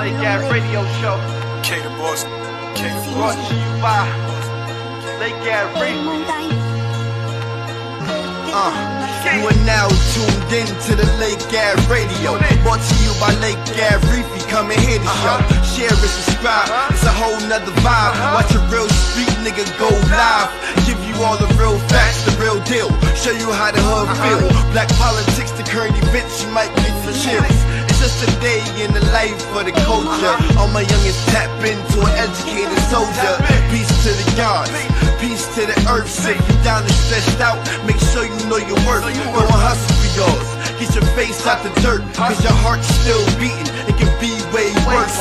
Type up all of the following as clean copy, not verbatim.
Lake Ave Radio Show. K the boss. K the Brought boss. to you by Lake Ave Radio. You are now tuned in to the Lake Ave Radio. Brought to you by Lake Ave Reefy. Come and hear the show. Share and subscribe. It's a whole nother vibe. Watch a real street nigga go live. Give you all the real facts, the real deal. Show you how the hood feel. Black politics, the current events, you might get some chills. It's just a day in the life of the culture. All my youngins tap into an educated soldier. Peace to the gods, peace to the earth. Sit you down and stressed out. Make sure you know your worth. Go and hustle for yours. Get your face out the dirt, cause your heart's still beating. It can be way worse.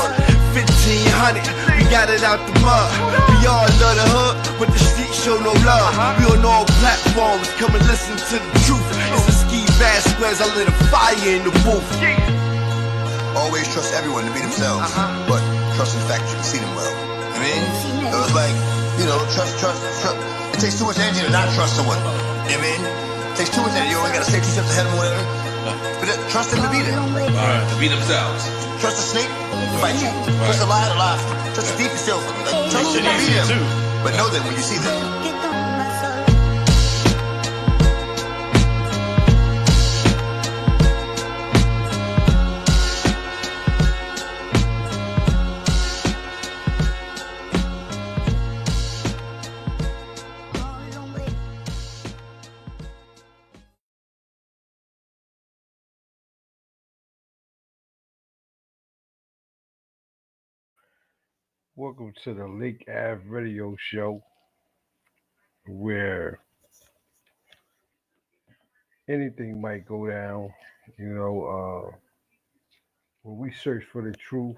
1500, we got it out the mud. We all love the hood, but the streets show no love. We on all platforms, come and listen to the truth. It's a Ski Vasquez, I lit a fire in the booth. Always trust everyone to be themselves, but trust in the fact that you can see them well. I mean, it was like, trust. It takes too much energy to not trust someone. I mean, it takes too much energy. You always gotta stay 2 steps ahead of them, whatever. But trust them to be there. Alright, to be themselves. Trust the snake to bite you. Trust the lion to lie. Trust the thief to steal from you. Like, trust them to be them. But know them when you see them. Welcome to the Lake Ave Radio Show, where anything might go down. When we search for the truth,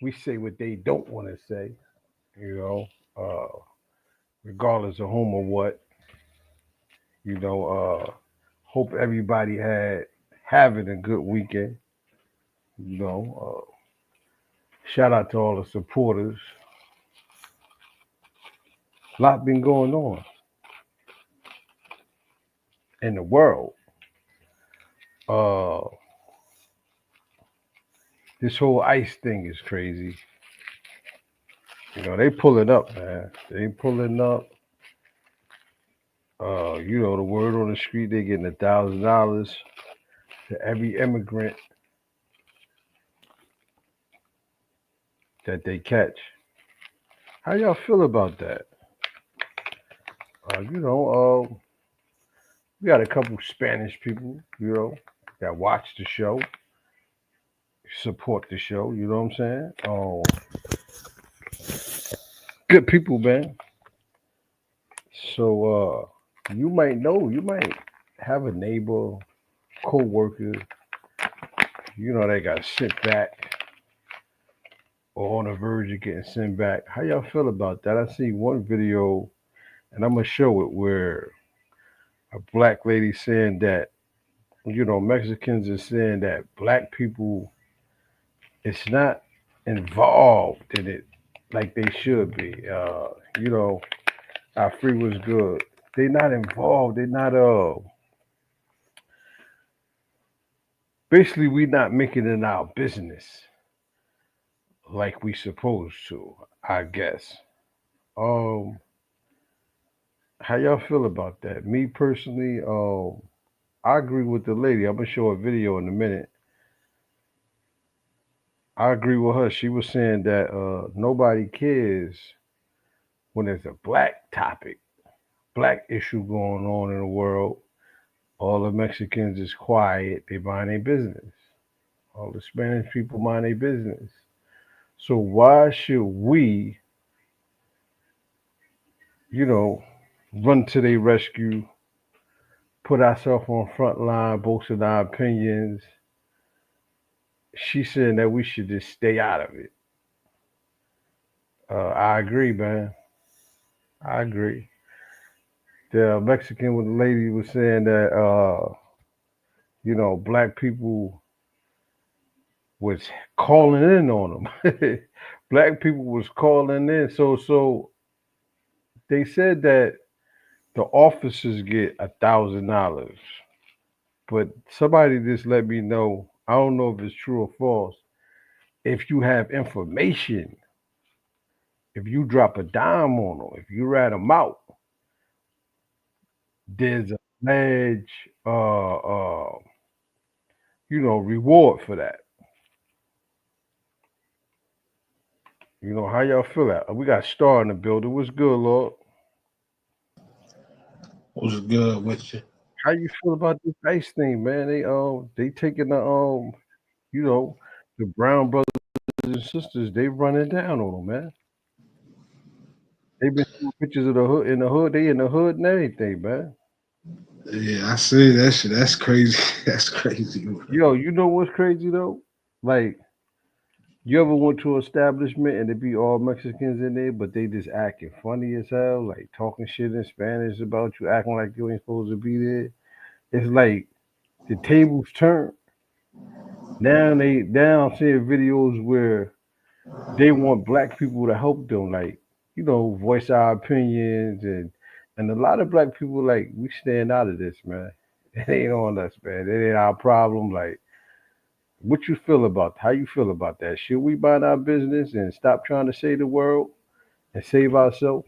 we say what they don't want to say, regardless of whom or what. Hope everybody having a good weekend. Shout out to all the supporters. A lot been going on in the world. This whole ICE thing is crazy. They pulling up, man. They pulling up. The word on the street, they getting $1,000 to every immigrant that they catch. How y'all feel about that? We got a couple Spanish people, that watch the show, support the show, you know what I'm saying? Good people, man. So you might have a neighbor, co-worker, they got sent back or on the verge of getting sent back. How y'all feel about that? I see one video, and I'm gonna show it, where a black lady saying that, Mexicans are saying that black people is not involved in it like they should be. Our free was good. They're not involved. They're not basically we not making it our business like we supposed to, I guess. How y'all feel about that? Me personally, I agree with the lady. I'm gonna show a video in a minute. I agree with her. She was saying that nobody cares when there's a black topic, black issue going on in the world. All the Mexicans is quiet. They mind their business. All the Spanish people mind their business. So why should we, run to their rescue, put ourselves on front line, boasting our opinions? She's saying that we should just stay out of it. I agree, man. I agree. The Mexican with the lady was saying that, black people was calling in on them. Black people was calling in. So they said that the officers get $1,000, but somebody just let me know. I don't know if it's true or false. if you have information, if you drop a dime on them, if you rat them out, there's a large, reward for that. How y'all feel that? We got Star in the building. What's good, Lord? What's good with you? How you feel about this ICE thing, man? They taking the Brown brothers and sisters. They running down on them, man. They've been showing pictures of the hood in the hood. They in the hood and everything, man. Yeah, I see that shit. That's crazy. That's crazy. Yo, you know what's crazy though? Like, you ever went to an establishment and it be all Mexicans in there, but they just acting funny as hell, like talking shit in Spanish about you, acting like you ain't supposed to be there. It's like the tables turn. Now I'm seeing videos where they want black people to help them, like, voice our opinions and a lot of black people like we stand out of this, man. It ain't on us, man. It ain't our problem. Like, what you feel about? How you feel about that? Should we mind our business and stop trying to save the world and save ourselves?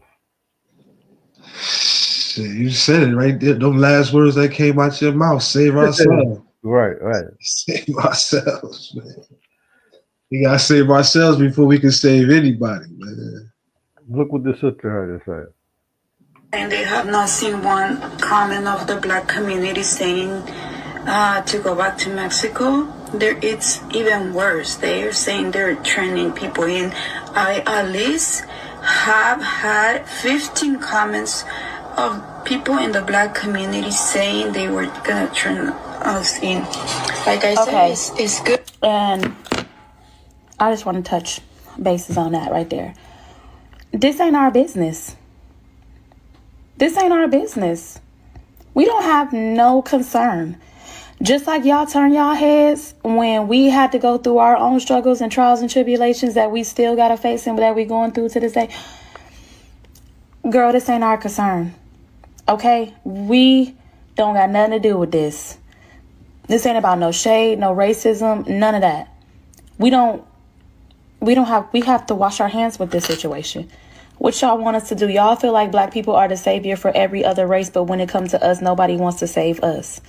Shit, you said it right there. Them last words that came out your mouth. Save ourselves. Right. Save ourselves, man. We gotta save ourselves before we can save anybody, man. Look what the sister had to say. And they have not seen one comment of the black community saying to go back to Mexico. It's even worse. They are saying they're turning people in. I at least have had 15 comments of people in the black community saying they were gonna turn us in. Like I said, it's good. And I just want to touch bases on that right there. This ain't our business. This ain't our business. We don't have no concern. Just like y'all turn y'all heads when we had to go through our own struggles and trials and tribulations that we still got to face and that we going through to this day. Girl, this ain't our concern. Okay? We don't got nothing to do with this. This ain't about no shade, no racism, none of that. We have to wash our hands with this situation. What y'all want us to do? Y'all feel like black people are the savior for every other race, but when it comes to us, nobody wants to save us.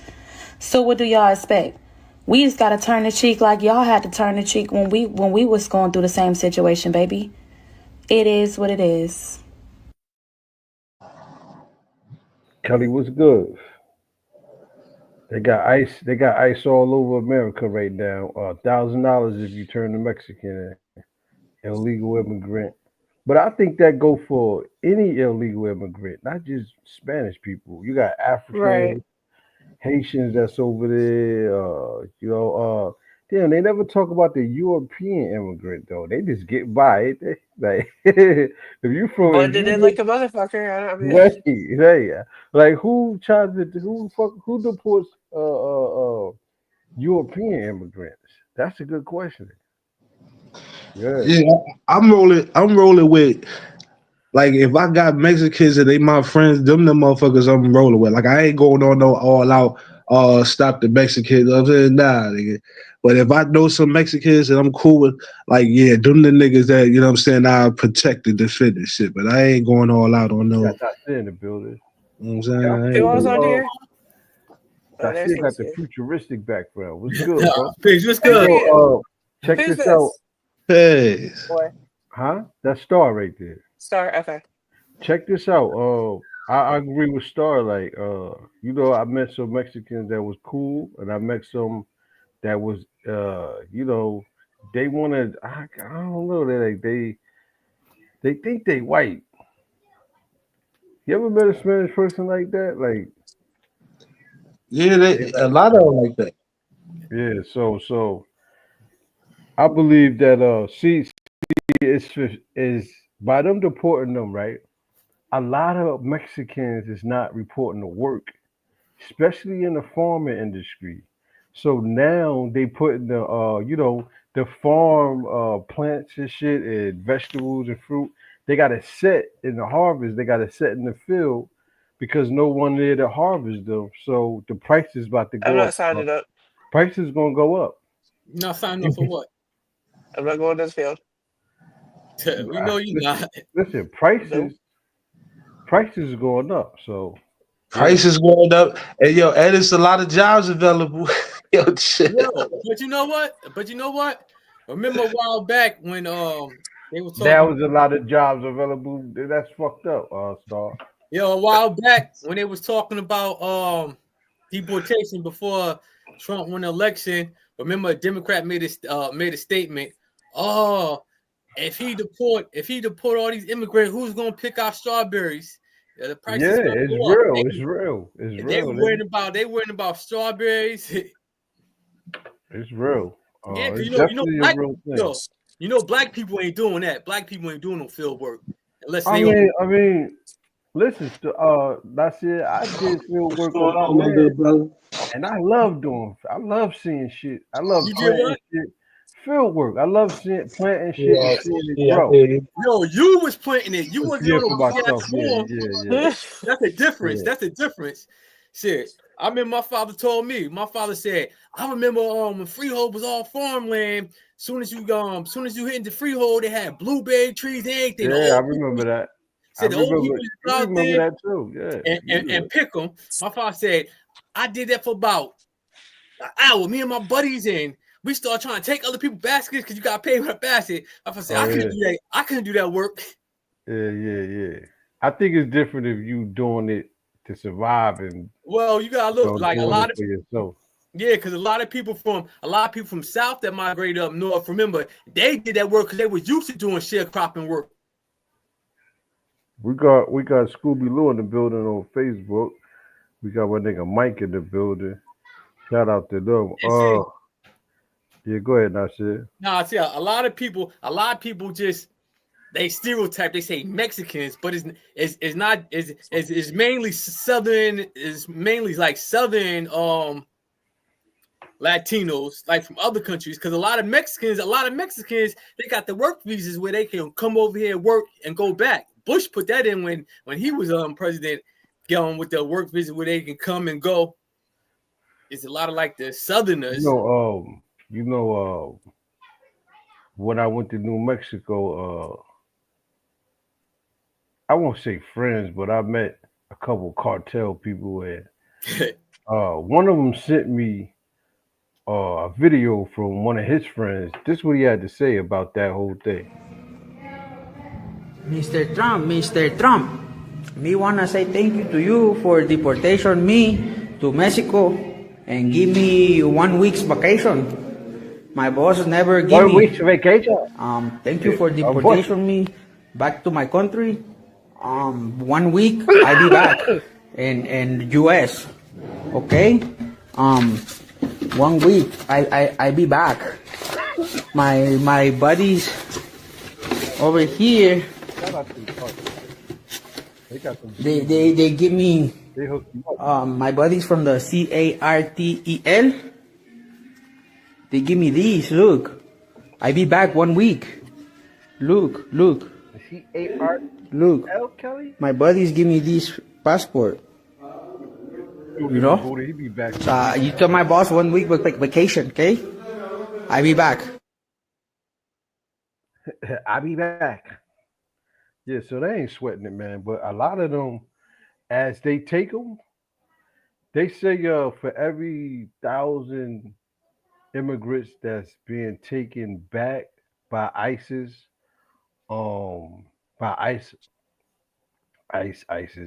So what do y'all expect? We just gotta turn the cheek like y'all had to turn the cheek when we was going through the same situation, baby. It is what it is. Kelly, what's good? They got ice all over America right now. $1,000 if you turn the Mexican illegal immigrant. But I think that go for any illegal immigrant, not just Spanish people. You got Africans, Right. Haitians that's over there. Damn, they never talk about the European immigrant though. They just get by. Ain't they? Like, if you from, if Blended you in like a motherfucker. I mean, right, like who deports European immigrants? That's a good question. Yeah. Yeah, I'm rolling with, like, if I got Mexicans and they my friends, them the motherfuckers I'm rolling with. Like, I ain't going on no all out stop the Mexicans. I'm saying nah, nigga. But if I know some Mexicans and I'm cool with, like, yeah, them the niggas that, you know what I'm saying, I protect and defend this shit. But I ain't going all out on no. Got that in the building. You know what I'm saying? I who ain't was going- on here? Oh, I there's still got the Haitian. futuristic background. What's good, bro? Peace, what's Who's good? here? Check Who's this out. Hey. Boy, Huh? That Star right there. Star. Okay. Check this out. I agree with Star. Like, I met some Mexicans that was cool, and I met some that was, they wanted. I don't know. They think they white. You ever met a Spanish person like that? Like, Yeah, a lot of them like that. yeah. So I believe that is by them deporting them, right? A lot of Mexicans is not reporting to work, especially in the farming industry. So now they put in the farm plants and shit and vegetables and fruit. They got to set in the harvest. They got to set in the field because no one there to harvest them. So the price is about to I'm go not up. signing up. Price is gonna go up. Not signing up for what? I'm not going to this field. We know you're not. Listen, prices are going up. So Prices going up, and it's a lot of jobs available. Shit. But you know what? Remember a while back when they were talking. There was a lot of jobs available. That's fucked up, Star. A while back when they was talking about deportation before Trump won the election. Remember, a Democrat made a statement. Oh, if he deport all these immigrants, who's gonna pick out strawberries? The price is gonna it's go up. real. It's real. They worrying about strawberries. It's real. Because black people ain't doing that. Black people ain't doing no field work unless I mean, listen, Nasir, I did field work on my land, and I love seeing shit. I love planting shit. Field work. I love planting shit and seeing it grow. You was planting it. You wasn't for myself. Yeah. That's a difference. That's a difference. Shit. I remember my father told me. My father said, I remember when Freehold was all farmland. Soon as you hit into Freehold, they had blueberry trees and everything. Yeah, I remember that. Said the old people I remember that too. Yeah. And pick them. My father said, I did that for about an hour. Me and my buddies, and we started trying to take other people's baskets because you got to pay for a basket. My father said, I couldn't do that. I couldn't do that work. Yeah. I think it's different if you doing it to survive and you gotta look like a lot of yourself. Yeah, because a lot of people from South that migrated up north, remember, they did that work because they was used to doing sharecropping work. We got Scooby Lou in the building on Facebook. We got my nigga Mike in the building. Shout out to them. Yeah, go ahead, Nasir. No, see, a lot of people just they stereotype. They say Mexicans, but it's not. It's mainly southern. It's mainly like southern Latinos, like from other countries. Because a lot of Mexicans, they got the work visas where they can come over here, work, and go back. Bush put that in when he was president, going with the work visa where they can come and go. It's a lot of like the Southerners. When I went to New Mexico, I won't say friends, but I met a couple cartel people, and one of them sent me a video from one of his friends. This is what he had to say about that whole thing. Mr. Trump, me wanna say thank you to you for deportation me to Mexico and give me 1 week's vacation. My boss never give me 1 week's vacation. Thank you for deportation me back to my country. 1 week I be back in US. Okay? 1 week I be back. My buddies over here, they give me my buddies from the CARTEL. They give me these. Look, I be back 1 week. Look. Look, my buddies give me this passport. You know? You tell my boss 1 week vacation, okay? I be back. I be back. Yeah, so they ain't sweating it, man. But a lot of them, as they take them, they say for every 1,000 immigrants that's being taken back by ISIS, ISIS,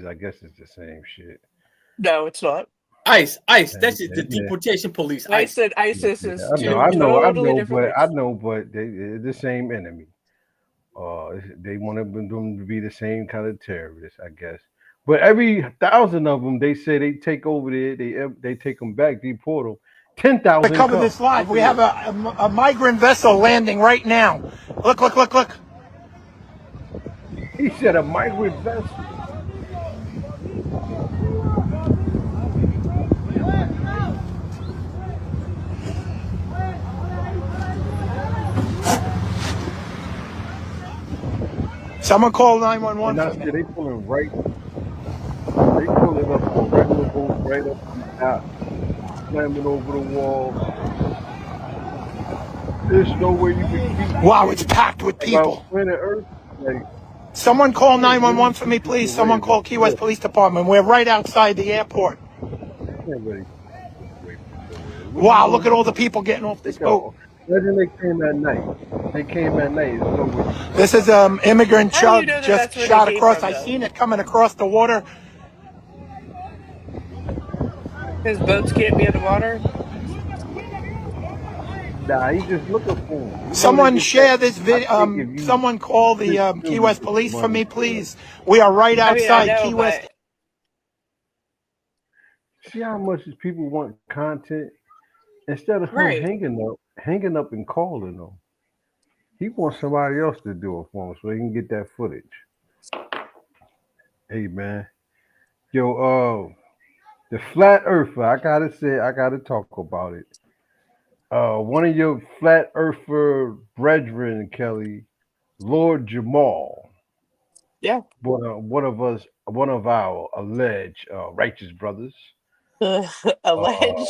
I guess it's the same shit. No, it's not. ICE. That's the deportation police. I said ISIS is I know, different. but they're the same enemy. They want them to be the same kind of terrorists, I guess. But every 1,000 of them, they say they take over there. They take them back, deport them. 10,000. To cover this live, we have a migrant vessel landing right now. Look. He said a migrant vessel. Someone call 911. They pulling right. They pulling up on regular boat right up the top, slamming over the wall. There's no way you can keep. Wow, it's packed with people. About planet Earth, like, Someone call 911 for me, please. Someone call Key West Police Department. We're right outside the airport. Wow, look at all the people getting off this boat. Imagine they came at night. They came at night. There's no way. This is immigrant How do you Chug know that just that's where they shot came across. from, I though? seen it coming across the water. His boats can't be in the water. Nah, he just looking for him. Someone share this video. Someone call the Key West Police for me, please. We are right outside Key West. See how much these people want content instead of him Right. hanging up and calling them. He wants somebody else to do it for him so he can get that footage. Hey man, yo, the flat earther. I gotta talk about it. One of your flat earther brethren, Kelly, Lord Jamal. Yeah. One of our alleged righteous brothers. Alleged.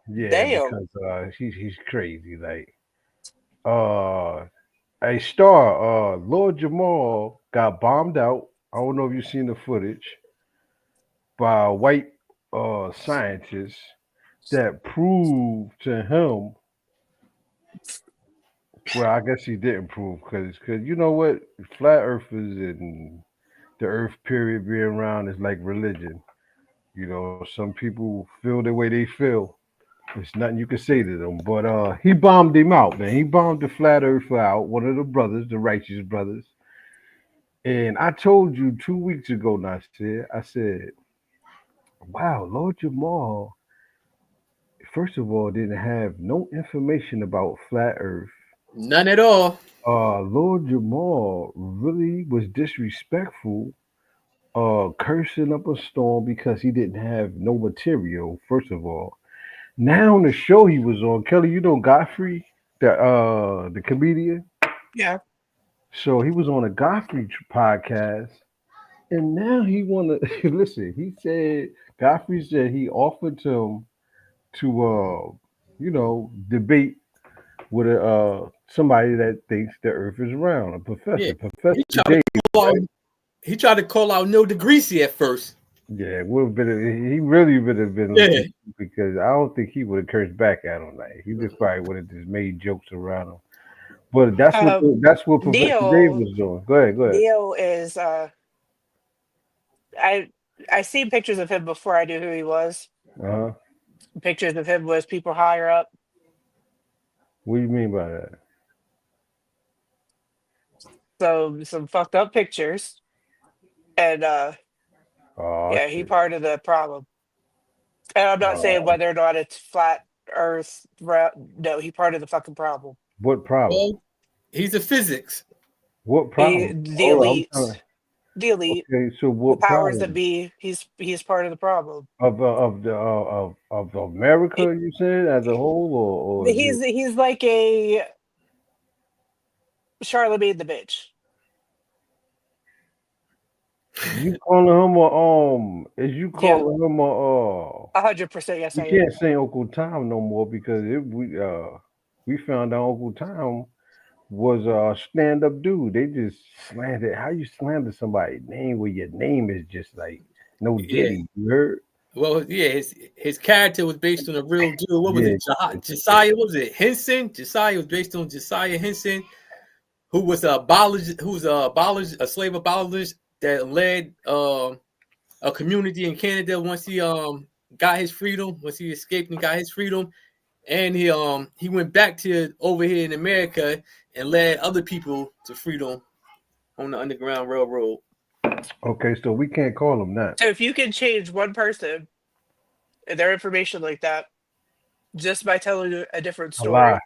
Yeah, Damn. because he's crazy. Like, a star, Lord Jamal got bombed out. I don't know if you've seen the footage by a white scientist that proved to him. Well, I guess he didn't prove because you know what, flat earthers and the Earth period being around is like religion. You know, some people feel the way they feel. There's nothing you can say to them. But he bombed him out, man. He bombed the flat earther out, one of the brothers, the righteous brothers. And I told you 2 weeks ago, Nasir, I said, wow, Lord Jamal, first of all, didn't have no information about flat earth. None at all. Lord Jamal really was disrespectful, cursing up a storm because he didn't have no material, first of all. Now on the show he was on, Kelly, you know Godfrey, the comedian? Yeah. So he was on a Godfrey podcast, and now he wanna listen, he said Godfrey said he offered him to debate with somebody that thinks the earth is round, a professor. Yeah. Professor He tried to call out Neil deGrasse at first. Yeah, it would have been. He really would have been. Yeah. Because I don't think he would have cursed back at him. Like he just probably would have just made jokes around him. But that's what Professor Neil- Dave was doing. Go ahead. Neil is I seen pictures of him before I knew who he was. Uh-huh. Pictures of him was people higher up. What do you mean by that? So some fucked up pictures. And yeah, he part of the problem. And I'm not saying whether or not it's flat earth. No, he part of the fucking problem. What problem? Well, he's a physics. What problem? The elite. The elite. Okay, so what the powers problem? that be, he's part of the problem. Of America, you said as a whole, or He's like a Charlemagne the bitch. you calling him is you calling him 100%, yes, I you am. can't say Uncle Tom no more because we found out Uncle Tom was a stand-up dude. They just slandered. How you slander somebody's name where your name is just like no Diddy? You heard? Well, yeah, his character was based on a real dude. What was it? Josiah? What was it? Henson? Josiah was based on Josiah Henson, who was a slave abolishist that led a community in Canada once he got his freedom, once he escaped and got his freedom. And he went back to over here in America and led other people to freedom on the Underground Railroad. Okay, so we can't call him that. So if you can change one person and their information like that just by telling a different A story, lie.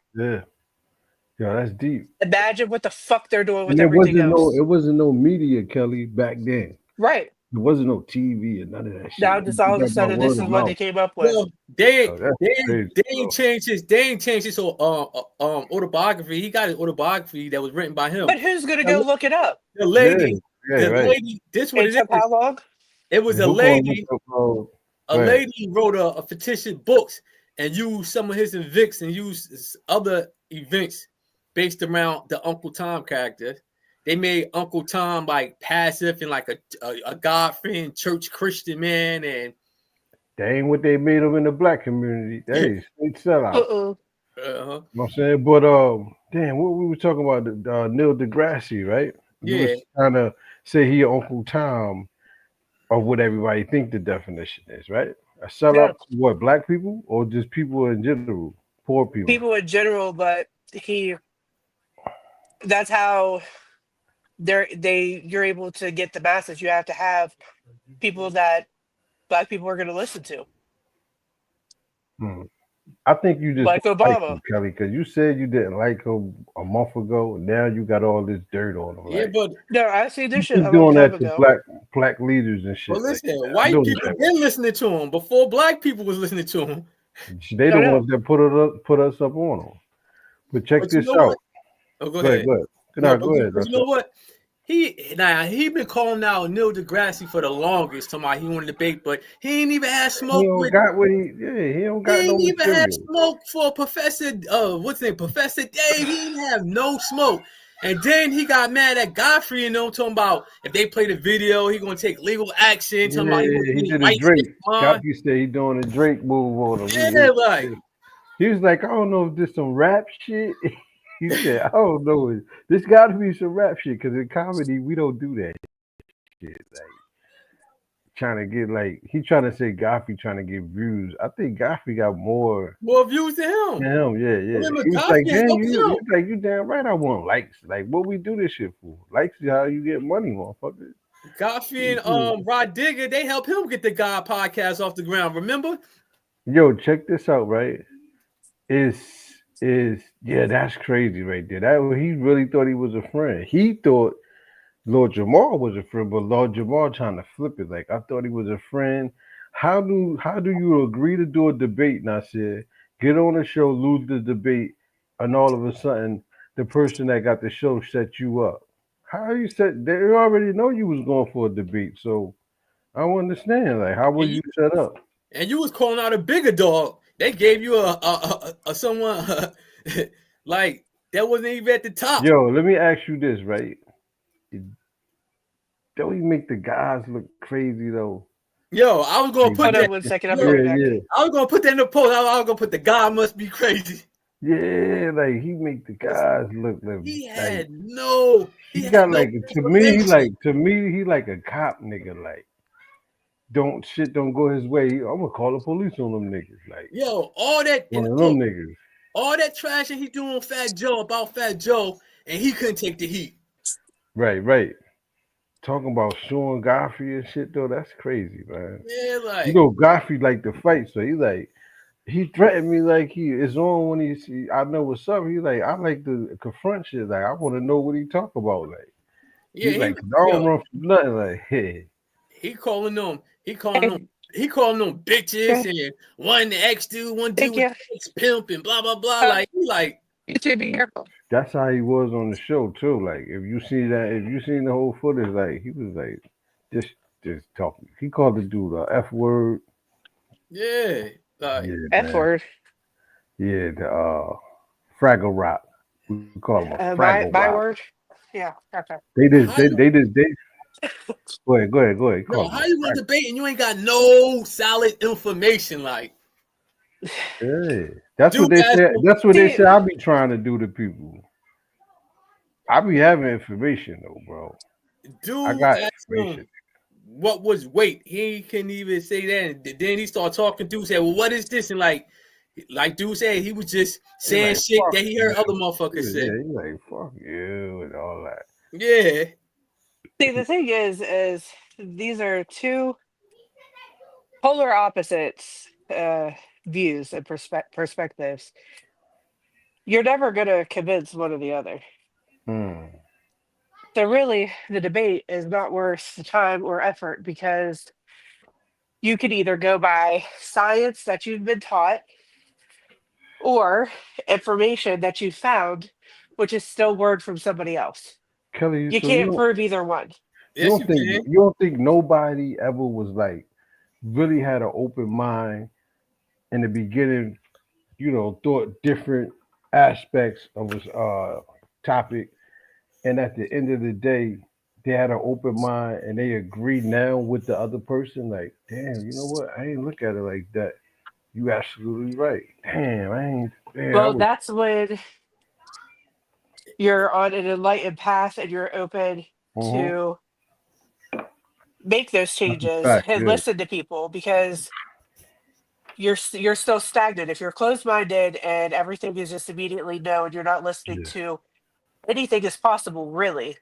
Yeah, that's deep. imagine what the fuck they're doing with And there everything else. it wasn't no media, Kelly, back then. Right. There wasn't no TV and none of that shit. Now just all of a You got sudden my this is word what of they mouth. came up with. Well, they crazy, ain't changed his autobiography. He got his autobiography that was written by him. But who's gonna go look it up? The lady, Yeah, right. lady. This what It it is. took how long? It was a Who called lady. himself, A go ahead. lady wrote a fictitious books and used some of his events and used other events based around the Uncle Tom character. They made Uncle Tom like passive and like a God-fearing church Christian man, and that ain't what they made him in the black community. That is straight sellout. Uh-huh. You know what I'm saying? But damn, what we were talking about, Neil deGrasse, right? You was trying to say he Uncle Tom of what everybody think the definition is, right? A sellout to what, black people or just people in general, poor people? People in general, but that's how you're able to get the masses. You have to have people that black people are going to listen to. I think you just like don't Obama, like him, Kelly, because you said you didn't like him a month ago. And now you got all this dirt on him. Yeah, but no, I see this shit a doing long time that to ago. black leaders and shit. Well, listen, like white people been listening to him before black people was listening to him. They the ones that put us up on him. But check this out. Oh, go ahead. Go ahead. Go ahead. You know what? He been calling out Neil deGrasse for the longest. Talking he wanted to debate, but he ain't even had smoke. He don't got what he don't got He no ain't even material. had smoke for Professor. What's his name? Professor Dave. He didn't have no smoke. And then he got mad at Godfrey and them talking about if they play the video, he gonna take legal action. Talking about he did a Drake. Godfrey said he doing a Drake move on him. Yeah, like he was like, I don't know if this some rap shit. He said, I don't know. This got to be some rap shit because in comedy we don't do that shit. Like trying to get he trying to say Godfrey trying to get views. I think Godfrey got more views than him. Yeah. Remember, He was like, damn, you damn right. I want likes. Like, what we do this shit for? Likes is how you get money, motherfucker. Godfrey and Rod Digger, they helped him get the God podcast off the ground. Remember? Yo, check this out, right? That's crazy right there. That he really thought he was a friend. He thought Lord Jamar was a friend, but Lord Jamar trying to flip it. Like I thought he was a friend. How do you agree to do a debate? And I said, get on the show, lose the debate, and all of a sudden the person that got the show set you up. How you set? They already know you was going for a debate, so I don't understand. Like, how was you set up? And you was calling out a bigger dog. They gave you a someone like that wasn't even at the top. Yo, let me ask you this, right? Don't he make the guys look crazy though? Yo, I was gonna put that. 1 second. I was gonna put that in the post. I was gonna put the guy must be crazy. Yeah, like he make the guys look like he like, had no. He got like to me he like a cop nigga. Like don't go his way. I'm gonna call the police on them niggas. Like yo, all that one of them niggas. All that trash that he doing Fat Joe about Fat Joe, and he couldn't take the heat. Right. Talking about Sean Godfrey and shit though, that's crazy, man. Yeah, like you know, Godfrey like to fight, so he threatened me like he is on when I know what's up. He's like, I like to confront shit. Like I want to know what he talk about. Like he's like, I don't run from nothing. Like hey, he calling them bitches and one the ex dude, one dude with ex pimp and blah blah blah. Like he like you should be careful. That's how he was on the show too. Like if you seen the whole footage, like he was like just talking. He called the dude a F word. Yeah. F word. Yeah, the Fraggle Rock. We call him a Fraggle by Rock. word. Yeah. Okay. They Go ahead. No, how you want to debate and you ain't got no solid information? Like, yeah, that's what they said. That's what they said. I be trying to do to people. I be having information though, bro. Dude, I got information. What was weight? He couldn't even say that. And then he started talking. Dude said, "Well, what is this?" And like dude said, he was just saying like, shit that he heard other motherfuckers say. Yeah, he like fuck you and all that. Yeah. See, the thing is these are two polar opposites views and perspectives. You're never gonna convince one or the other. So really, the debate is not worth the time or effort because you could either go by science that you've been taught or information that you found, which is still word from somebody else. Kelly, you can't prove either one. You don't think nobody ever was like really had an open mind in the beginning, you know, thought different aspects of this topic, and at the end of the day, they had an open mind and they agree now with the other person. Like, damn, you know what? I ain't look at it like that. You absolutely right. Damn, I ain't. Damn, I Well, was. that's when you're on an enlightened path and you're open Mhm. to make those That's a changes fact. and Yeah. listen to people, because you're still stagnant if you're closed-minded and everything is just immediately no, and you're not listening Yeah. to anything is possible. Really,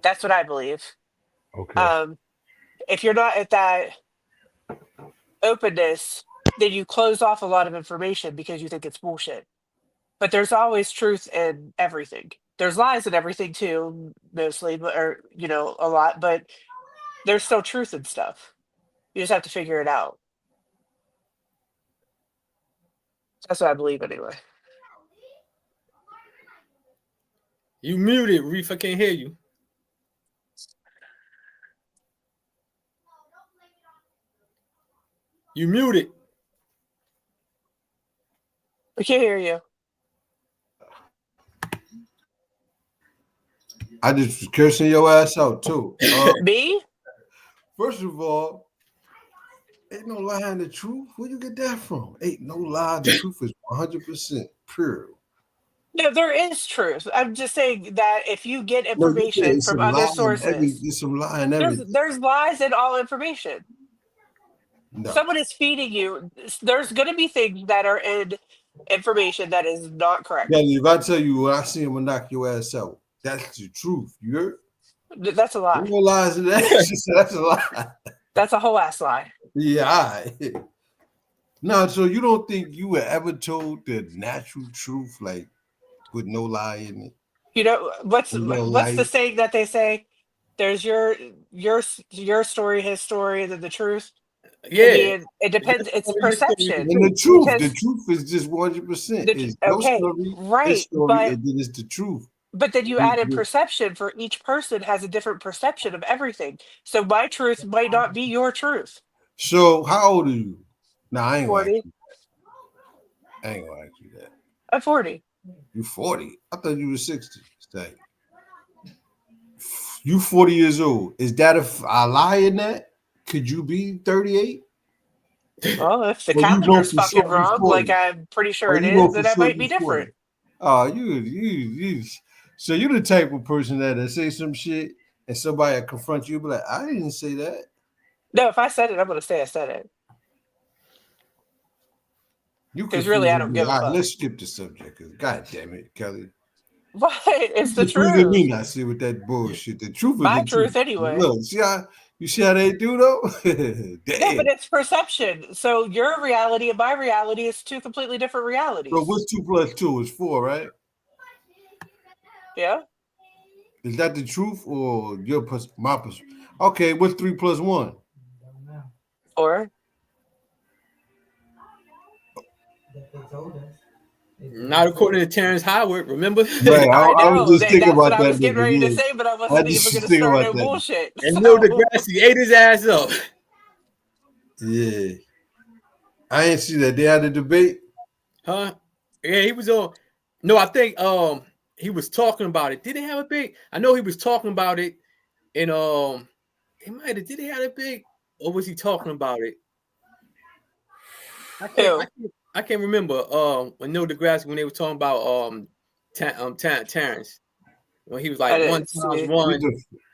that's what I believe. Okay. If you're not at that openness, then you close off a lot of information because you think it's bullshit. But there's always truth in everything. There's lies in everything too, mostly, but or a lot, but there's still truth in stuff. You just have to figure it out. That's what I believe anyway. You muted, Reef. I can't hear you. You muted. I can't hear you. I just was cursing your ass out too. Me? First of all, ain't no lie in the truth. Where you get that from? Ain't no lie. The truth is 100% pure. No, there is truth. I'm just saying that if you get No, you said information it's from some other lie in sources, there's some lie in there's everything. there's lies in all information. No. Someone is feeding you. There's going to be things that are in information that is not correct. Kelly, if I tell you when I see him, I'm gonna knock your ass out. That's the truth. You heard? That's a lie. No lies in that. She said that's a lie. That's a whole ass lie. Yeah, all right. No, so you don't think you were ever told the natural truth, like with no lie in it? You know what's And no the light? saying that they say? There's your story, his story, and then the truth. Yeah. I mean, it depends. It's perception. And the truth, Because the truth is just 100%. It's no okay, story, right, his story, but and then it's the truth. but then you add in perception. For each person has a different perception of everything. So my truth might not be your truth. So how old are you? No, I ain't gonna ask 40. you. I ain't gonna ask you that. I'm 40. You 40. I thought you were 60. Stay. You 40 years old. Is that a lie in that? Could you be 38? Well, if the Or you know calendar's for fucking sure you wrong, 40? like I'm pretty sure Or it you know is, for then that sure might be you 40? different. Oh, you. So you're the type of person that say some shit and somebody confront you, be like, I didn't say that. No, if I said it, I'm gonna say I said it. You Because really, I don't me. give a All right, fuck. let's skip the subject. God damn it, Kelly. What? It's the Confusing me truth. not see with that bullshit. The truth is My the truth truth. anyway. Look, you see how they do though? No, Damn. but it's perception. So your reality and my reality is two completely different realities. So what's 2 plus 2 is 4, right? Yeah. Is that the truth or my Okay, what's 3 plus 1? Or Not according to Terrence Howard, remember? Right, I know. was just thinking That's about what I that was getting nigga, ready to yeah. say, but I I wasn't just even gonna think start about no that. bullshit. And Neil deGrasse ate his ass up. Yeah. I ain't see that. They had a debate. Huh? Yeah, he was on. No, I think he was talking about it. Did they have a big? I know he was talking about it, and he might have. Did they have a big, or was he talking about it? I can't remember. When Neil deGrasse, when they were talking about Terrence, when he was like 1 times 1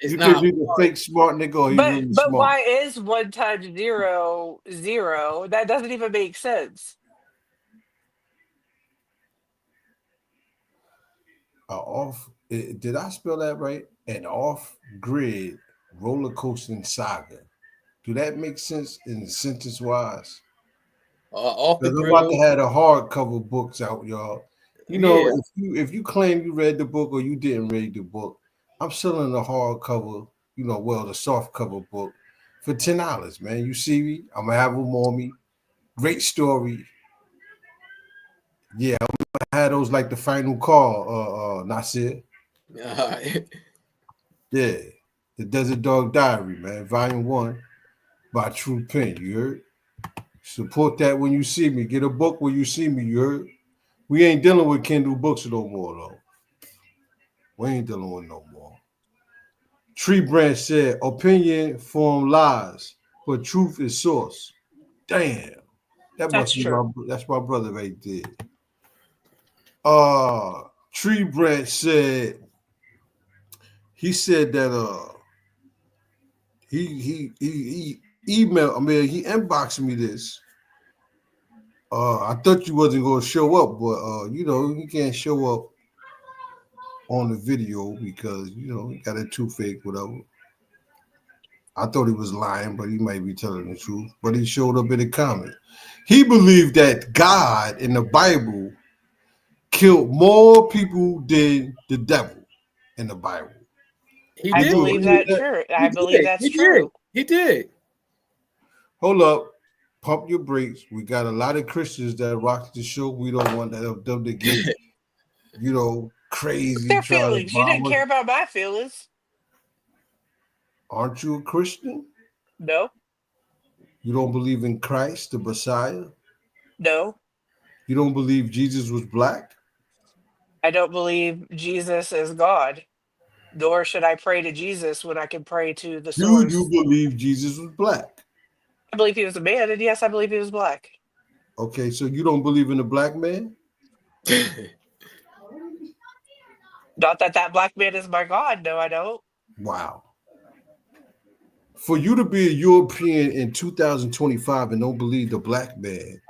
is not. He's a fake smart nigga or he's really But smart. why is 1 times 0 0? That doesn't even make sense. Did I spell that right? An off-grid roller coasting saga. Do that make sense in sentence wise? Off the I'm grid. about to have the hardcover books out, y'all. You know, Yeah. if you claim you read the book or you didn't read the book, I'm selling the hardcover, the soft cover book for $10, man. You see me? I'm gonna have them on me. Great story. Yeah, I'm gonna have those like the final call, Nasir. Yeah, the Desert Dog Diary, man, Volume 1 by True Pen. You heard? Support that when you see me. Get a book when you see me. You heard? We ain't dealing with Kindle books no more, though. We ain't dealing with no more. Tree Branch said, opinion form lies, but truth is source. Damn. That's true. That's my brother right there. Tree Branch said, he said that he emailed, I mean, he inboxed me this. I thought you wasn't gonna show up, but you know, you can't show up on the video because you know he got a toothache, whatever. I thought he was lying, but he might be telling the truth. But he showed up in the comment. He believed that God in the Bible killed more people than the devil in the Bible. I believe that's true. I believe that's true. He did. Hold up. Pump your brakes. We got a lot of Christians that rock the show. We don't want them to get, you know, crazy. Their feelings. You didn't care about my feelings. Aren't you a Christian? No. You don't believe in Christ, the Messiah? No. You don't believe Jesus was black? I don't believe Jesus is God. Nor should I pray to Jesus when I can pray to the source. Do you believe Jesus was black? I believe he was a man, and yes, I believe he was black. Okay, so you don't believe in a black man? Not that black man is my God. No, I don't. Wow. For you to be a European in 2025 and don't believe the black man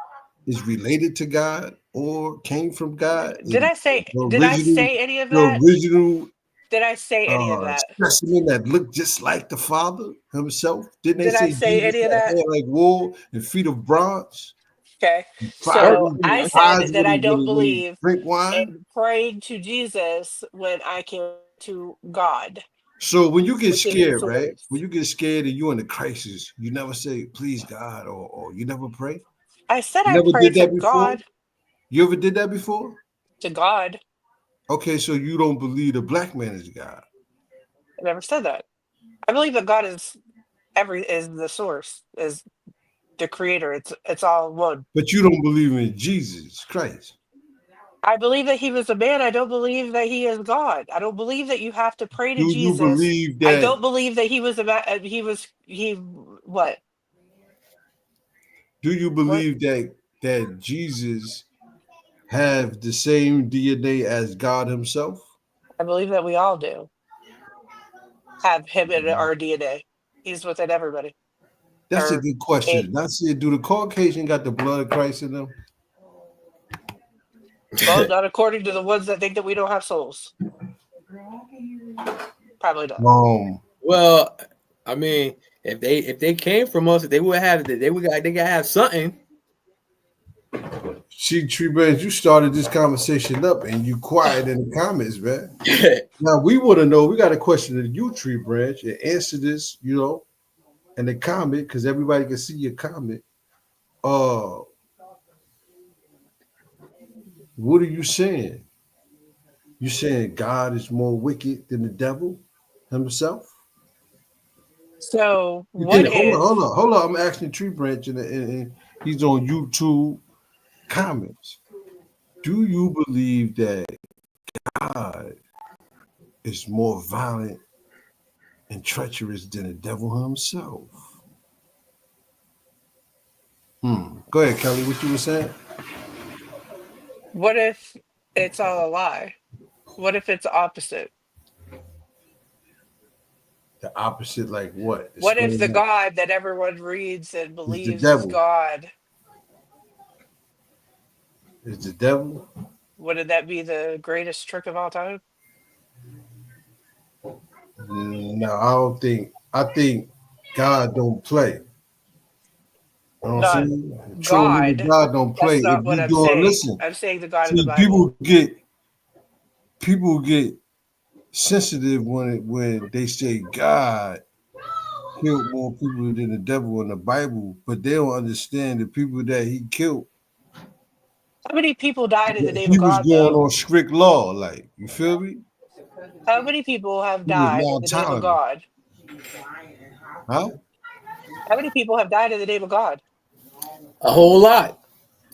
is related to God or came from God? Did I say any of that? The original. Did I say any of that? Specimen that looked just like the Father himself. Didn't Did they I say any of that? Hair like wool and feet of bronze. Okay, so I said that I don't believe in praying to Jesus when I came to God. So when you get scared, right? When you get scared and you're in a crisis, you never say, please God, or you never pray? I said I prayed to God. You ever did that before? To God. Okay, so you don't believe the black man is God? I never said that. I believe that God is the source, is the creator. It's all one. But you don't believe in Jesus Christ. I believe that he was a man. I don't believe that he is God. I don't believe that you have to pray to Jesus. You believe that? I don't believe that he was what? Do you believe that Jesus have the same DNA as God himself? I believe that we all do have him in our DNA. He's within everybody. That's a good question. That's it. Do the Caucasian got the blood of Christ in them? Well, not according to the ones that think that we don't have souls. Probably not. Well, I mean, if they came from us, they gotta have something. See, Tree Branch, you started this conversation up and you quiet in the comments, man. Now we want to know. We got a question to you, Tree Branch, and answer this, you know, in the comment because everybody can see your comment. What are you saying? You saying God is more wicked than the devil himself? So hold on. I'm asking Tree Branch, and he's on YouTube comments. Do you believe that God is more violent and treacherous than the devil himself? Go ahead, Kelly. What you were saying? What if it's all a lie? What if it's opposite? The opposite, like what? What if the God that everyone reads and believes is God? Is the devil? Wouldn't that be the greatest trick of all time? No, I don't think. I think God don't play. You know what I'm saying? God don't play. That's not what I'm saying. Listen, I'm saying the God of the Bible. People get sensitive when they say God killed more people than the devil in the Bible, but they don't understand the people that he killed. How many people died in the name of God? He was going on strict law, like, you feel me? How many people have died in the name of God? Huh? How many people have died in the name of God? A whole lot.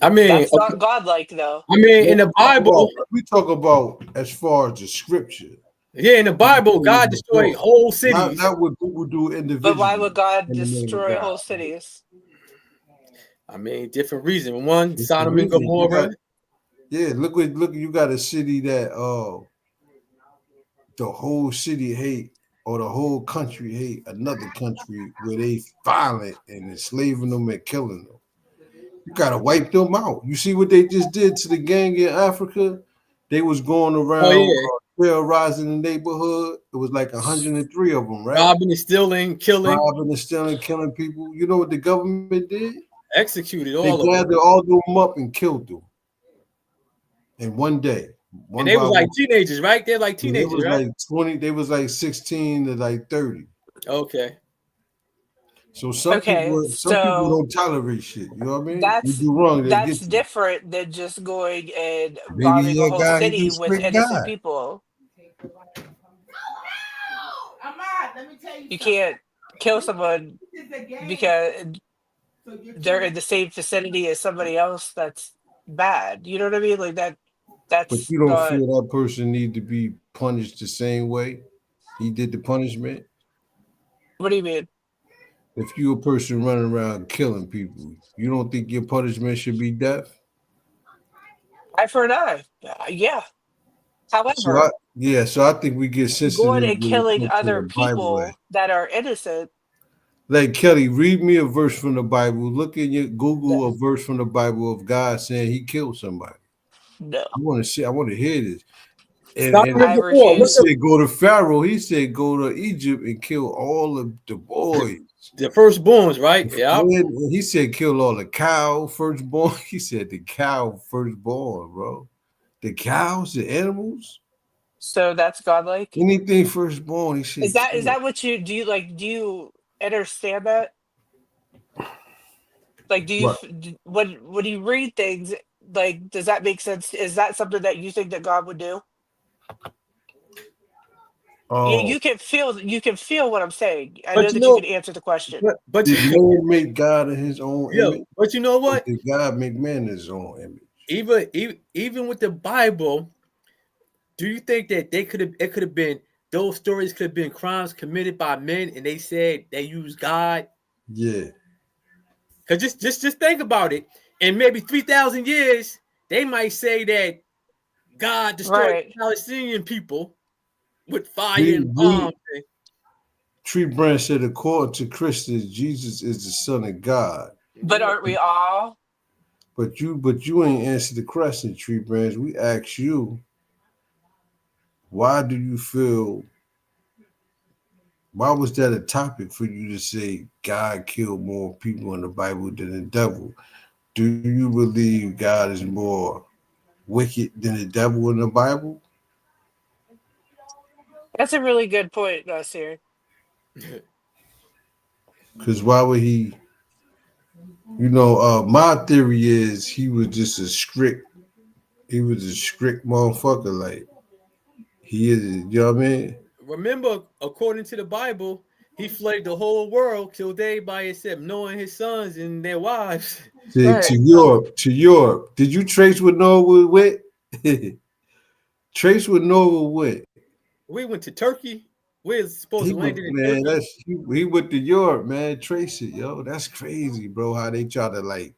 I mean, That's not godlike, though. I mean, in the Bible, we talk about as far as the scripture. Yeah, in the Bible, God destroyed whole cities. Not what people do individually. But why would God destroy whole cities? I mean, different reason. One, Sodom and Gomorrah. Yeah, look, you got a city that the whole city hate, or the whole country hate another country where they violent and enslaving them and killing them. You gotta wipe them out. You see what they just did to the gang in Africa? They was going around terrorizing the neighborhood. It was like 103 of them, right? Robbing and stealing, killing. Robbing and stealing, killing people. You know what the government did? Executed all they of them. gathered all of them up and killed them in one day. And they was like teenagers, right? They're like teenagers, They was right? like 20. They was like 16 to like 30. Okay. So some people don't tolerate shit. You know what I mean? You do wrong. That's different than just going and bombing a whole city with innocent people. You can't kill someone because they're in the same vicinity as somebody else that's bad. You know what I mean? Like that. But you don't feel that person need to be punished the same way he did the punishment? What do you mean? If you're a person running around killing people, you don't think your punishment should be death? Eye for an eye. Yeah. However, so I think we get sensitive. Going and killing other people that are innocent. Like Kelly, read me a verse from the Bible. Look in your Google a verse from the Bible of God saying he killed somebody. No. I want to hear this. And he said go to Pharaoh. He said go to Egypt and kill all of the boys. The firstborns, right? Yeah. He said kill all the cow firstborn. He said the cow firstborn, bro. The cows, the animals. So that's godlike. Anything firstborn. He said. Is that what you do? Do you understand that? Like, do you when you read things? Like, does that make sense? Is that something that you think that God would do? You can feel what I'm saying. I know that you can answer the question. But did man make God in his own image? But you know what? Did God make man in his own image? Even with the Bible, do you think that it could have been those stories could have been crimes committed by men and they said they used God? Yeah. Because just think about it. In maybe 3,000 years, they might say that God destroyed Palestinian people with fire and bombs. Tree Branch said, according to Christians, Jesus is the Son of God. But aren't we all? But you ain't answered the question, Tree Branch. We asked you, why was that a topic for you to say God killed more people in the Bible than the devil? Do you believe God is more wicked than the devil in the Bible? That's a really good point, Nasir. Because why would he? My theory is he was just a strict motherfucker. Like he is, you know what I mean? Remember, according to the Bible, he fled the whole world, killed everybody except Noah and his sons and their wives. To Europe. Did you trace what Noah went? Trace what Noah went. We went to Turkey. We're supposed to land in Turkey. He went to Europe, man. Trace it, yo. That's crazy, bro. How they try to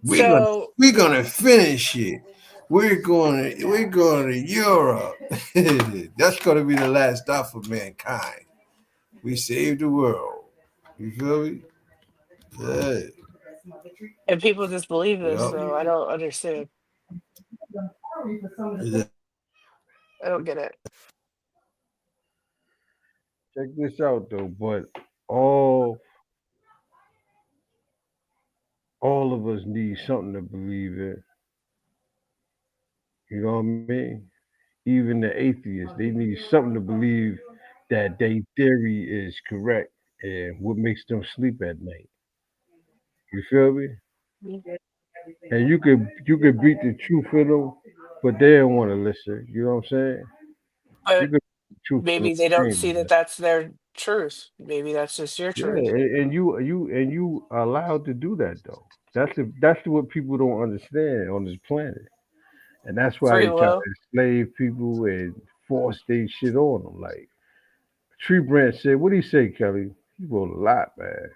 we're gonna finish it. We're going to Europe. That's gonna be the last stop for mankind. We saved the world. You feel me? Yeah. And people just believe this, so I don't understand. I don't get it. Check this out though, but all of us need something to believe in. You know what I mean? Even the atheists, they need something to believe that their theory is correct and what makes them sleep at night. You feel me? And you could beat the truth in them, but they don't want to listen. You know what I'm saying? maybe they don't see that that's their truth. Maybe that's just your Yeah, truth. and you are allowed to do that though. That's what people don't understand on this planet, and that's why Free they try to will. enslave people and force their shit on them. Like Tree Branch said, what did he say, Kelly? He wrote a lot, man.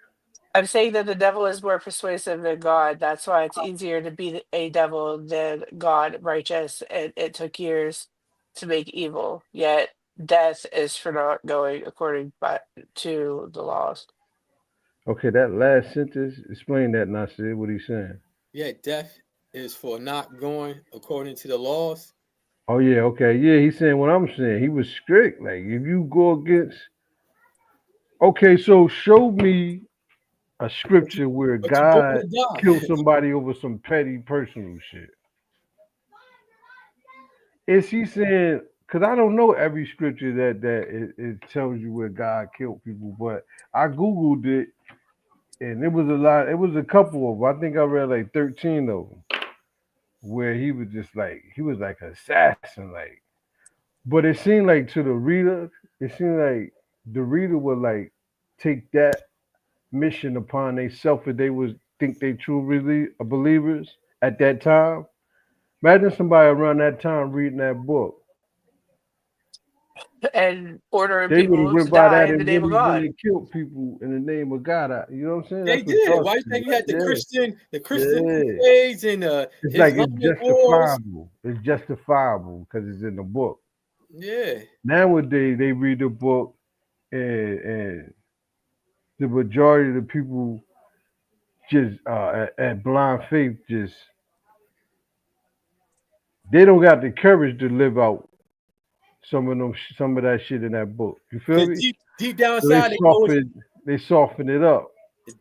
I'm saying that the devil is more persuasive than God. That's why it's easier to be a devil than God righteous. And it took years to make evil. Yet death is for not going according to the laws. Okay, that last sentence, explain that, Nasir. What he's saying? Yeah, death is for not going according to the laws. Oh yeah, okay, yeah. He's saying what I'm saying. He was strict. Like if you go against, okay, so show me a scripture where But you broke God it down. killed somebody over some petty personal shit. Is he saying? Because I don't know every scripture that it tells you where God killed people, but I googled it, and it was a lot. It was a couple of them. I think I read like 13 of them, where he was just like he was like an assassin, like. But it seemed like to the reader, it seemed like the reader would like take that mission upon themselves if they was think they truly believers at that time. Imagine somebody around that time reading that book. And ordering They would have people went to by die that in the and name of God. really killed people in the name of God. You know what I'm saying? They That's what did. thought Why you is. think you had the Yeah. Christian Yeah. crusades and It's like it's Islamic wars? justifiable. It's justifiable because it's in the book. Yeah. Nowadays they read the book and the majority of the people just at blind faith just they don't got the courage to live out some of that shit in that book. You feel me? Deep down So inside, they soften it up.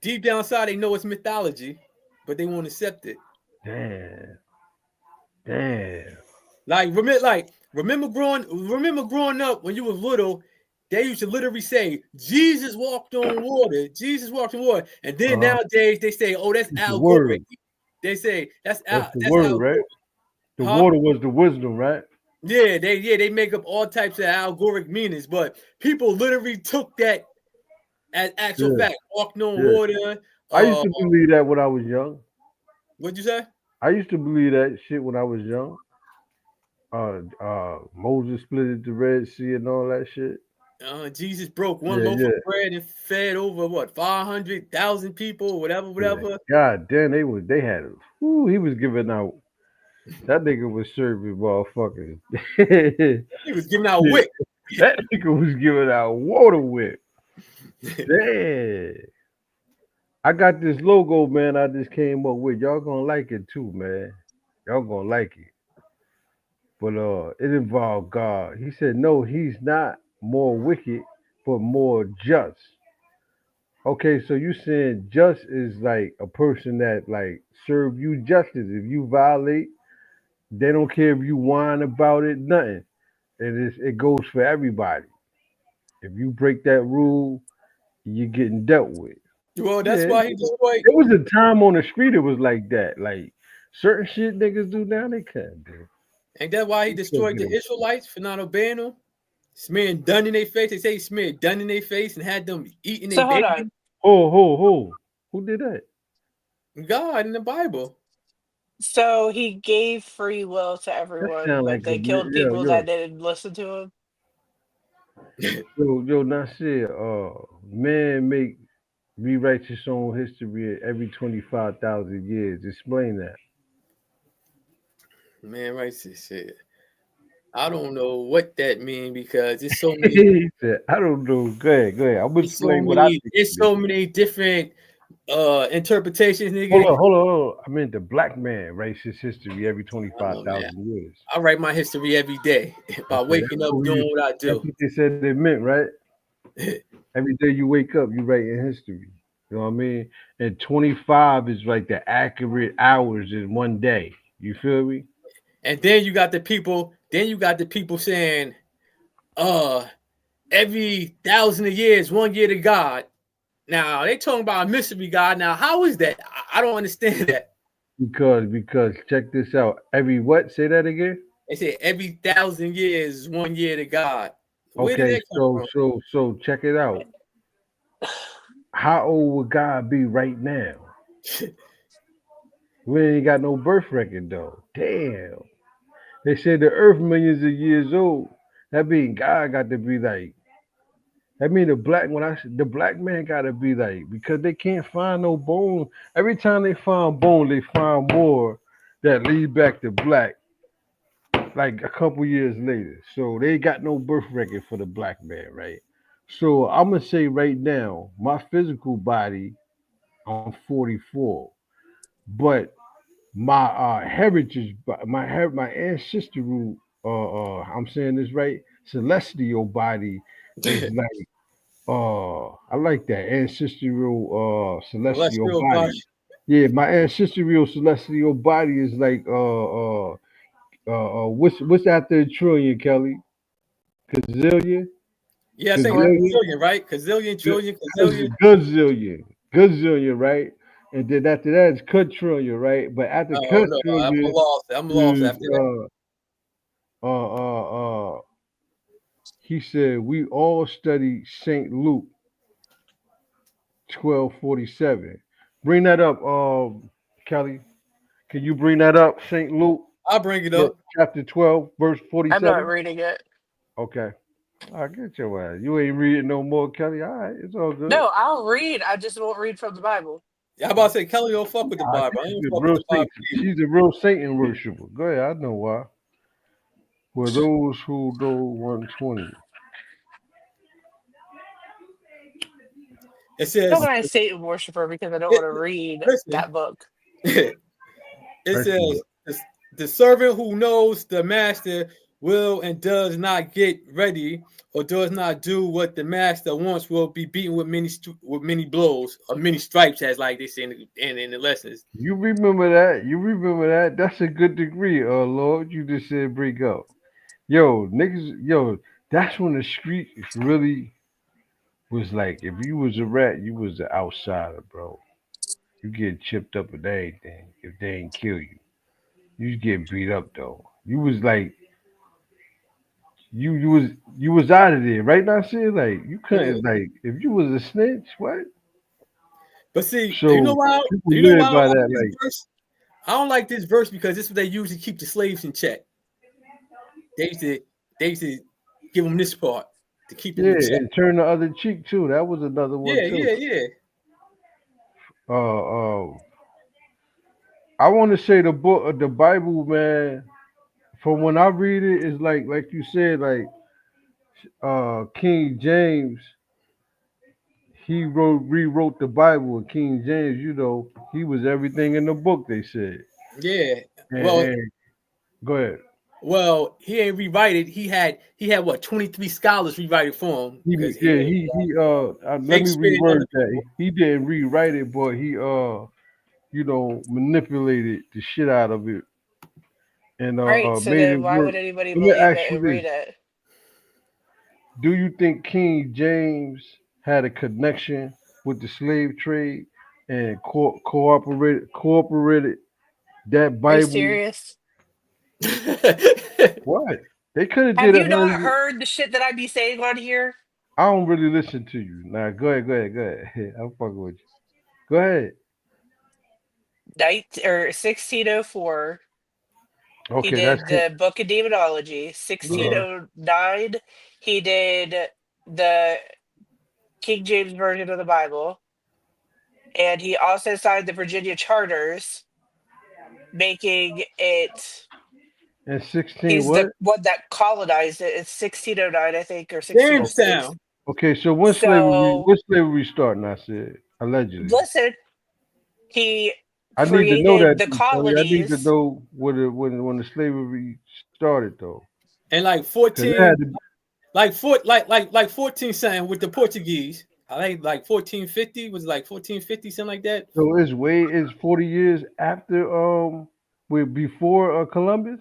Deep down inside, they know it's mythology, but they won't accept it. Damn. Like remember growing up when you were little, they used to literally say Jesus walked on water. Jesus walked on water, and then nowadays they say, "Oh, that's algorithmic." They say that's the word, right? The water was the wisdom, right? Yeah, they make up all types of algorithmic meanings, but people literally took that as actual fact. Walking on water. I used to believe that when I was young. What'd you say? I used to believe that shit when I was young. Moses split the Red Sea and all that shit. Jesus broke one loaf of bread and fed over what 500,000 people, whatever. Yeah. God damn, they had it. He was giving out. That nigga was serving motherfuckers. He was giving out whip. That nigga was giving out water whip. Damn. I got this logo, man. I just came up with. Y'all gonna like it too, man. Y'all gonna like it. But it involved God. He said, no, he's not more wicked, but more just. Okay, so you saying just is like a person that like serve you justice. If you violate, they don't care if you whine about it, nothing. It goes for everybody. If you break that rule, you're getting dealt with. Well, that's why he destroyed. There was a time on the street it was like that. Like certain shit niggas do now, they can't do. Ain't that why he destroyed the Israelites for not obeying them? Smearing dung in their face. They say he smeared dung in their face and had them eating their bacon. Who did that? God in the Bible. So he gave free will to everyone, but like they killed people that didn't listen to him. Yo, Nasir, man rewrite his own history every 25,000 years. Explain that. Man writes this shit. I don't know what that means because it's so many. I don't know. Go ahead. I'm gonna explain what I think. It's so many different interpretations, nigga. Hold on. I meant the black man writes his history every 25,000 years. I write my history every day by waking up doing what I do. That's what they said they meant, right? Every day you wake up, you write in history. You know what I mean? And 25 is like the accurate hours in one day. You feel me? And then you got the people. Saying, every 1,000 years, 1 year to God. Now they talking about a mystery God. Now, how is that? I don't understand that. Because check this out. Every what? Say that again. They say every 1,000 years, 1 year to God. Where did Okay, that come from? so check it out. How old would God be right now? We ain't got no birth record though. Damn. They said the earth millions of years old. That mean God got to be like. That mean the black man got to be like, because they can't find no bone. Every time they find bone, they find more that lead back to black. Like a couple years later, so they got no birth record for the black man, right? So I'm gonna say right now, my physical body, I'm 44, but my heritage, my ancestral, I'm saying this right, celestial body is like, I like that ancestral, celestial Celestial body. body. Yeah, my ancestral celestial body is like, what's after a trillion, Kelly? Gazillion? Yeah, I think it's Gazillion? gazillion, right? Gazillion, trillion, gazillion. Gazillion. Gazillion, right? And then after that it's quadrillion, right? But after Oh no, quadrillion I'm lost is after that. he said we all study St. Luke 12:47. Bring that up, Kelly. Can you bring that up? St. Luke I'll bring it up. chapter 12, verse I'm not 47. reading it. Okay. I'll get your ass. You ain't reading no more, Kelly. All right, it's all good. No, I'll read. I just won't read from the Bible. Yeah, I'm about to say Kelly don't fuck with the Bible. I ain't fuck with the Bible. She's a real Satan worshiper. Go ahead, I know why. For those who know 120. It says I'm not a Satan worshiper because I don't want to read that book. It says the servant who knows the master will and does not get ready or does not do what the master wants will be beaten with many blows or many stripes, as like they say in the lessons. You remember that? You remember that? That's a good degree, Lord. You just said break up. Yo, niggas, yo, that's when the streets really was like, if you was a rat, you was an outsider, bro. You get chipped up with everything if they ain't kill you. You just get beat up though. You was like, you was out of there, right? Now, see, like you couldn't, like if you was a snitch, what? But see, So you know why? people You know live why I by don't like that, this like verse? I don't like this verse because this is what they usually keep the slaves in check. They used to give them this part to keep them in check. and turn the other cheek too. That was another one too. Yeah. I want to say the book, the Bible, man. From when I read it, is like you said, like King James. He rewrote the Bible. And King James, you know, he was everything in the book. They said. Yeah. And go ahead. Well, he ain't rewrite it. He had what 23 scholars rewrite it for him. Let me reword that. He didn't rewrite it, but he manipulated the shit out of it. And Right. So made it then why work. would anybody Let me believe ask it you and read this. it? Do you think King James had a connection with the slave trade and cooperated that Are you Bible? serious? What? They could have Have did you not 100. heard the shit that I be saying on here? I don't really listen to you. Nah, go ahead. I'm fucking with you. Go ahead. 1604. Okay, He did the Book of Demonology. 1609. He did the King James Version of the Bible. And he also signed the Virginia Charters, making it. And 16 He's what? the one that colonized it. It's 1609, I think, or 1606. Jamestown. Okay, so when slavery starting? I said allegedly. Listen, he I need to know that. the colonies. I need to know when the slavery started though. And like 14 something with the Portuguese. I think like 1450 was like 1450 something like that. So it's 40 years after before Columbus.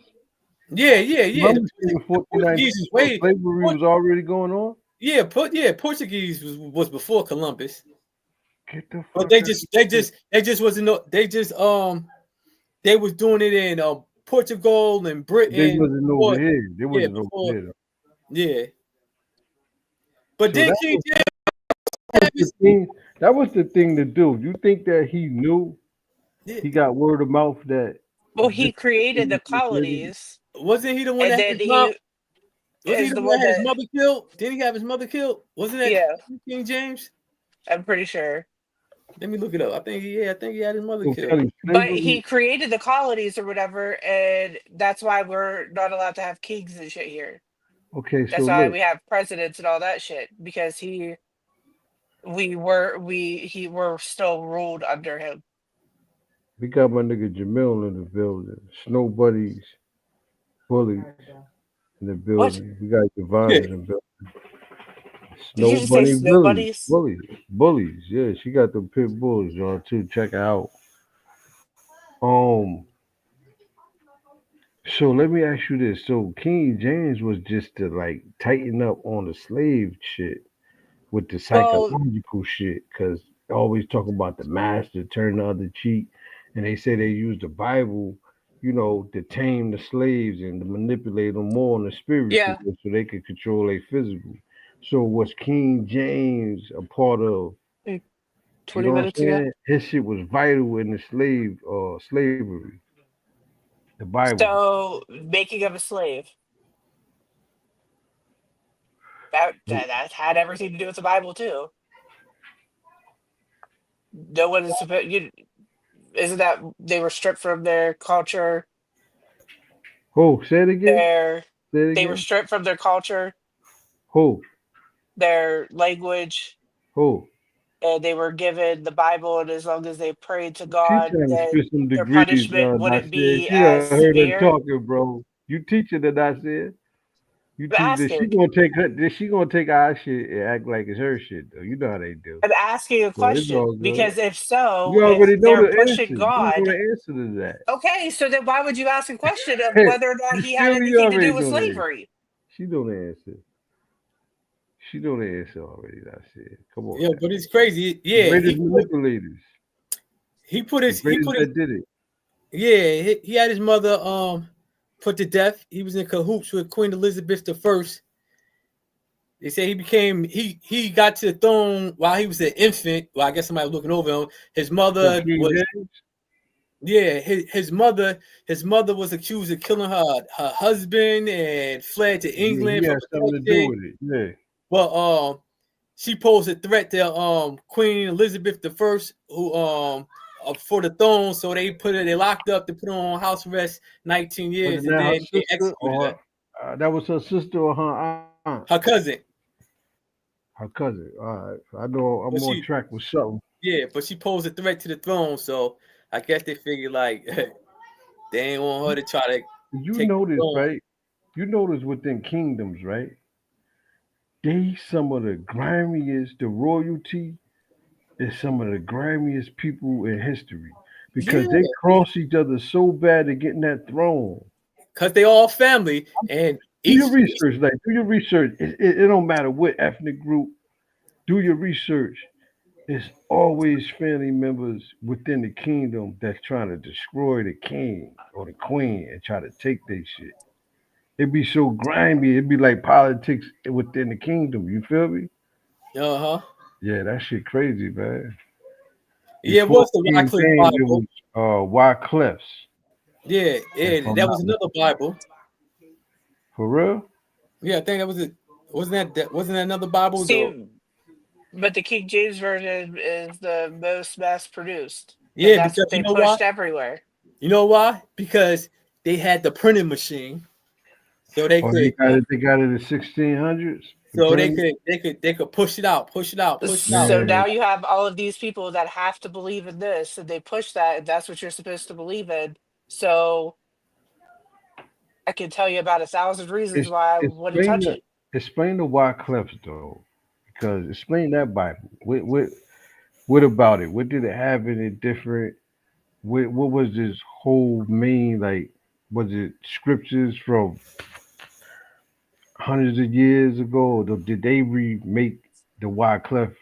Yeah. Columbus in 1492, so slavery was already going on. Yeah, Portuguese was before Columbus. Get the fuck but they just wasn't. They was doing it in Portugal and Britain. They wasn't over here. They wasn't over here. Yeah. But So then that King was the thing. That was the thing to do. You think that he knew? He got word of mouth that. Well, he created the colonies, Wasn't he the one and that had then his mom? he Wasn't he is the the one one that had his that. mother killed? Did he have his mother killed? Wasn't that Yeah, King James? I'm pretty sure. Let me look it up. I think he had his mother So killed. Kelly But slavery. he created the colonies or whatever, and that's why we're not allowed to have kings and shit here. Okay, so That's why look, we have presidents and all that shit because he were still ruled under him. we got my nigga Jamil in the building. Snow buddies, bullies in the What? building. We got Devon in the building. Did you Snow just say bunny snow bullies, buddies? bullies. Yeah, she got the pit bulls, y'all too. Check her out. So let me ask you this. So King James was just to like tighten up on the slave shit with the Well, psychological shit, because always talking about the master turn the other cheek, and they say they use the Bible, to tame the slaves and to manipulate them more on the spiritual, yeah. so they could control their physical. So was King James a part of? You 20 know what I'm minutes ago. saying? His shit was vital in the slavery. The Bible. So making of a slave. That had everything to do with the Bible too. No one is supposed. Isn't that they were stripped from their culture? Oh, say it again. They were stripped from their culture, Who? their language, Who? and they were given the Bible. And as long as they prayed to She God, trying to then spit some their degrees, punishment wouldn't Nasir. be She done as heard her severe. talking, bro. You teaching the Nasir. You I'm teach that she asking. gonna take her. She gonna take our shit and act like it's her shit, though. You know how they do. I'm asking a So it's all question good. because if so, You if already know they're the pushing answer. You know God, the answer to that. okay, so then why would you ask a question of Hey, whether or not you he had feel me? You anything to already do with know the answer. slavery? She know the answer. She know the answer already. Nasir. Come on. Yeah, Man. but it's crazy. The Yeah, greatest manipulators. he put The greatest that did it. Yeah, he had his mother put to death. He was in cahoots with Queen Elizabeth I. They say he got to the throne while he was an infant. Well, I guess somebody was looking over him. His mother was his mother was accused of killing her husband and fled to England. He had something to do with it. Yeah. But she posed a threat to Queen Elizabeth I, who for the throne. So they locked up to put her on house arrest 19 years, and then they executed her. That was her sister or her aunt? Her cousin. Her cousin. All right. I know I'm on track with something. Yeah, but she posed a threat to the throne, so I guess they figured like they ain't want her to try to. You notice, right? You notice within kingdoms, right? They some of the grimiest. The royalty is some of the grimiest people in history because they cross each other so bad to get in that throne. Because they all family and. Do your research, do your research. It don't matter what ethnic group. Do your research. It's always family members within the kingdom that's trying to destroy the king or the queen and try to take their shit. It'd be so grimy. It'd be like politics within the kingdom. You feel me? Uh-huh. Yeah, that shit crazy, man. Yeah, what's the Wycliffe Bible? It was Wycliffe's. Yeah, that was another Bible. For real? Yeah, I think that was it. Wasn't that another Bible? See, but the King James version is the most mass produced. Yeah, that's because what they you know pushed why? everywhere. You know why? Because they had the printing machine, so they could. They got it in the 1600s. So they could push it out. So now you have all of these people that have to believe in this, and they push that, and that's what you're supposed to believe in. So I can tell you about 1,000 reasons why I wouldn't touch it. Explain the Wycliffe's though, because explain that Bible. What about it? What did it have in it different? What was this whole main like? Was it scriptures from hundreds of years ago? Or did they remake the Wycliffe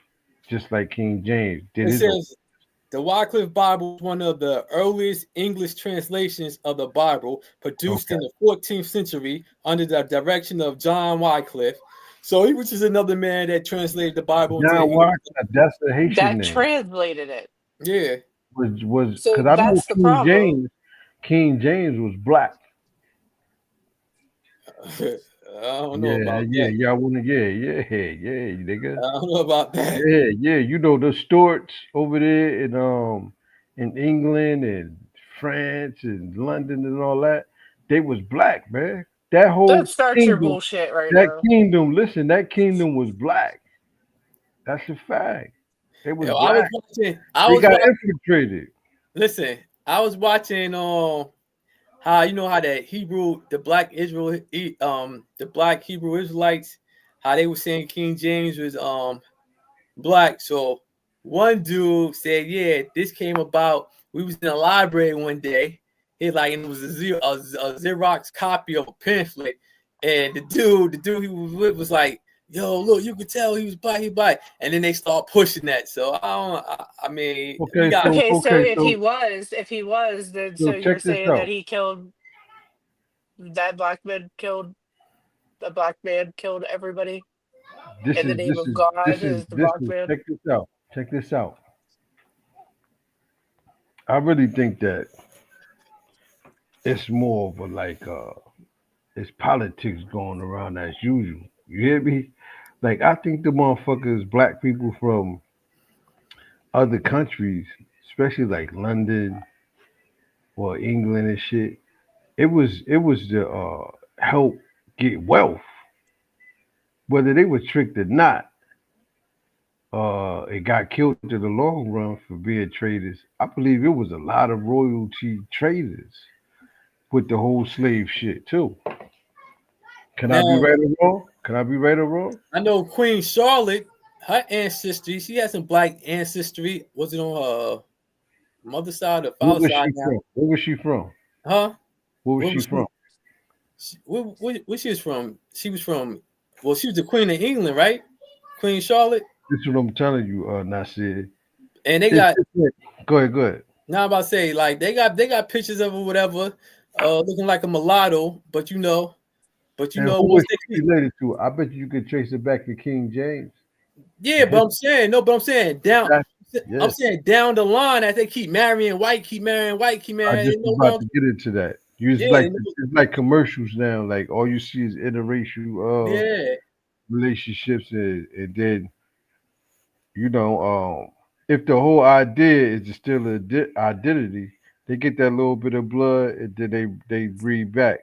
just like King James? The Wycliffe Bible is one of the earliest English translations of the Bible, produced in the 14th century under the direction of John Wycliffe. So he was just another man that translated the Bible into John English. Walker, that's the Haitian That name. translated it. Yeah. Was So because I know that's the problem. King James was black. I don't know about that. Y'all wanna yeah, nigga. I don't know about that. Yeah, you know the Stuarts over there in England and France and London and all that, they was black, man. That whole Don't start your kingdom, bullshit right now. listen, that kingdom was black. That's a fact. They was Yo, black. I got watching, infiltrated. Listen, I was watching how you know how the black Hebrew Israelites, how they were saying King James was black. So one dude said, yeah, this came about. We was in a library one day. And it was a Xerox copy of a pamphlet. And the dude he was with was like, yo, look, you could tell he was black, and then they start pushing that. So I mean, so if he was, then so you're saying that he killed that black man killed everybody in the name of God is the black man. Check this out. I really think that it's more of a it's politics going around as usual. You hear me? Like I think the motherfuckers, black people from other countries, especially like London or England and shit, it was to help get wealth. Whether they were tricked or not, it got killed in the long run for being traders. I believe it was a lot of royalty traders with the whole slave shit too. Can I be right or wrong? I know Queen Charlotte, her ancestry, she has some black ancestry. Was it on her mother's side or father's side now? Where was she from? Huh? Where was she from? Where she was from? She was the Queen of England, right? Queen Charlotte. This is what I'm telling you, Nasir. And they got go ahead. Now I'm about to say, like they got pictures of her, whatever, looking like a mulatto, but you know who was she related to? I bet you could trace it back to King James. Yeah, but I'm saying down. I'm saying down the line as they keep marrying white. I just was about to get into that. It's like commercials now. Like all you see is interracial relationships, and then if the whole idea is to steal an identity, they get that little bit of blood and then they breed back.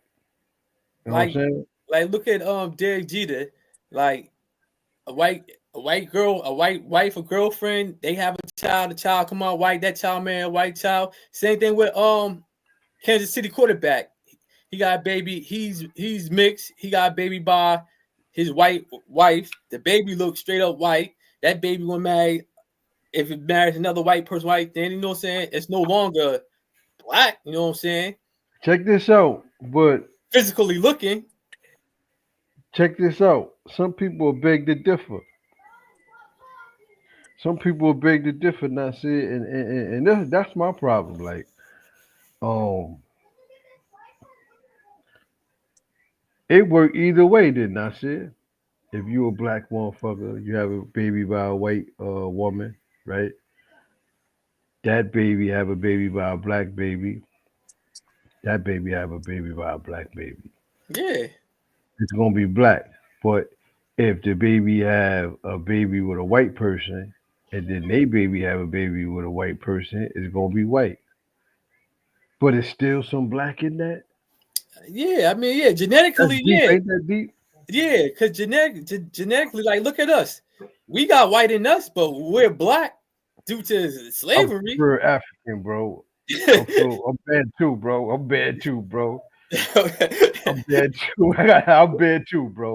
You know what I'm saying? Like look at Derek Jeter, like a white girl, a white wife, a girlfriend, they have a child, the child come out white, that child marry a white child. Same thing with Kansas City quarterback. He got a baby, he's mixed, he got a baby by his white wife. The baby looks straight up white. That baby will marry, if it marries another white person, then you know what I'm saying? It's no longer black, you know what I'm saying? Check this out, but physically looking. Check this out. Some people beg to differ. Nasir, and that's my problem. Like, it worked either way, didn't Nasir? If you a black motherfucker, you have a baby by a white woman, right? That baby have a baby by a black baby. That baby have a baby by a black baby. Yeah. It's gonna be black. But if the baby have a baby with a white person, and then they baby have a baby with a white person, it's gonna be white. But it's still some black in that. Yeah, I mean, yeah, genetically, Ain't that deep? Yeah, because genetically, like, look at us. We got white in us, but we're black due to slavery. We're African, bro. I'm bad too, bro. I'm bad too, bro.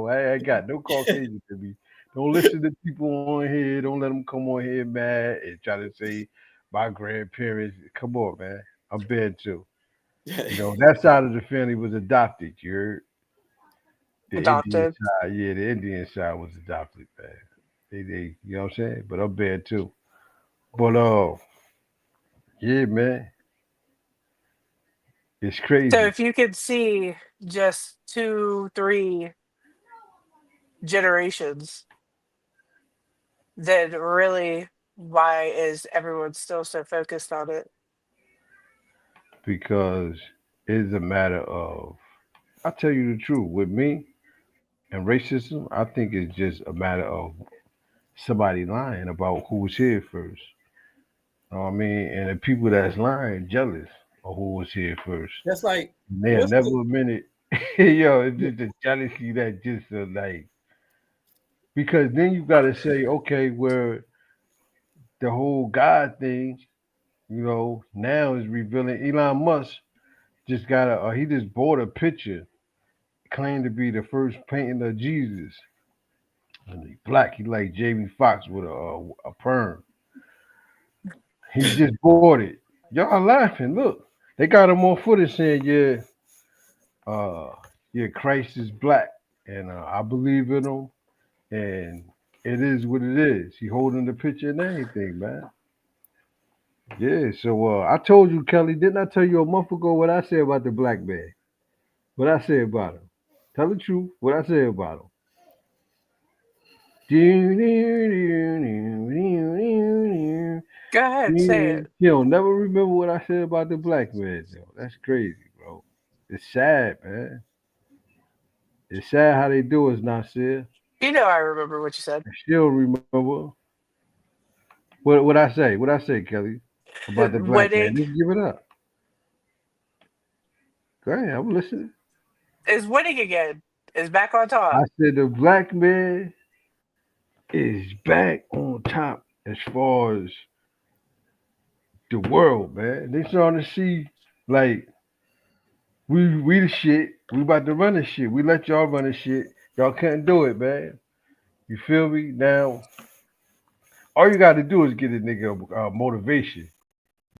I ain't got no Caucasian to me. Don't listen to people on here. Don't let them come on here mad and try to say my grandparents. Come on, man. I'm bad too. That side of the family was adopted. You heard? Adopted. The Indian side was adopted, man. They you know what I'm saying? But I'm bad too. But yeah, man. It's crazy. So if you could see just 2-3 generations, then really, why is everyone still so focused on it? Because it's a matter of, I'll tell you the truth, with me and racism, I think it's just a matter of somebody lying about who was here first. You know what I mean? And the people that's lying jealous of who was here first. That's like They'll what's never the, admit it. Yo, it's just a jealousy that just like, because then you got to say, okay, where the whole God thing, now is revealing. Elon Musk just got he just bought a picture, claimed to be the first painting of Jesus. And he black, he like Jamie Foxx with a perm. He just bought it. Y'all are laughing. Look, they got him on footage saying, yeah, Christ is black, and I believe in him, and it is what it is. He holding the picture and everything, man. Yeah, so I told you, Kelly, didn't I tell you a month ago what I said about the black man? What I said about him? Tell the truth. What I said about him? Go ahead, say it. You don't never remember what I said about the black man, though. That's crazy, bro. It's sad, man. It's sad how they do us, Nasir. You know I remember what you said. I still remember. What I say? What I say, Kelly? About the black man. Just give it up. Go ahead, I'm listening. Is winning again. Is back on top. I said the black man is back on top as far as the world, man. They starting to see, like, we the shit. We about to run the shit. We let y'all run the shit. Y'all couldn't do it, man. You feel me? Now, all you got to do is get a nigga motivation.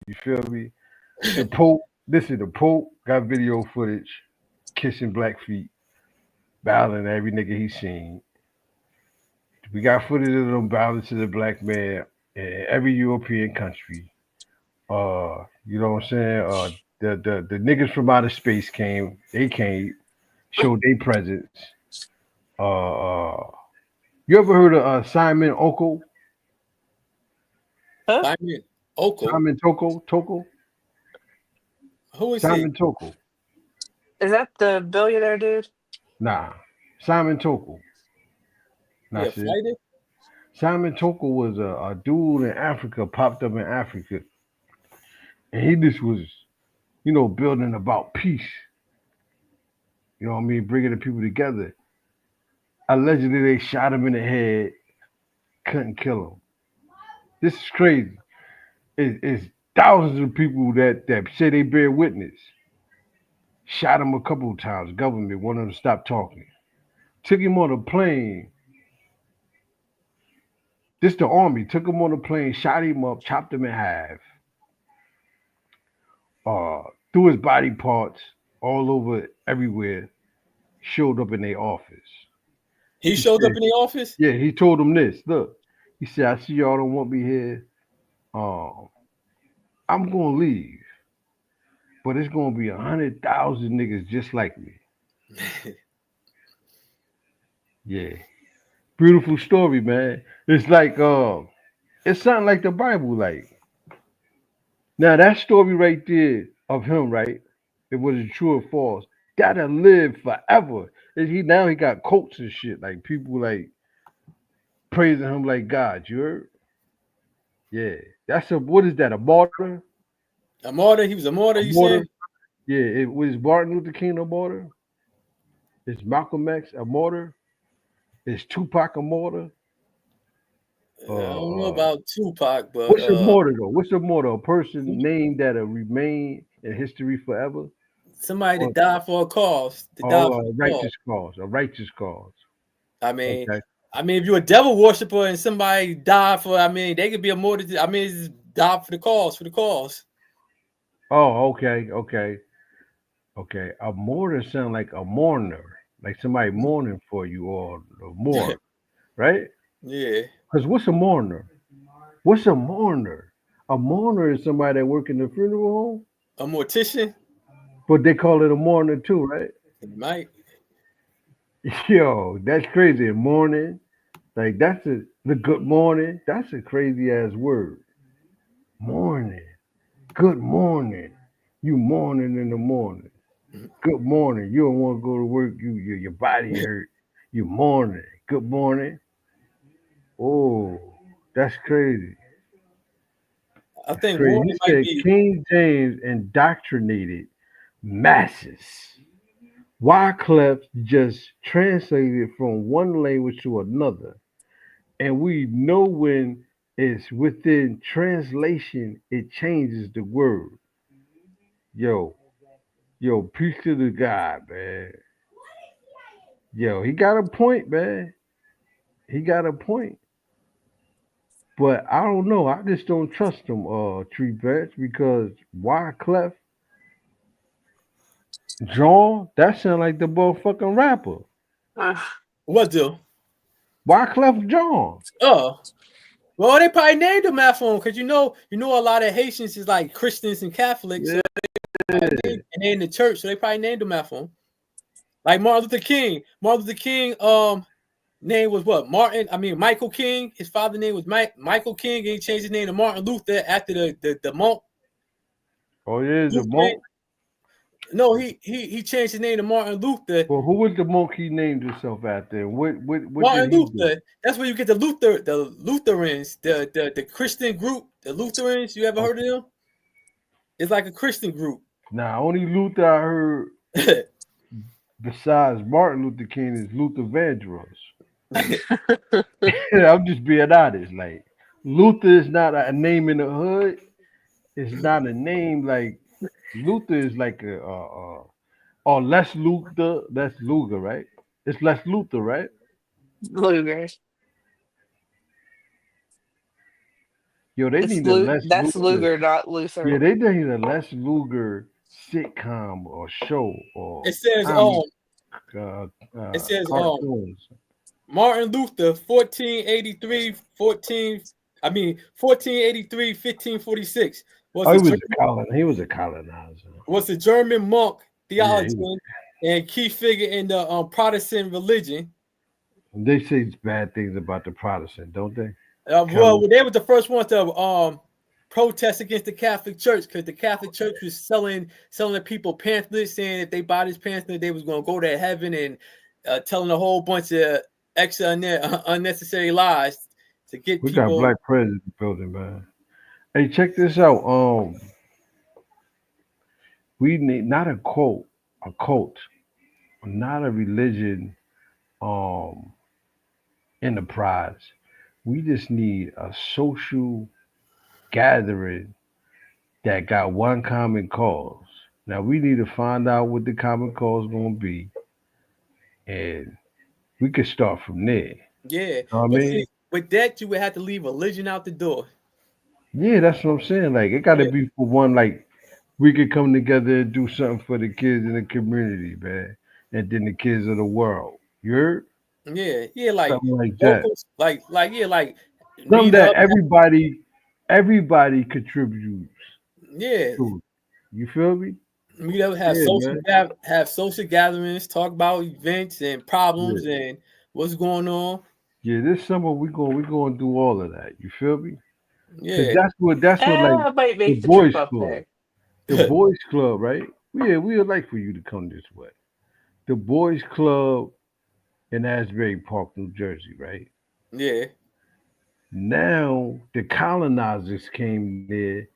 You feel me? The Pope, the Pope got video footage kissing black feet, bowing at every nigga he seen. We got footage of them bowing to the black man in every European country. You know what I'm saying? The niggas from outer space came. They came, showed their presence. You ever heard of Simon Oko? Huh? Simon Oko? Simon Toko? Who is Simon he? Toko. Is that the billionaire dude? Nah, Simon Toko. Yeah, fighter? Simon Toko was a dude in Africa, popped up in Africa. And he just was, building about peace. You know what I mean? Bringing the people together. Allegedly, they shot him in the head, couldn't kill him. This is crazy. It's thousands of people that say they bear witness. Shot him a couple of times. Government wanted him to stop talking. Took him on a plane. This the army. Took him on a plane, shot him up, chopped him in half. Threw his body parts all over everywhere. Showed up in their office. He showed up in the office? Yeah, he told them this. Look, he said, I see y'all don't want me here. I'm going to leave. But it's going to be 100,000 niggas just like me. Yeah. Beautiful story, man. It's like, it's something like the Bible, like. Now, that story right there of him, right? It was true or false. That'll live forever. Now he got quotes and shit. Like, people, like, praising him like God. You heard? Yeah. What is that, a martyr? A martyr? He was a martyr, you said? Yeah, it was Martin Luther King a martyr. It's Malcolm X a martyr. It's Tupac a martyr. I don't know about Tupac, but what's a martyr though? What's a martyr? A person named that'll remain in history forever. Somebody that died for a cause. A righteous cause. I mean, if you're a devil worshiper and somebody died for, they could be a martyr. It's died for the cause. Oh, okay. A martyr sounds like a mourner, like somebody mourning for you or more, right? Yeah. Because what's a mourner? What's a mourner? A mourner is somebody that work in the funeral home. A mortician? But they call it a mourner too, right? It might. Yo, that's crazy. Morning, like the good morning. That's a crazy ass word. Morning, good morning. You morning in the morning. Good morning. You don't want to go to work. Your body hurt. You morning. Good morning. Oh, that's crazy. I That's think crazy. morning He might said be. King James indoctrinated masses. Wyclef just translated from one language to another. And we know when it's within translation, it changes the word. Yo, peace to the guy, man. Yo, he got a point, man. He got a point. But I don't know. I just don't trust him, Tree Veg, because Wyclef John, that sound like the motherfucking rapper. What do? Wyclef John. Oh. Well, they probably named him after him because you know a lot of Haitians is like Christians and Catholics, so and they in the church, so they probably named him after him. Like Martin Luther King. Martin Luther King, name was what? Michael King. His father's name was Michael King, and he changed his name to Martin Luther after the monk. Oh yeah, the monk. No, he changed his name to Martin Luther. Well, who was the monk he named himself after? What Martin did he Luther. do? That's where you get the Lutherans, the Christian group, the Lutherans. You ever heard of them? It's like a Christian group. Nah, only Luther I heard besides Martin Luther King is Luther Vandross. I'm just being honest. Like Luther is not a name in the hood. It's not a name like Luther is like or Les Luther. That's Luger, right? It's Les Luther, right? Luger. Yo, they need a Les That's Luger. Luger, not Luther. Yeah, they need a Les Luger sitcom or show or it says cartoons. Martin Luther 1483 1546 He was a colonizer. Was a German monk, theologian, and key figure in the Protestant religion. They say bad things about the Protestant, don't they? Well, they were the first ones to protest against the Catholic Church because the Catholic Church was selling people pamphlets saying if they bought this pamphlet they was going to go to heaven, and telling a whole bunch of extra unnecessary lies to get we people. got Black President building, man. Hey, check this out. We need not a cult, not a religion enterprise. We just need a social gathering that got one common cause. Now we need to find out what the common cause is going to be, and we could start from there. Yeah, know what I mean? See, with that you would have to leave religion out the door. Yeah, that's what I'm saying. Like it got to be for one. Like we could come together and do something for the kids in the community, man, and then the kids of the world. You heard? Yeah, like something like that. Like something that everybody contributes. Yeah. To. You feel me? We have social gatherings, talk about events and problems and what's going on. Yeah, this summer we're gonna do all of that. You feel me? Yeah, that's what like I might make the the boys trip up club. there. The boys club, right? Yeah, we would like for you to come this way. The boys club in Asbury Park, New Jersey, right? Yeah. Now the colonizers came there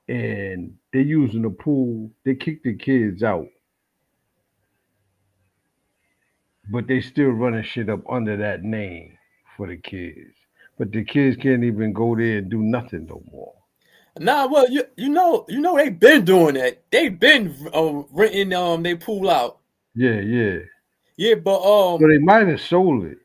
and they're using the pool. They kicked the kids out, but they still running shit up under that name for the kids. But the kids can't even go there and do nothing no more. Nah, well, you know they've been doing that. They've been renting they pool out. Yeah, but so they might have sold it.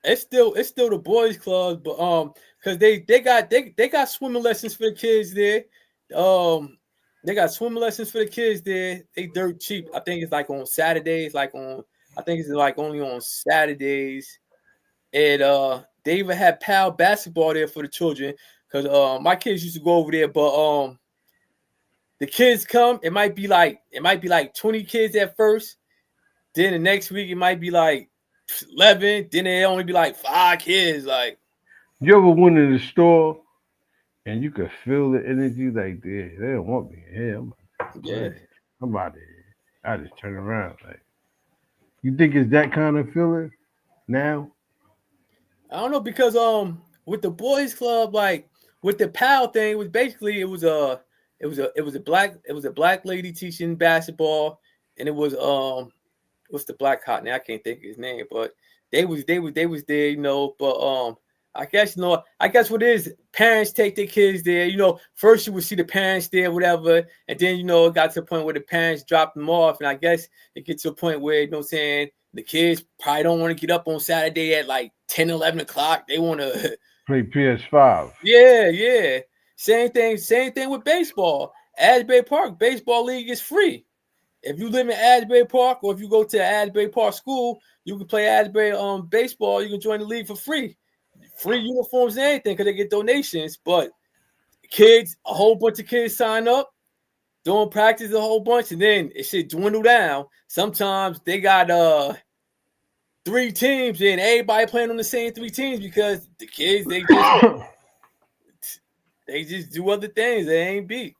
It's still the boys club, but because they got swimming lessons for the kids there. They got swimming lessons for the kids there. They dirt cheap. I think it's like on Saturdays, I think it's like only on Saturdays. And they even had PAL basketball there for the children because my kids used to go over there, but the kids come. It might be like 20 kids at first. Then the next week it might be like 11. Then they only be like 5 kids. Like, you ever went in the store and you could feel the energy like they don't want me here. I'm out of here. I just turn around. Like, you think it's that kind of feeling now? I don't know, because with the boys club, like with the PAL thing, it was basically it was a black lady teaching basketball, and it was what's the black hot name? I can't think of his name, but they was there, you know. But I guess what it is, parents take their kids there. You know, first you would see the parents there, whatever, and then it got to the point where the parents dropped them off, and I guess it gets to a point where, you know what I'm saying, the kids probably don't want to get up on Saturday at like 10, 11 o'clock. They want to play PS5. Yeah. Same thing with baseball. Asbury Park Baseball League is free. If you live in Asbury Park, or if you go to Asbury Park School, you can play Asbury baseball. You can join the league for free. Free uniforms and anything, because they get donations. But kids, a whole bunch of kids sign up, doing practice a whole bunch, and then it should dwindle down. Sometimes they got 3 teams, and everybody playing on the same 3 teams, because the kids they just do other things. They ain't beat.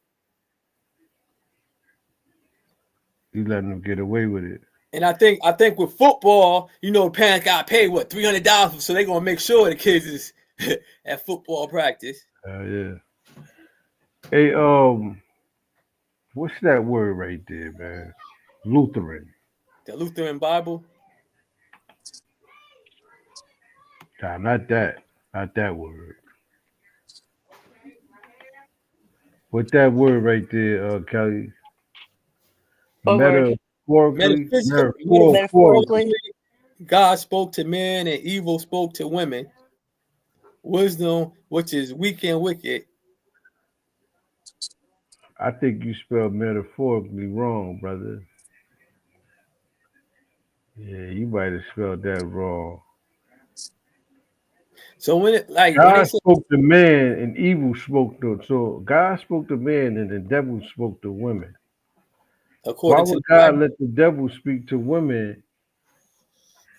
You letting them get away with it. And I think with football, parents got paid $300, so they're gonna make sure the kids is at football practice. Yeah. Hey, what's that word right there, man? Lutheran. The Lutheran Bible. Nah, not that. Not that word. What's that word right there, Kelly? Metaphorically, God spoke to men and evil spoke to women. Wisdom, which is weak and wicked. I think you spelled metaphorically wrong, brother. Yeah, you might have spelled that wrong. So when God spoke to man and evil spoke to, so God spoke to man and the devil spoke to women. Why would God let the devil speak to women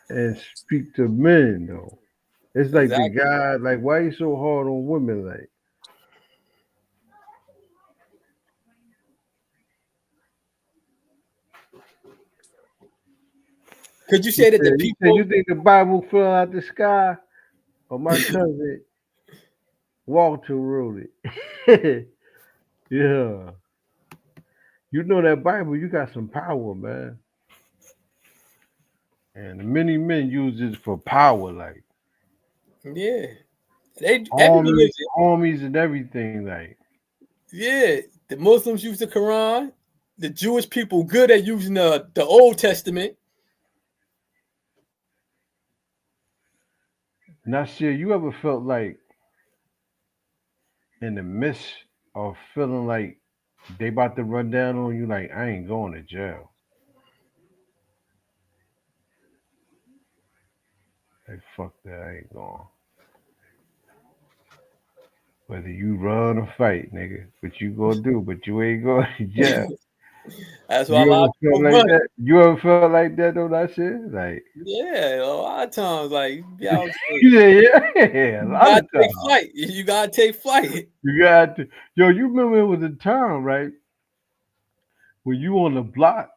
and speak to men though? It's like the God, like, why are you so hard on women? Like, could you say that the people? You think the Bible fell out the sky? Or my cousin Walter wrote it. Yeah. You know that Bible, you got some power, man. And many men use it for power, like. Yeah. Armies and everything, like. Yeah. The Muslims use the Quran. The Jewish people good at using the Old Testament. Nasir, you ever felt like in the midst of feeling like they about to run down on you, like, I ain't going to jail? Like, fuck that, I ain't going. Whether you run or fight, nigga, what you gonna do, but you ain't going to jail. That's why you ever felt like that though, that shit? Like, yeah, a lot of times, like, yeah, you gotta take flight. You gotta take flight. You got to, you remember it was a time, right? When you on the block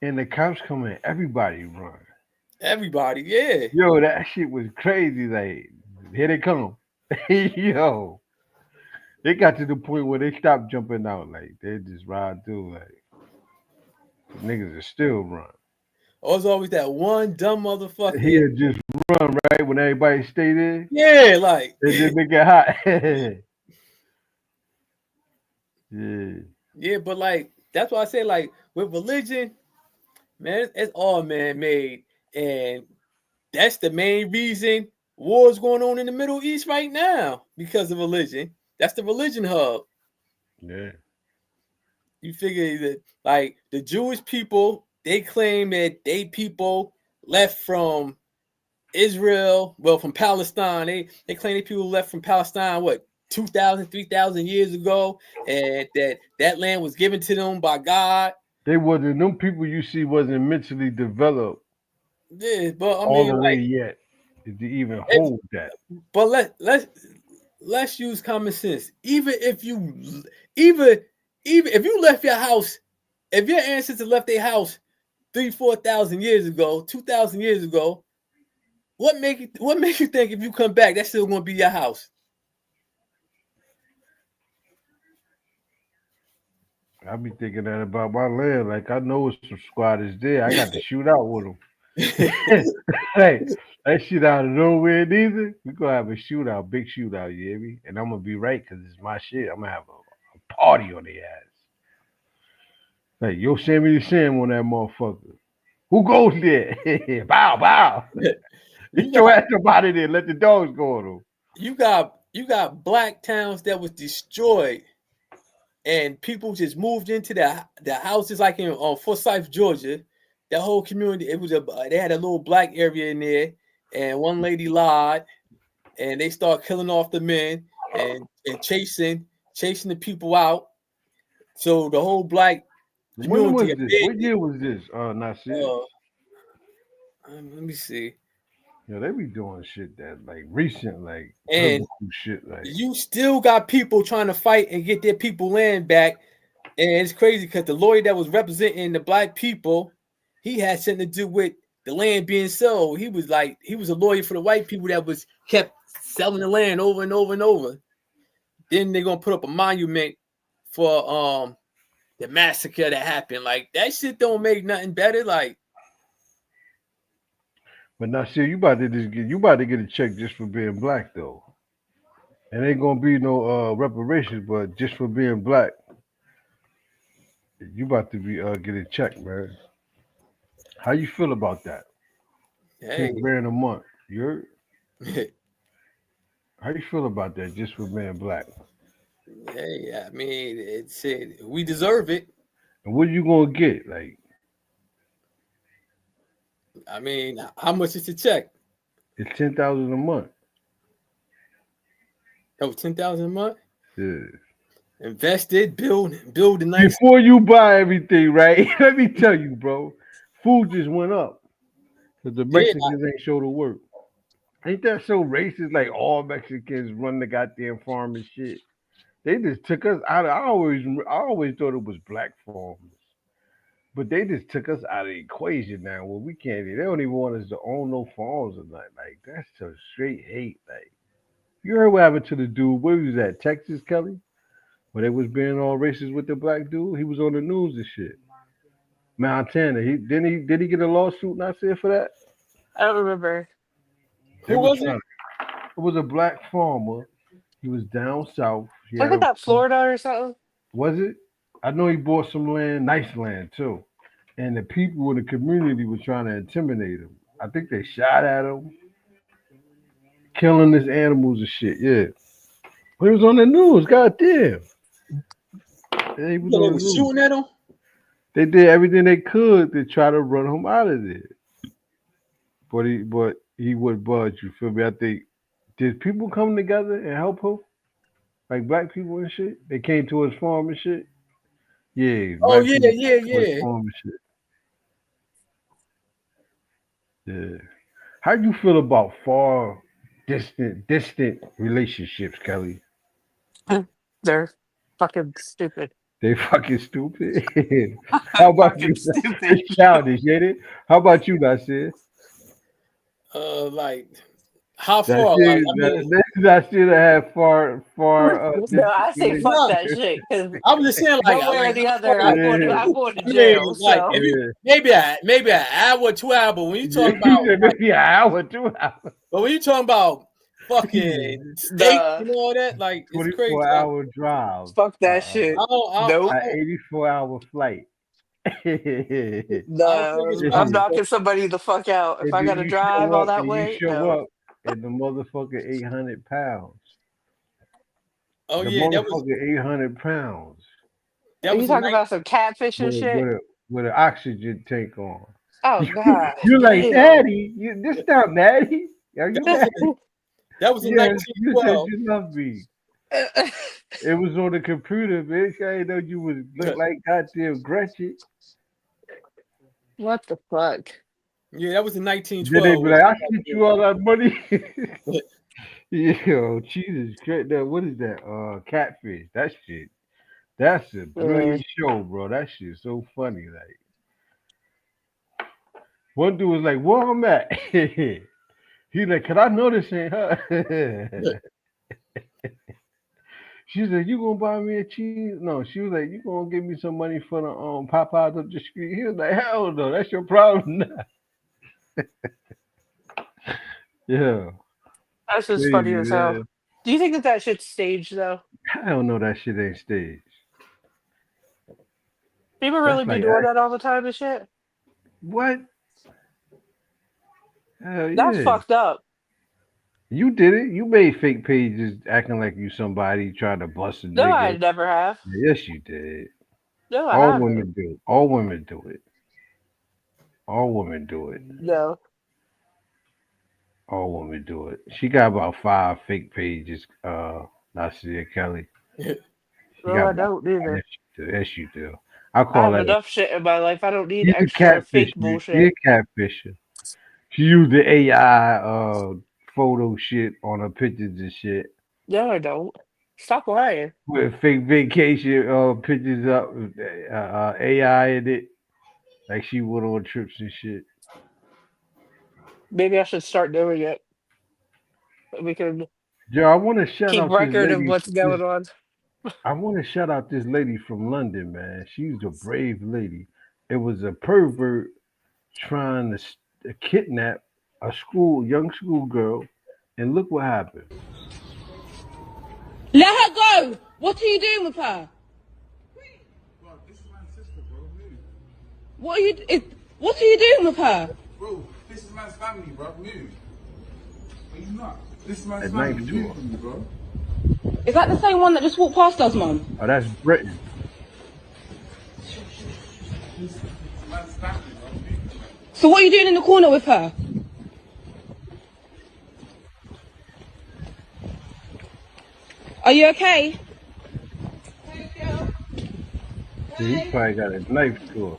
and the cops come in, everybody run. Everybody, yeah. Yo, that shit was crazy. Like, here they come. Yo. They got to the point where they stopped jumping out. Like, they just ride through. Like, the niggas are still run. Oh, it's always that one dumb motherfucker. He'll just run, right, when everybody stay there. Yeah, like. They just make it hot. Yeah. Yeah, but, like, that's why I say, like, with religion, man, it's all man-made. And that's the main reason war's going on in the Middle East right now, because of religion. That's the religion hub. Yeah. You figure that, like, the Jewish people, they claim that they people left from Israel, well, from Palestine. They claim that people left from Palestine, 2,000, 3,000 years ago, and that land was given to them by God. They wasn't, them people you see wasn't mentally developed Yeah, but I all mean, the way like, yet to even hold that. But let's use common sense. Even if you left your house, if your ancestors left their house 3,000-4,000 years ago, 2,000 years ago, what makes you think if you come back that's still going to be your house? I be thinking that about my land. Like I know some squatters there. I got to shoot out with them. Hey, that shit out of nowhere neither. We gonna have a shootout, big shootout, you hear me? And I'm gonna be right because it's my shit. I'm gonna have a party on their ass. Like Yosemite Sam on that motherfucker. Who goes there? Bow, bow. Get your ass up out of there. Let the dogs go on them. You got black towns that was destroyed, and people just moved into the houses like in Forsyth, Georgia. The whole community, they had a little black area in there, and one lady lied, and they start killing off the men and chasing the people out. So the whole black community. When was this? What year was this? Nasir? Let me see. Yeah, they be doing shit that like recent, like and shit. Like you still got people trying to fight and get their people land back, and it's crazy because the lawyer that was representing the black people, he had something to do with the land being sold. He was a lawyer for the white people that was kept selling the land over and over and over. Then they're gonna put up a monument for the massacre that happened. Like that shit don't make nothing better. Like, but now, see, you about to get a check just for being black though. It ain't gonna be no reparations, but just for being black, you about to be get a check, man. How you feel about that? hey. $10,000 a month. You heard? How you feel about that just for being black? Hey, I mean, we deserve it. And what you gonna get? Like, I mean, how much is the check? It's $10,000 a month. Oh, $10,000 a month? Yeah. Invest it, build a nice. Before you buy everything, right? Let me tell you, bro. Food just went up because the Mexicans ain't show the work. Ain't that so racist? Like all Mexicans run the goddamn farm and shit. They just took us out of. I always thought it was black farmers, but they just took us out of the equation now. Well, we can't. They don't even want us to own no farms or nothing. Like that's just straight hate. Like you heard what happened to the dude? Where was that? Texas, Kelly? When they was being all racist with the black dude, he was on the news and shit. Montana. Did he get a lawsuit? Not said for that. I don't remember. Who was it? It was a black farmer. He was down south. Wasn't that Florida or something? Was it? I know he bought some land, nice land too. And the people in the community were trying to intimidate him. I think they shot at him, killing his animals and shit. Yeah. But he was on the news. Goddamn. Yeah, he was on the news. Shooting at him? They did everything they could to try to run him out of there. But he would budge, you feel me? I think, did people come together and help him? Like black people and shit? They came to his farm and shit? Yeah. Oh, yeah. Farm and shit. Yeah. How you feel about far distant relationships, Kelly? They're fucking stupid. They fucking stupid. How about you? Stupid. Childish, ain't it? How about you, Nasir? Like how far? Nasir to have far. No, I say fuck that shit. I was just saying, like, one way or the other, I'm going to jail. Like, So. maybe an hour, 2 hours. But when you talk about maybe an hour, 2 hours. But when you talking about fucking steak and all that, like it's crazy. 24-hour drive. Fuck that shit. Nope. An 84-hour flight. No, I'm knocking somebody the fuck out. If I gotta drive all that way, you show up in the motherfucking 800 pounds. Oh the yeah, that was 800 pounds. Are you talking about some catfish and shit? With an oxygen tank on. Oh god. You're like, Daddy, this not Daddy. Are you Daddy? That was in 1912. You love me. It was on the computer, bitch. I didn't know you would look like goddamn Gretchen. What the fuck? Yeah, that was in Then they 1912. be like, I sent you all that money. Yo, Jesus Christ, what is that? Catfish. That shit. That's a brilliant show, bro. That shit's so funny. Like one dude was like, "Where I'm at?" He like, "Can I know this ain't her?" She said, "You gonna buy me a cheese?" No, she was like, "You gonna give me some money for the Popeyes up the street?" He was like, "Hell no, that's your problem now." Yeah, That's just crazy, funny as hell. man. Do you think that shit's staged though? I don't know that shit ain't staged. People really That's be like doing that all the time and shit. what? Hell That's yeah. fucked up. You did it. You made fake pages acting like you somebody trying to bust a No, I nigga. never have. Yes, you did. No, I All haven't. women do it. All women do it. All women do it. No. All women do it. She got about 5 fake pages. Nasir Kelly. She No, got I about don't either. Yes, you do. I I call have that enough shit in my life. I don't need she's a extra catfish. fake She bullshit. a catfisher. She used the AI photo shit on her pictures and shit. No, I don't. Stop lying. With fake vacation pictures up AI in it. Like she went on trips and shit. Maybe I should start doing it. We can Yo, I want to shout keep out this record of lady. what's going on. I want to shout out this lady from London, man. She's a brave lady. It was a pervert trying to kidnap a young school girl, and look what happened. Let her go! What are you doing with her? What are you doing with her? Bro, this is man's family, bro. Move. Are you not? This is man's A family. knife to Move her. from me, bro. Is that the same one that just walked past us, Mum? Oh, that's Britain. This is man's family, bro. Move. So what are you doing in the corner with her? Are you okay? He probably got a knife to her.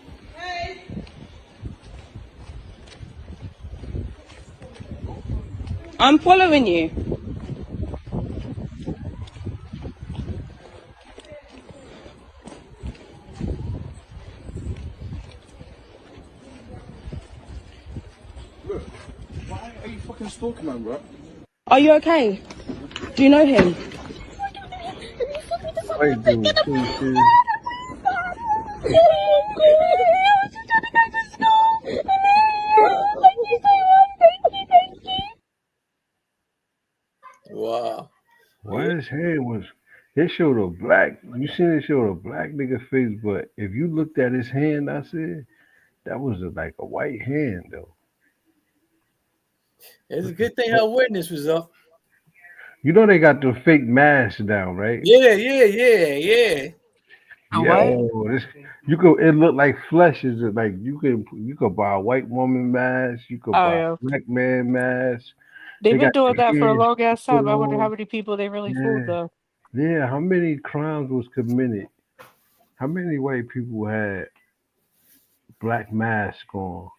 I'm following you. Look, why are you fucking stalking, man, bro? Are you okay? Do you know him? White dude, too, Wow. Why his hand was? They showed a black. You seen it showed a black nigga face, but if you looked at his hand, I said that was like a white hand though. It's a good thing her witness was up. You know they got the fake mask down, right? Yeah. Yeah, this you could. It looked like flesh. Is it like you could buy a white woman mask? You could buy a black man mask. They've They been got doing the that for a hands long ass put time. I wonder how on. many people they really fooled though. Yeah. How many crimes was committed? How many white people had black mask on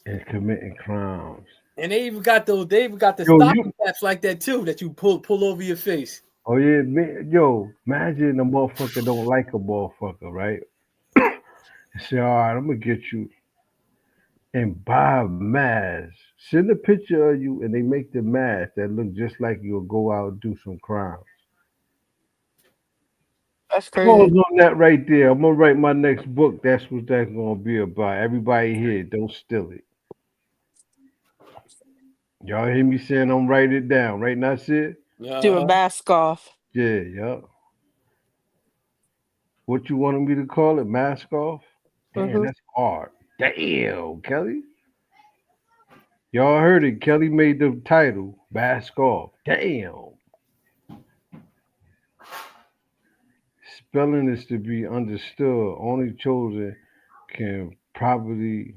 and committing crimes? And they even got the Yo, stocking caps like that too that you pull over your face. Oh yeah, man, yo, imagine a motherfucker don't like a motherfucker, right? And say, all right, I'm gonna get you and buy a mask. Send a picture of you and they make the mask that look just like you'll go out and do some crimes. That's Pause crazy. on that right there. I'm gonna write my next book. That's what that's gonna be about. Everybody here, don't steal it. Y'all hear me saying I'm writing it down, right? That's it? Do a mask off. Yeah, yeah. What you wanted me to call it? Mask off? Damn, that's hard. Damn, Kelly. Y'all heard it. Kelly made the title Mask Off. Damn. Spelling is to be understood. Only chosen can properly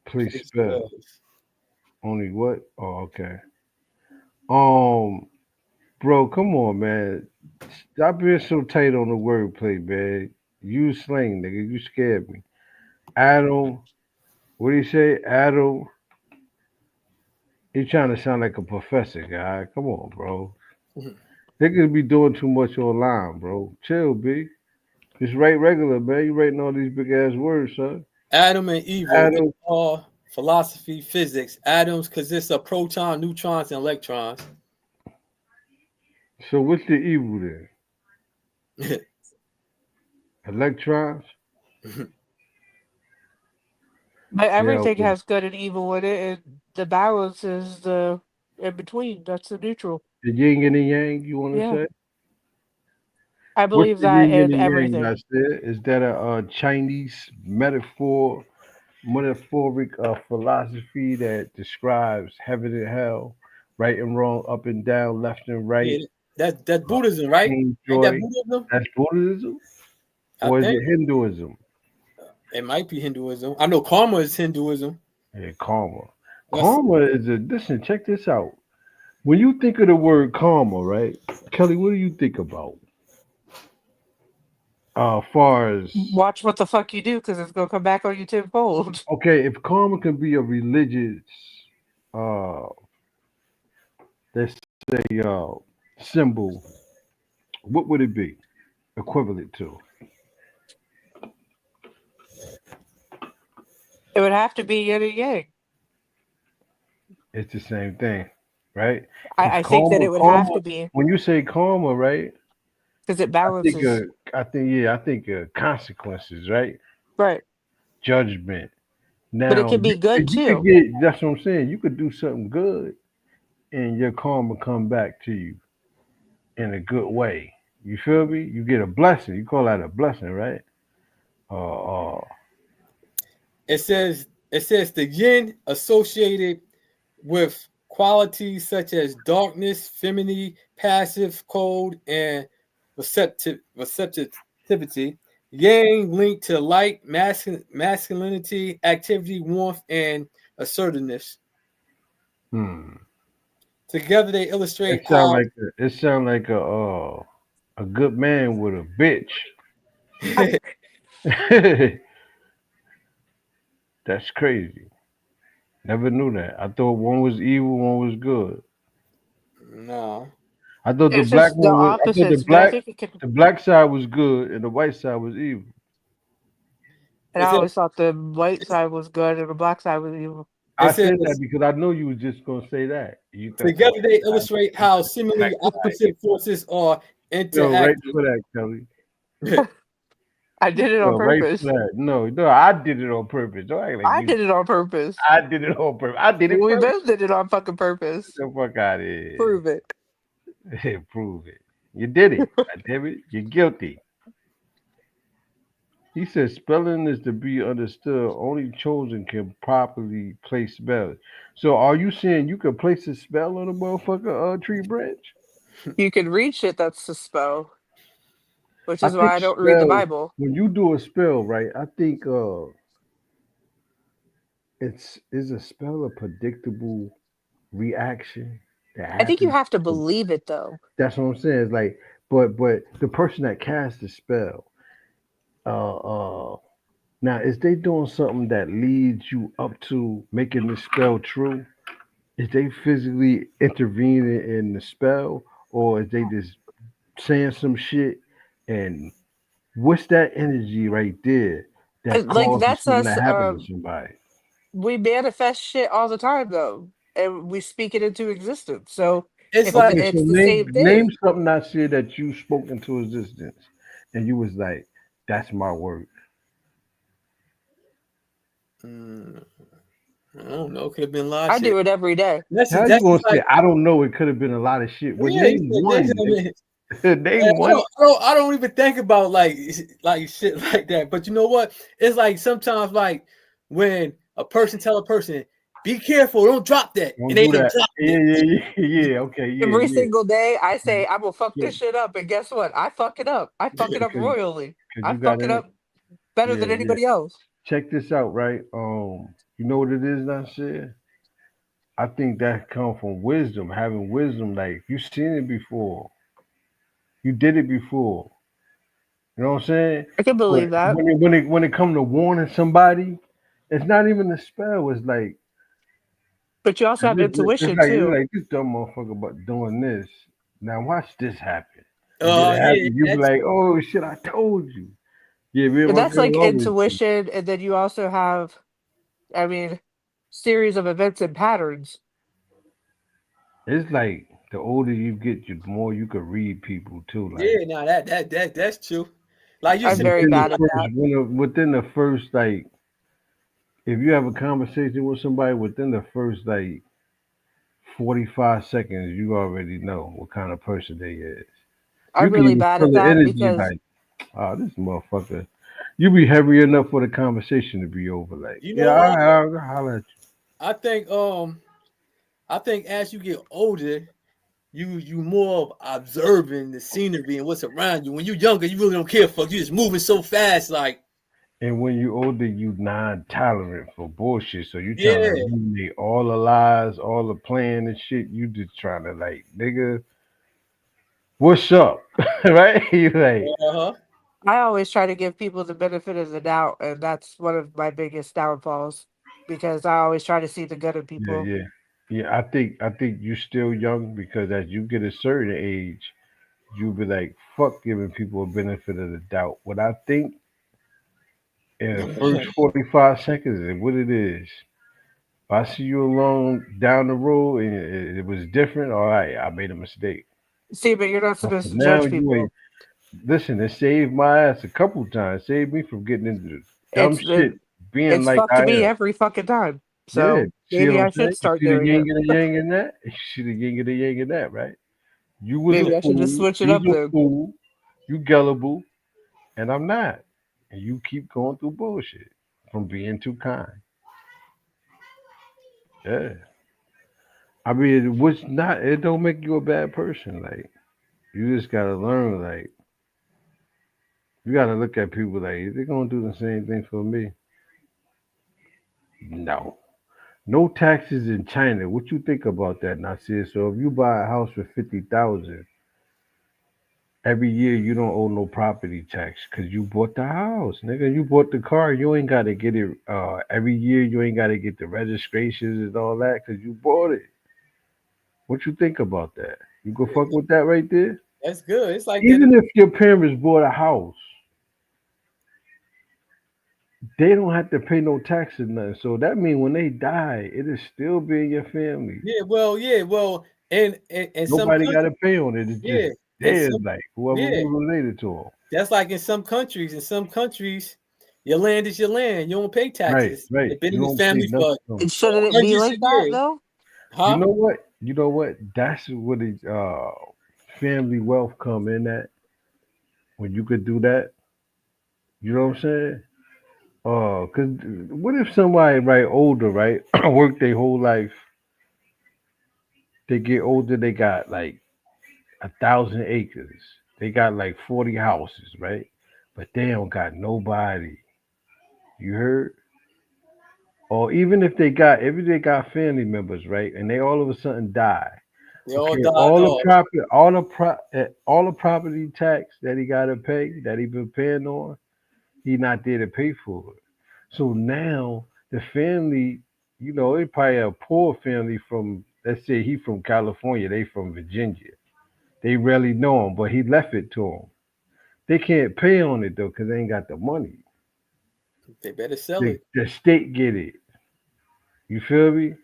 place spell. Only what? Oh, okay. Bro, come on, man. Stop being so tight on the wordplay, man. You slang, nigga. You scared me. Adam What do you say, Adam? He trying to sound like a professor, guy. Come on, bro. They could be doing too much online, bro. Chill, B. Just write regular, man. You writing all these big ass words, son. Adam and evil. Adam. Philosophy, physics. Atoms consist of protons, neutrons, and electrons. So what's the evil then? Electrons? But everything has good and evil in it, and the balance is the in between. That's the neutral. The yin and the yang, you want to Yeah. say? I What's believe the that yin and in the yang, everything. I said? Is that a Chinese metaphoric philosophy that describes heaven and hell, right and wrong, up and down, left and right? Yeah, that's Buddhism, right? Pain, Ain't that joy? Buddhism? That's Buddhism? I Or is think it Hinduism? it might be Hinduism. I know karma is Hinduism. Yeah, karma. That's- Karma is listen, check this out. When you think of the word karma, right? Kelly, what do you think about? Far as Watch what the fuck you do, because it's gonna come back on you tenfold. okay, if karma can be a religious let's say symbol, what would it be equivalent to? It would have to be yin and yang. It's the same thing, right? I think that it would have to be, When you say karma, right? because it I balances. think consequences, right? Right. Judgment. Now, But it can be good you could too. that's what I'm saying. You could do something good, and your karma come back to you in a good way. You feel me? You get a blessing. You call that a blessing, right? It says the yin associated with qualities such as darkness, femininity, passive, cold, and receptivity. Yang linked to light, masculinity, activity, warmth, and assertiveness. Together, they illustrate It sound like a good man with a bitch. That's crazy. Never knew that. I thought one was evil, one was good. No. I thought It's just the opposites, but I think it could. the black side was good and the white side was evil. And I always thought the white side was good and the black side was evil. I said that because I know you was just gonna say that. Together, they illustrate how seemingly opposite forces are Yo, right interacting. for that, Kelly. I did it on Right purpose. for that. No, I did it on purpose. Don't act like I you. did it on purpose. I did it on purpose. I did it We first. both did it on fucking purpose. Get the fuck out of here. Prove it. Prove it. You did it. Damn it. You're guilty. He said spelling is to be understood. Only chosen can properly place spells. So are you saying you can place a spell on a motherfucker tree branch? You can read shit that's a spell, which I is why I think don't read the spells- Bible. When you do a spell, right? I think is a spell a predictable reaction that I think you happens? have to believe it though. That's what I'm saying. It's like, but the person that casts the spell, now is they doing something that leads you up to making the spell true? Is they physically intervening in the spell, or is they just saying some shit? And what's that energy right there that Like causes that's something us. to happen to somebody? We manifest shit all the time though, and we speak it into existence. So It's Okay, it's so the same name thing. something I said that you spoke into existence, and you was like, "That's my word." I don't know. Could have been a lot of I shit. do it every day. How you gonna say I don't know? It could have been a lot of shit. Well, Yeah, name you one. said Name Man, one. I don't even think about like shit like that. But you know what? It's like sometimes like when a person tell a person, "Be careful, don't drop that," Don't and they do don't that. drop it. Yeah. Okay. Yeah. Every Yeah. single day, I say I'm gonna fuck Yeah. this shit up, and guess what? I fuck it up. I fuck it up Because royally. I you got fuck it it. up better Yeah. than Yeah. anybody else. Check this out, right? You know what it is, Nasir? I think that come from wisdom, having wisdom. Like you've seen it before, you did it before. You know what I'm saying? I can But believe that. when it come to warning somebody, It's not even a spell. It's like, But you also have it's intuition like you're too. like this dumb motherfucker about doing this. Now watch this happen. And then it Yeah, happen. You be like, oh shit, I told you. Yeah, me and And my that's like girl always. intuition, and then you also have, I mean, series of events and patterns. It's like the older you get, the more you can read people too. Like, yeah. Now that's true. Like you I'm said, very bad at that. within the first like, if you have a conversation with somebody within the first like 45 seconds, you already know what kind of person they is. You I'm can really even bad feel at the that energy because like, oh, this motherfucker. You be heavy enough for the conversation to be over. Like, you know yeah, what? I'll holler at you. I think as you get older, you more of observing the scenery and what's around you. When you're younger, you really don't care. Fuck, you just moving so fast, like. And when you older, you non-tolerant for bullshit. So you trying Yeah. to eliminate all the lies, all the plan and shit. You just trying to like, nigga, what's up? Right? You like, I always try to give people the benefit of the doubt, and that's one of my biggest downfalls because I always try to see the good in people. yeah. I think you're still young because as you get a certain age, you'll be like, fuck giving people a benefit of the doubt. What I think in the first 45 seconds is what it is. If I see you alone down the road and it was different, all right, I made a mistake. See, but you're not But supposed to now judge you people. ain't. Listen, it saved my ass a couple times. Saved me from getting into dumb shit, being It's like fucked I me am. every fucking time. Yeah, So see what maybe I'm I saying? should You start see the doing yin it. and the yang in that? You see the yin and the yang in that, right? You was Maybe a I should just fool. switch it You up was a then. fool. You gullible, and I'm not. And you keep going through bullshit from being too kind. Yeah. I mean, what's not? It don't make you a bad person. Like you just gotta learn. Like you gotta look at people like they're gonna do the same thing for me. No. No taxes in China. What you think about that, Nasir? So if you buy a house for 50,000, every year you don't owe no property tax because you bought the house, nigga. You bought the car. You ain't got to get it every year. You ain't got to get the registrations and all that because you bought it. What you think about that? You go fuck with that right there. That's good. It's like Even if your parents bought a house, they don't have to pay no taxes, nothing. So that means when they die, it'll still be in your family. Yeah, well, and some Nobody got to countries, pay on it. It's yeah, just and theirs, some, like whoever yeah, was related to them. that's like in some countries. In some countries, your land is your land. You don't pay Right, taxes. right. It's been You in the don't pay family nothing. for On it. Shouldn't it be hundreds like of that years. though? You know what? You know what? That's what it family wealth come in at when you could do that. You know what I'm saying? Cause what if somebody right older, right, work their whole life, they get older, they got like 1,000 acres, they got like 40 houses, right? But they don't got nobody. You heard? Or even if they got family members, right, and they all of a sudden die. They all Okay, died all the off. property, all the property tax that he got to pay, that he been paying on, he not there to pay for it. So now the family, you know, it probably a poor family from, let's say he from California, they from Virginia. They rarely know him, but he left it to them. They can't pay on it though, cause they ain't got the money. They better sell it. The state get it. You feel me?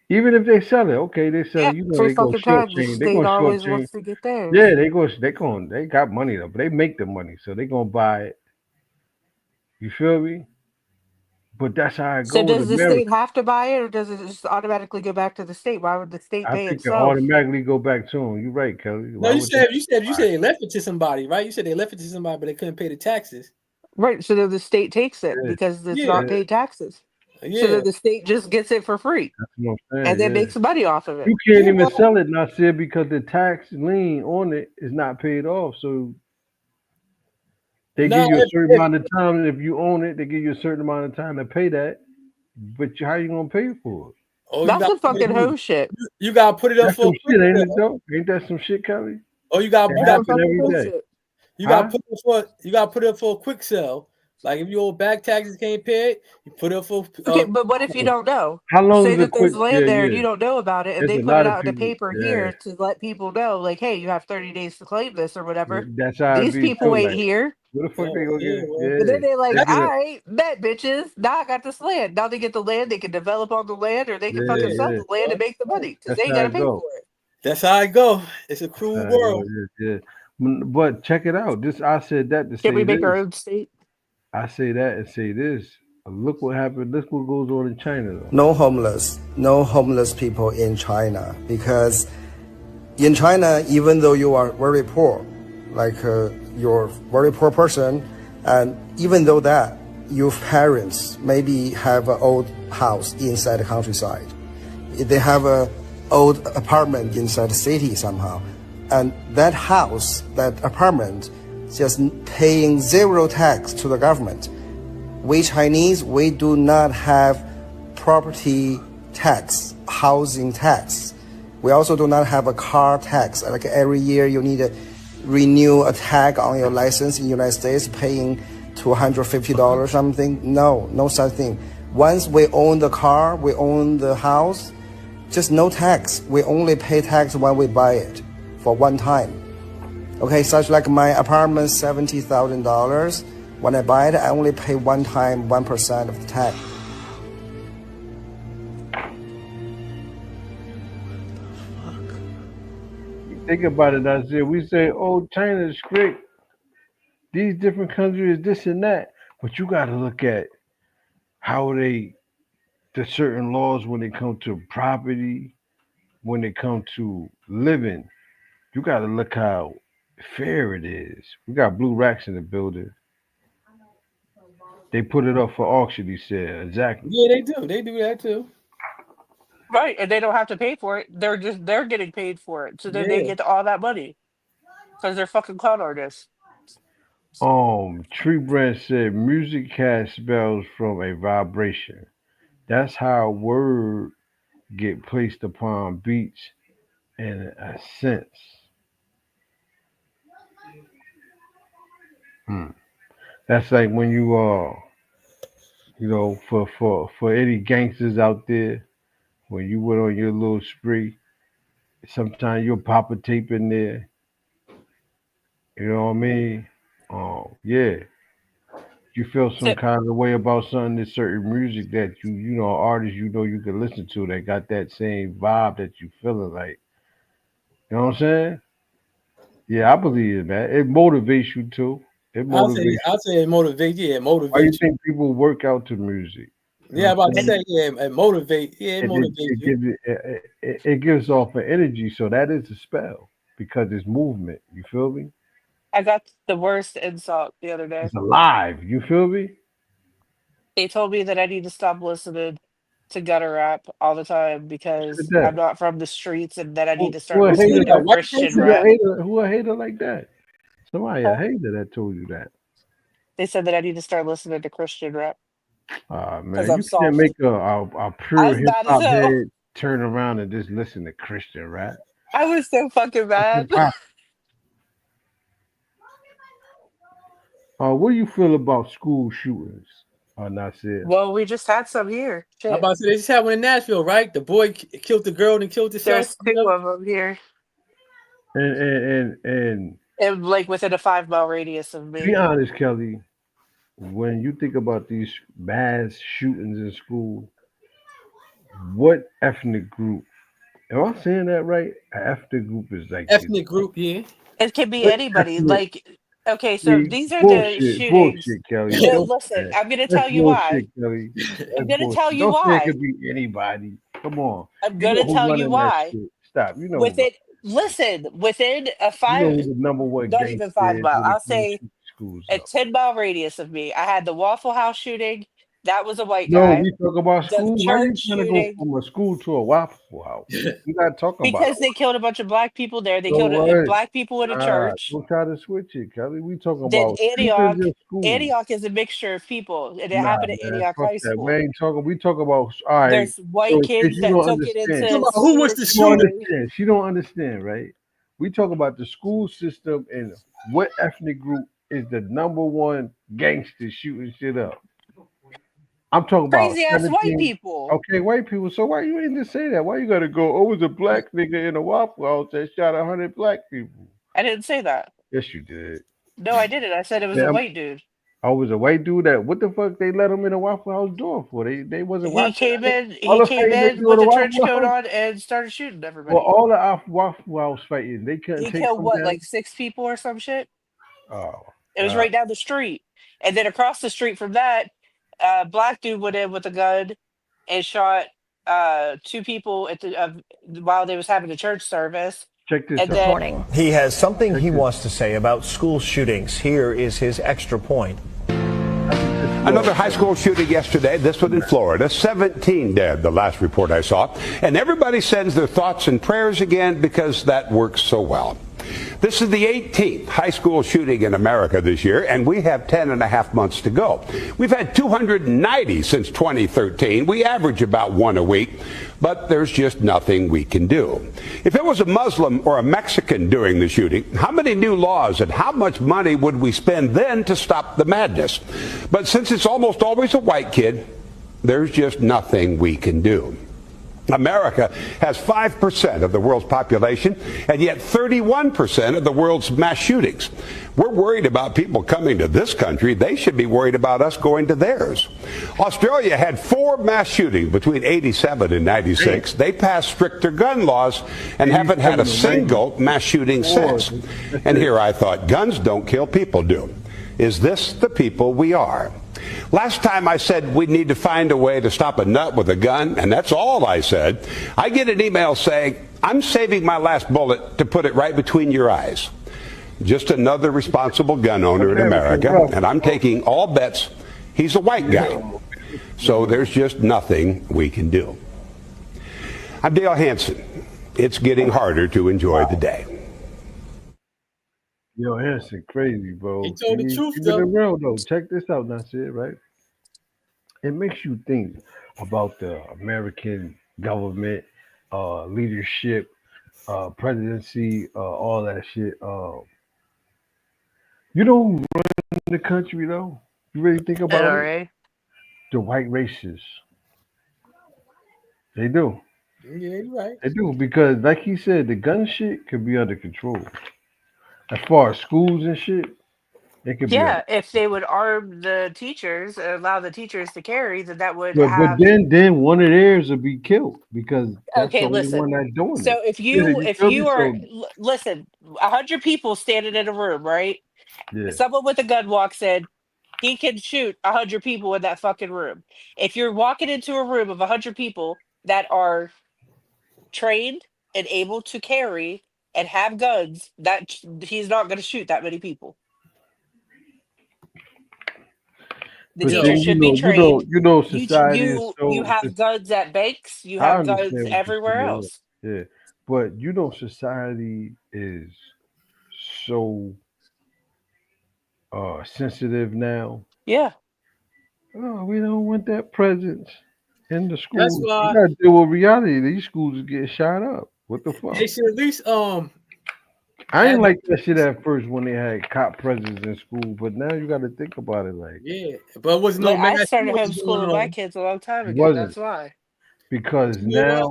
Even if they sell it, okay, they sell Yeah, it. You know every they go fucking short time the change. They state gonna short always change. wants to get theirs. Yeah, they got money though, but they make the money, so they gonna buy it. You feel me? But that's how it So goes in does the state America. have to buy it, or does it just automatically go back to the state? Why would the state I pay think it itself? automatically go back to them. You're right, Kelly. No, Why you would said they? they left it to somebody, right? You said they left it to somebody, but they couldn't pay the taxes. Right. So then the state takes it Yeah, because it's Yeah, not paid taxes. So yeah, then the state just gets it for free that's what I'm and saying. then Yeah, makes money off of it. you can't yeah. even Well, sell it, Nasir, because the tax lien on it is not paid off. So they now give you a certain if amount of time. If you own it, they give you a certain amount of time to pay that. But how you gonna pay for it? oh, That's some fucking hoe shit. you got to put it up That's for some a quick shit, ain't it? sale. Though, ain't that some shit, Kelly? Oh, you It That's some got happen fucking every day, bullshit. you got huh? to put it for a quick sale. Like if your back taxes can't pay it, you put up for. Okay, but what if you don't know? How long Say is that it quick? there's land there and you don't know about it, and There's they a put it lot of out in the people. paper Yeah, here to let people know, like, hey, you have 30 days to claim this or whatever. that's how it These be people too. ain't Like, here. where the fuck they gonna get? Yeah, But then they like, they all get it. right, bet bitches. Now I got this land. Now they get the land. They can develop on the land, or they can fucking sell Yeah, the land and make the money because that's they ain't how gotta it pay go. for it. That's how it go. It's a cruel That's how it go. world. Yeah. But check it out. This I said that to Can we say make our this. own state? I say that and say this. Look what happened. Look what goes on in China, though. No homeless people in China, because in China, even though you are very poor, like you're a very poor person, and even though that your parents maybe have an old house inside the countryside, they have an old apartment inside the city somehow, and that house, that apartment, just paying zero tax to the government. We Chinese, we do not have property tax, housing tax. We also do not have a car tax. Like every year you need to renew a tag on your license in the United States, paying $250 or something. No such thing. Once we own the car, we own the house, just no tax. We only pay tax when we buy it for one time. Okay, such like my apartment, $70,000. When I buy it, I only pay one time 1% of the tax. Think about it, Isaiah. We say, oh, China is great. These different countries, this and that. But you got to look at how the certain laws when it come to property, when it come to living. You got to look how fair it is. We got Blue Racks in the building. They put it up for auction, he said. Exactly. Yeah, they do. They do that too. Right, and they don't have to pay for it. They're getting paid for it, so then they Yeah. get all that money because they're fucking clown artists. Tree Brand said music has spells from a vibration. That's how word get placed upon beats in a sense. That's like when for any gangsters out there, when you went on your little spree, sometimes you'll pop a tape in there. You know what I mean? Yeah. You feel some kind of way about something, there's certain music that artists you can listen to that got that same vibe that you feeling like. You know what I'm saying? Yeah, I believe it, man. It motivates you too. It motivates. I'll say it motivates. Yeah, it motivates. Why you think people work out to music? Yeah, I'm about to say, yeah, it motivate. Yeah, it motivates you. It gives off an energy, so that is a spell because it's movement. You feel me? I got the worst insult the other day. It's alive. You feel me? They told me that I need to stop listening to gutter rap all the time because Who's that? I'm not from the streets, and that I need to Who start a hater listening to like Christian rap. Who a hater like that? Somebody a hater that told you that. They said that I need to start listening to Christian rap. Man, I'm you can't soft. make a pure I was hip mad as hop hell. head turn around and just listen to Christian rap. I was so fucking mad. What do you feel about school shootings? Nasir? Well, we just had some here. I'm Shit. about to say they just had one in Nashville, right? The boy killed the girl and killed himself. There's 2 of them here, And and like within a 5-mile radius of me. be honest, Kelly, when you think about these mass shootings in school, what ethnic group? Am I saying that right? An ethnic group is like Ethnic group, yeah. It can be What anybody. ethnic- Like, okay, so See, these are bullshit, the shootings. bullshit, Kelly. No, Don't listen, say that. I'm gonna That's tell you why. bullshit, Kelly. I'm That's gonna tell bullshit. you Don't say it why. could be anybody. Come on. I'm You gonna know who tell you running that why. shit. Stop. You know Within, listen, within a you know 5, who the number one not gangster even is 5 mile. when it I'll comes to say schools. a Though. 10-mile radius of me. I had the Waffle House shooting. That was a white No, guy. we talk about The school. Why you church trying to go shooting. from a school to a Waffle House? You not talking about Because they killed a bunch of black people there. They so killed what? black people in a church. Don't try to switch it, Kelly. We talking Then about shootings in school. Antioch is a mixture of people, and it Nah, happened at man, Antioch fuck High that. We School. ain't talking. We talk about. All right. There's white kids you that don't took it understand. into Who was the She don't shooter? understand. She don't understand, right? We talk about the school system and what ethnic group is the #1 gangster shooting shit up. I'm talking about Crazy ass white 17. people. Okay, white people. So why you ain't just say that? Why you gotta go? Oh, it was a black nigga in a Waffle House that shot 100 black people. I didn't say that. Yes, you did. No, I didn't. I said it was Yeah, a white dude. I was a white dude that what the fuck they let him in a Waffle House door for? They wasn't He watching. came in. All He the came fighting they in do with in a the trench Waffle coat House. on and started shooting everybody. Well, all the Waffle House fighting, they couldn't He take killed him what, down. like 6 people or some shit. Oh, It was right down the street, and then across the street from that, black dude went in with a gun and shot 2 people at the while they was having a church service. Check this and out. then, Morning. He has something he wants to say about school shootings. Here is his extra point. Another high school shooting yesterday, this one in Florida. 17 dead, the last report I saw. And everybody sends their thoughts and prayers again because that works so well. This is the 18th high school shooting in America this year, and we have 10 and a half months to go. We've had 290 since 2013. We average about 1 a week, but there's just nothing we can do. If it was a Muslim or a Mexican doing the shooting, how many new laws and how much money would we spend then to stop the madness? But since it's almost always a white kid, there's just nothing we can do. America has 5% of the world's population and yet 31% of the world's mass shootings. We're worried about people coming to this country. They should be worried about us going to theirs. Australia had 4 mass shootings between 87 and 96. They passed stricter gun laws and haven't had a single mass shooting since. And here I thought, guns don't kill, people do. Is this the people we are? Last time I said we need to find a way to stop a nut with a gun, and that's all I said. I get an email saying, I'm saving my last bullet to put it right between your eyes. Just another responsible gun owner in America, and I'm taking all bets he's a white guy. So there's just nothing we can do. I'm Dale Hansen. It's getting harder to enjoy the day. Yo, Hanson, crazy, bro. He told the truth, though. though. Real, though. Check this out, Nasir, right? It makes you think about the American government, leadership, presidency, all that shit. You know who runs the country, though? You really think about it? The white racists. They do. Yeah, you're right. They do, because like he said, the gun shit could be under control. As far as schools and shit, it could be. yeah, if they would arm the teachers and allow the teachers to carry, then that would But have. then one of theirs will be killed because that's Okay, the only listen. one that's doing So it. if you are listen, 100 people standing in a room, right? Yeah. Someone with a gun walks in, he can shoot 100 people in that fucking room. If you're walking into a room of 100 people that are trained and able to carry and have guns, that he's not going to shoot that many people. The But teacher then, should be trained. society is so. You have guns at banks. You I have understand guns what you're everywhere saying, else. Yeah, but society is so sensitive now. Yeah. Oh, we don't want that presence in the schools. That's why- You gotta deal with reality. These schools are getting shot up. What the fuck? They should at least I ain't like that shit at first when they had cop presence in school, but now you got to think about it like yeah, but it was no Like, I mass started shootings going homeschooling my on. kids a long time It ago. wasn't. That's why. because Yeah.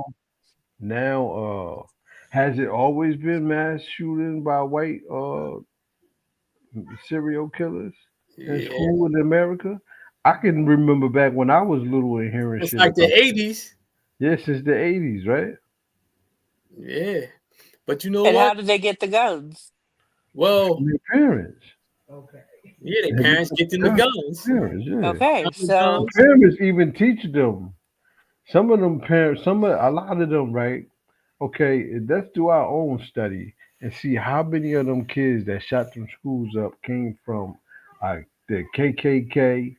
now has it always been mass shooting by white serial killers in Yeah. school in America? I can remember back when I was little and hearing It's shit like the about- 80s. Yeah, since the 80s, right? Yeah, but you know And how what? did they get the guns? Well, Their parents. yeah, their parents get them the guns. Parents, yeah. Okay, so Parents even teach them. Some of them parents, a lot of them, right? Okay, let's do our own study and see how many of them kids that shot them schools up came from the KKK.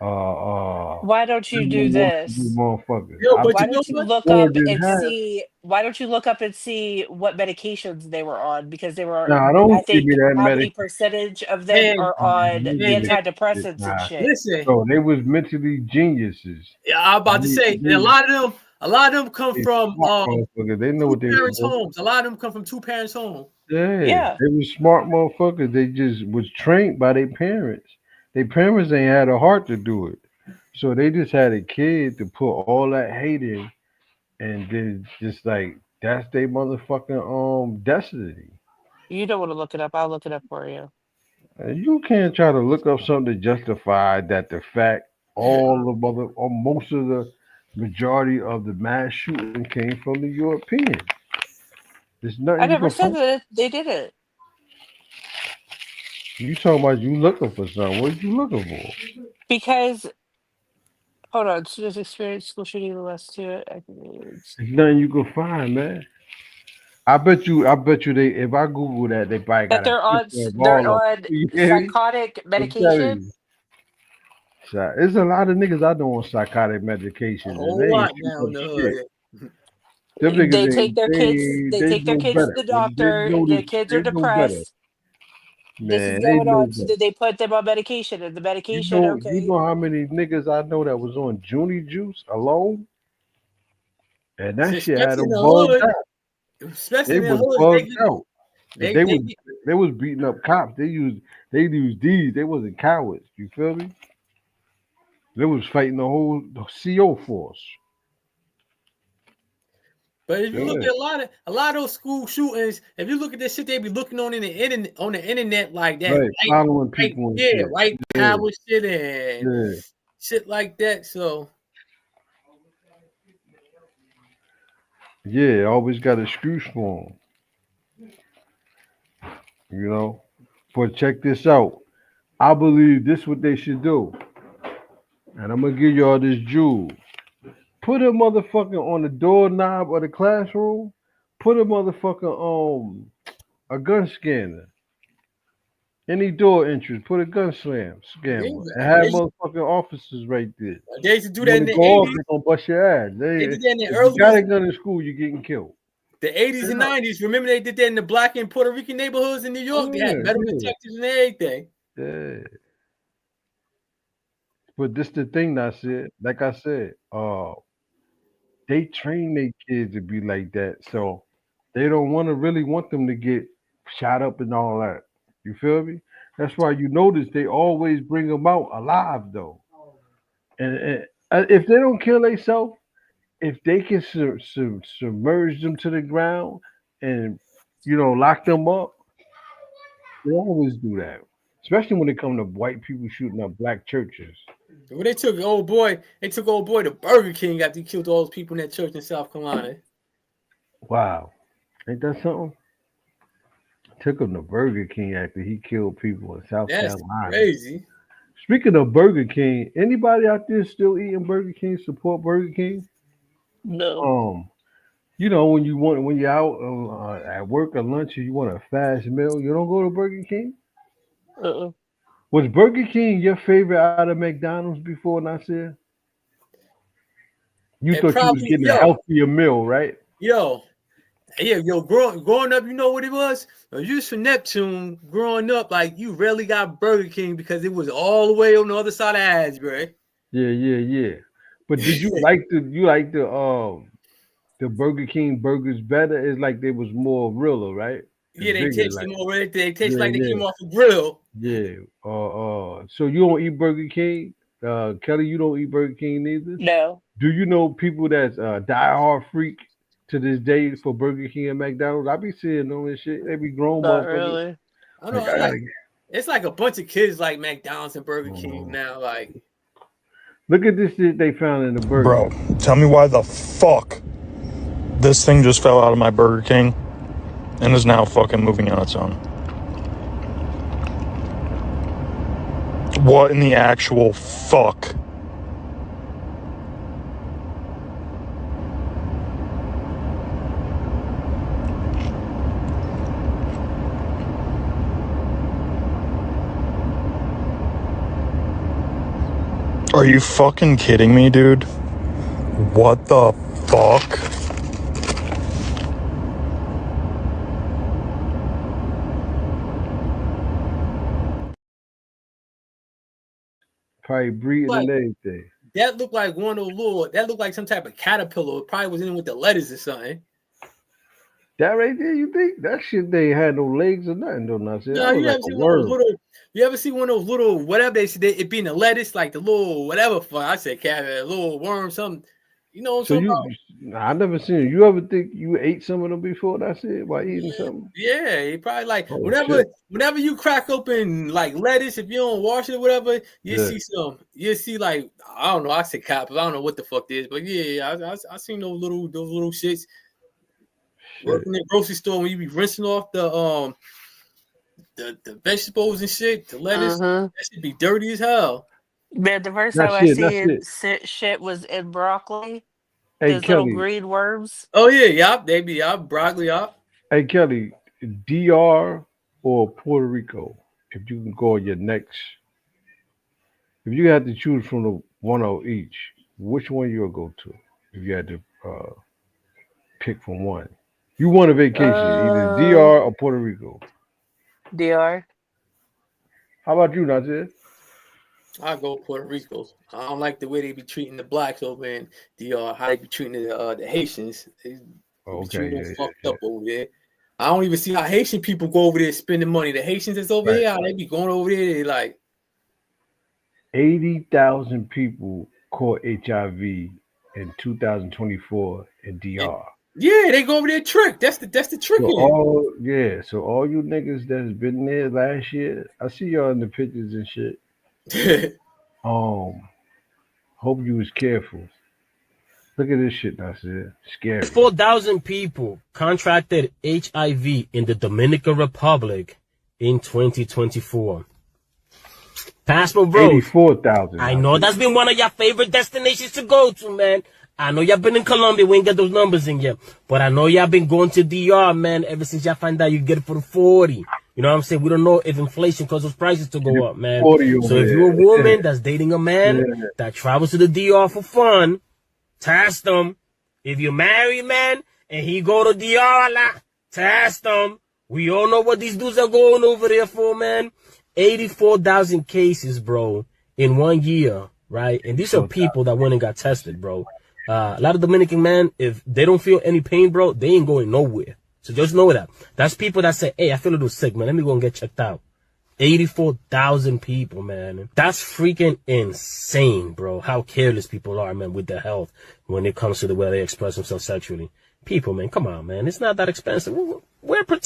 why don't you do this? Motherfuckers. Yo, but Why you know don't you what? look Or up did and have- see? Why don't you look up and see what medications they were on? Because they were. Nah, don't I give think me that how many medic- percentage of them Man, are on man, antidepressants nah. and shit. Listen, So they was mentally geniuses. yeah, I'm about to say, and a lot of them come They from smart motherfuckers. They know what two they parents' want. homes. A lot of them come from two parents' home. Yeah, they was smart motherfuckers. They just was trained by their parents. Their parents ain't had a heart to do it, so they just had a kid to put all that hate in, and then just like that's their motherfucking destiny. You don't want to look it up. I'll look it up for you. And you can't try to look up something to justify that the fact all the mother or most of the majority of the mass shooting came from the Europeans. There's nothing I you never can said find. that they did it. You talking about you looking for something? What you looking for? Because, hold on, students experienced school shooting in the last two. There's nothing you can find, man. I bet you they if I Google that, they probably That got a they're on picture of they're all of on them. You hear me? psychotic I'm telling medication. you. There's a lot of niggas I know on psychotic medications, A and whole they ain't lot shooting now up in the shit. hood. Them They niggas take ain't their kids. They they take their know kids to better. the They doctor. know The this. kids are They know better. depressed. This is Man, they going know on. So better. then they put them on medication, and the You medication, know, you okay. know how many niggas I know that was on Junie juice alone, and that shit had Especially in them the bugged hood. out. Especially They in the was hood. bugged out. If They they was beating up cops, they used these. They wasn't cowards. You feel me? They was fighting the whole CO force. But if you look Yeah. at a lot of those school shootings, if you look at this shit, they be looking on the internet like that, Right, following people and shit. right Yeah, power shit and yeah, shit like that. So yeah. Always got excuse for them, you know. But check this out. I believe this what they should do, and I'm gonna give y'all this jewel. Put a motherfucker on the doorknob of the classroom. Put a motherfucker a gun scanner. Any door entrance, put a gun scanner, and have motherfucking officers right there. they used to do that When in they the go off, 80s. they gonna bust your ass. They did that in the If you early got a gun in school, you're getting killed. the 80s and 90s. Remember they did that in the black and Puerto Rican neighborhoods in New York. They had metal detectors and everything. Yeah. But this the thing that I said, like I said, they train their kids to be like that. So they don't really want them to get shot up and all that. You feel me? That's why you notice they always bring them out alive though. And if they don't kill themselves, if they can submerge them to the ground and lock them up, they always do that. Especially when it comes to white people shooting up black churches. When they took old boy to Burger King after he killed all those people in that church in South Carolina. Wow. Ain't that something? Took him to Burger King after he killed people in South That's Carolina. crazy. Speaking of Burger King, anybody out there still eating Burger King? Support Burger King? No. When you're out at work or lunch and you want a fast meal, you don't go to Burger King? Was Burger King your favorite out of McDonald's before, Nasir? You thought you was getting a healthier meal, right? Growing up, you know what it was? You was from Neptune. Growing up, like you rarely got Burger King because it was all the way on the other side of Asbury. Yeah. But did you like the Burger King burgers better? It's like they was more realer, right? Yeah, they taste more. They taste Yeah, like they yeah. came off a grill. Yeah. So you don't eat Burger King? Kelly, you don't eat Burger King neither? No. Do you know people that's diehard freak to this day for Burger King and McDonald's? I be seeing them and shit. They be grown Not motherfuckers. really. I know. It's like a bunch of kids like McDonald's and Burger King now. Like, look at this shit they found in the burger. Bro, tell me why the fuck this thing just fell out of my Burger King and is now fucking moving on its own. What in the actual fuck? Are you fucking kidding me, dude? What the fuck? Probably breathing and everything. that looked like one of those little. That looked like some type of caterpillar. It probably was in with the lettuce or something. That right there, you think that shit? They had no legs or nothing, though. Not saying. No, That was you like ever a see one of those worm. little? You ever see one of those little whatever they said? It being a lettuce, like the little whatever. I said cat, a little worm, something. You know what I'm So talking you, about? I never seen it. You ever think you ate some of them before? That's it. By eating something. Yeah, you probably like Oh, whenever shit. you crack open like lettuce, if you don't wash it or whatever, you Yeah. see like I don't know. I said coppers. I don't know what the fuck this, but yeah, I seen those little shits. Working in the grocery store when you be rinsing off the vegetables and shit, the lettuce, that should be dirty as hell. Man, the first time That's I it. That's seen it. shit was in broccoli. Hey Those little Kelly. green worms. Oh yeah, yup, they be broccoli up. Hey Kelly, DR or Puerto Rico? If you can go on your next, if you had to choose from the one of each, which one you'll go to? If you had to pick from one, you want a vacation, either DR or Puerto Rico. DR. How about you, Nazir? I go Puerto Rico. I don't like the way they be treating the blacks over in DR. How they be treating the Haitians. They be treating them fucked up over there. I don't even see how Haitian people go over there spending money. The Haitians that's over here, how they be going over there, they like 80,000 people caught HIV in 2024 in DR. Yeah, they go over there trick. That's the trick. So all you niggas that's been there last year, I see y'all in the pictures and shit. Hope you was careful. Look at this shit, Nasir. Scary. 4,000 people contracted HIV in the Dominican Republic in 2024. Passport Bros. 84,000. I know that's been one of your favorite destinations to go to, man. I know y'all been in Colombia. We ain't got those numbers in yet. But I know y'all been going to DR, man, ever since y'all find out you get it for the 40. You know what I'm saying? We don't know if inflation causes prices to go up, man. So if you're a woman that's dating a man that travels to the DR for fun, test them. If you're married, man, and he go to DR a lot, test them. We all know what these dudes are going over there for, man. 84,000 cases, bro, in 1 year, right? And these are people that went and got tested, bro. A lot of Dominican men, if they don't feel any pain, bro, they ain't going nowhere. So just know that. That's people that say, hey, I feel a little sick, man. Let me go and get checked out. 84,000 people, man. That's freaking insane, bro. How careless people are, man, with their health when it comes to the way they express themselves sexually. People, man, come on, man. It's not that expensive.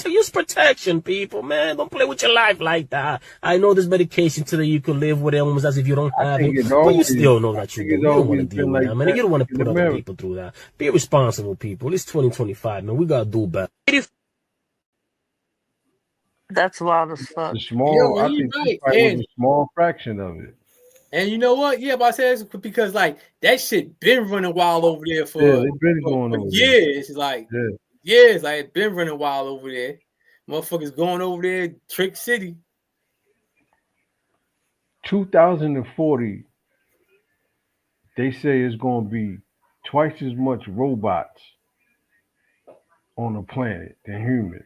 Use protection, people, man. Don't play with your life like that. I know there's medication today you can live with it almost as if you don't have it, but you still know that you don't want to deal with that, man. You don't want to put other people through that. Be responsible, people. It's 2025, man. We gotta do better. That's wild as fuck. The small, I think this probably was a small fraction of it. And you know what? Yeah, but I said it's because like that shit been running wild over there for, they've been going over years. Like years, like it's been running wild over there. Motherfuckers going over there, Trick City. 2040, they say it's going to be twice as much robots on the planet than humans.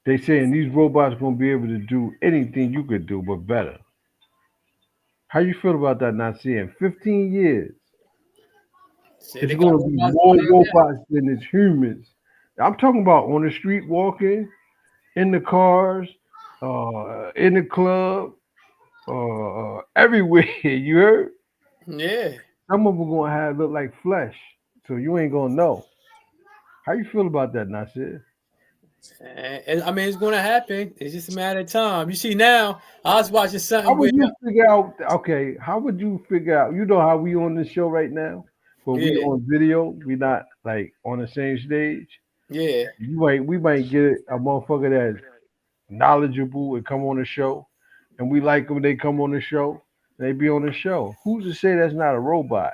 They saying these robots going to be able to do anything you could do, but better. How you feel about that, Nasir? In 15 years, it's going to be more robots than it's humans. I'm talking about on the street walking, in the cars, in the club, everywhere. You heard? Yeah. Some of them going to look like flesh, so you ain't going to know. How you feel about that, Nasir? I mean, it's going to happen. It's just a matter of time. You see, now I was watching something. How would you figure out? Okay, how would you figure out? You know how we on this show right now, but we on video. We not like on the same stage. Yeah, we might get a motherfucker that's knowledgeable and come on the show, and we like them. They come on the show. They be on the show. Who's to say that's not a robot?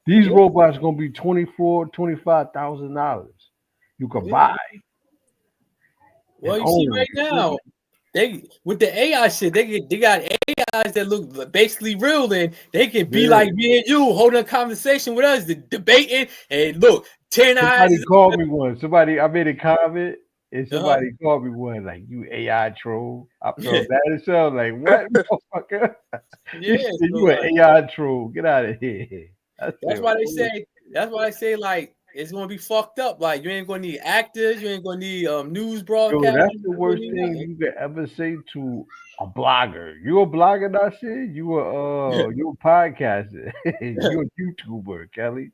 These robots gonna be $25,000. You can buy. Well, you see right now, they with the AI shit, they got AIs that look basically real, and they can be like me and you holding a conversation with us, debating, and look, 10 eyes. Somebody called me one. I made a comment, and somebody called me one, like, you AI troll. I felt bad as hell, like, what, motherfucker? You an AI troll. Get out of here. That's why they say, like, it's gonna be fucked up. Like you ain't gonna need actors, you ain't gonna need news Yo, broadcasters. that's the You ain't worst gonna need thing nothing. you could ever say to a blogger. You a blogger, that shit? You a podcaster. You a YouTuber, Kelly.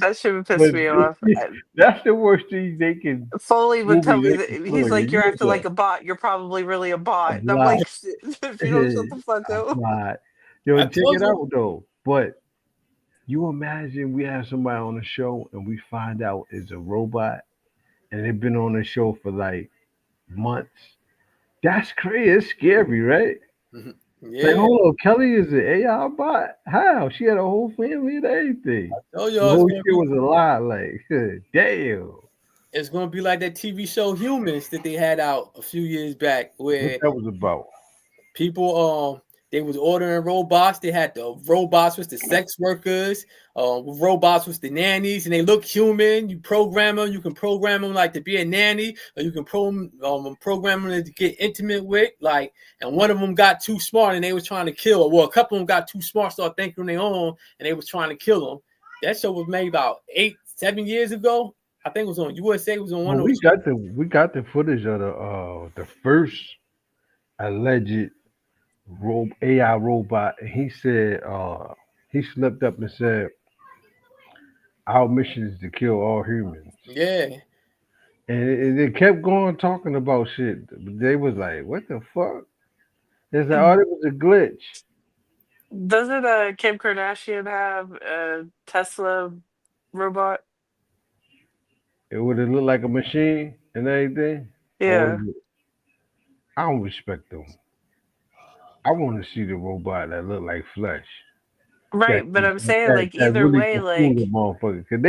That shit would piss But me off. that's the worst thing they can Foley would tell me movie they that can he's play. like, "You're acting You like a bot. You're probably really a a bot." And I'm blog. like, "Shit, if you don't shut the fuck up." But yo, I check told it you. out though. But you imagine we have somebody on the show and we find out it's a robot and they've been on the show for like months. That's crazy. It's scary, right? Like, Yeah, hold on, Kelly is an AI bot? How? She had a whole family and everything. told The y'all whole shit was a lie. Like, damn. it's gonna be like that TV show Humans that they had out a few years back, What where that was about? people they was ordering robots. They had the robots with the sex workers, robots with the nannies, and they look human. You program them. You can program them like to be a nanny, or you can program them to get intimate with. Like, and one of them got too smart, and they was trying to kill her. Well, a couple of them got too smart, started thinking on their own, and they was trying to kill them. That show was made about 8-7 years ago. I think it was on USA. It was on one Well, of those. we got the footage of the first alleged AI robot, and he said he slipped up and said our mission is to kill all humans. Yeah. And they kept going talking about shit. They was like, what the fuck? It's like, oh, it was a glitch. Doesn't Kim Kardashian have a Tesla robot? It would have looked like a machine and everything. Yeah. I don't respect them. I want to see the robot that look like flesh. Right, but I'm saying like either really way, can fool like the motherfucker. Cause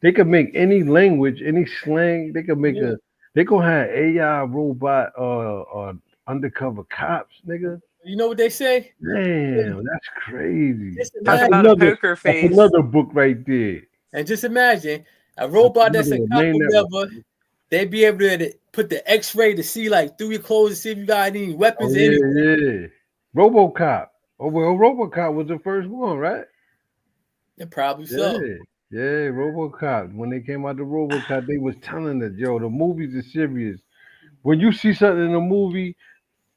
they can make any language, any slang. They can make they gonna have AI robot undercover cops, nigga. You know what they say? Damn, that's crazy. talk That's about a poker face. That's another book right there. And just imagine a robot that's a cop or whatever, they'd be able to put the X-ray to see like through your clothes to see if you got any weapons. Oh, yeah. RoboCop. Oh well, RoboCop was the first one, right? Yeah, probably so. Yeah, RoboCop. When they came out the RoboCop, they was telling us, yo, the movies are serious. When you see something in a movie,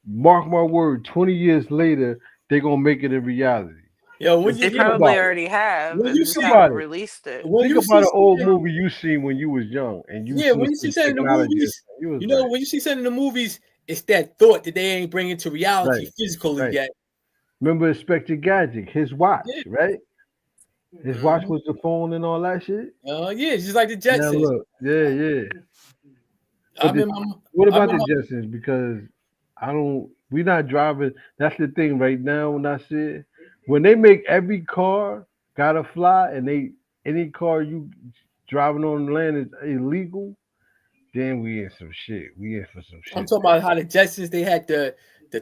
mark my word, 20 years later, they're gonna make it a reality. Yo, they probably already have, and just haven't released it. Think about an old movie you seen when you was young, and you when you see something in the movies, when you see something in the movies, it's that thought that they ain't bringing to reality physically yet. Remember Inspector Gadget, his watch, right? His watch was the phone and all that shit. Yeah, just like the Jetsons. Now look, what about the Jetsons? Because we're not driving. That's the thing right now. When I see when they make every car gotta fly, and any car you driving on the land is illegal, then we in some shit. We in for some shit. I'm talking about how the Jetsons, they had the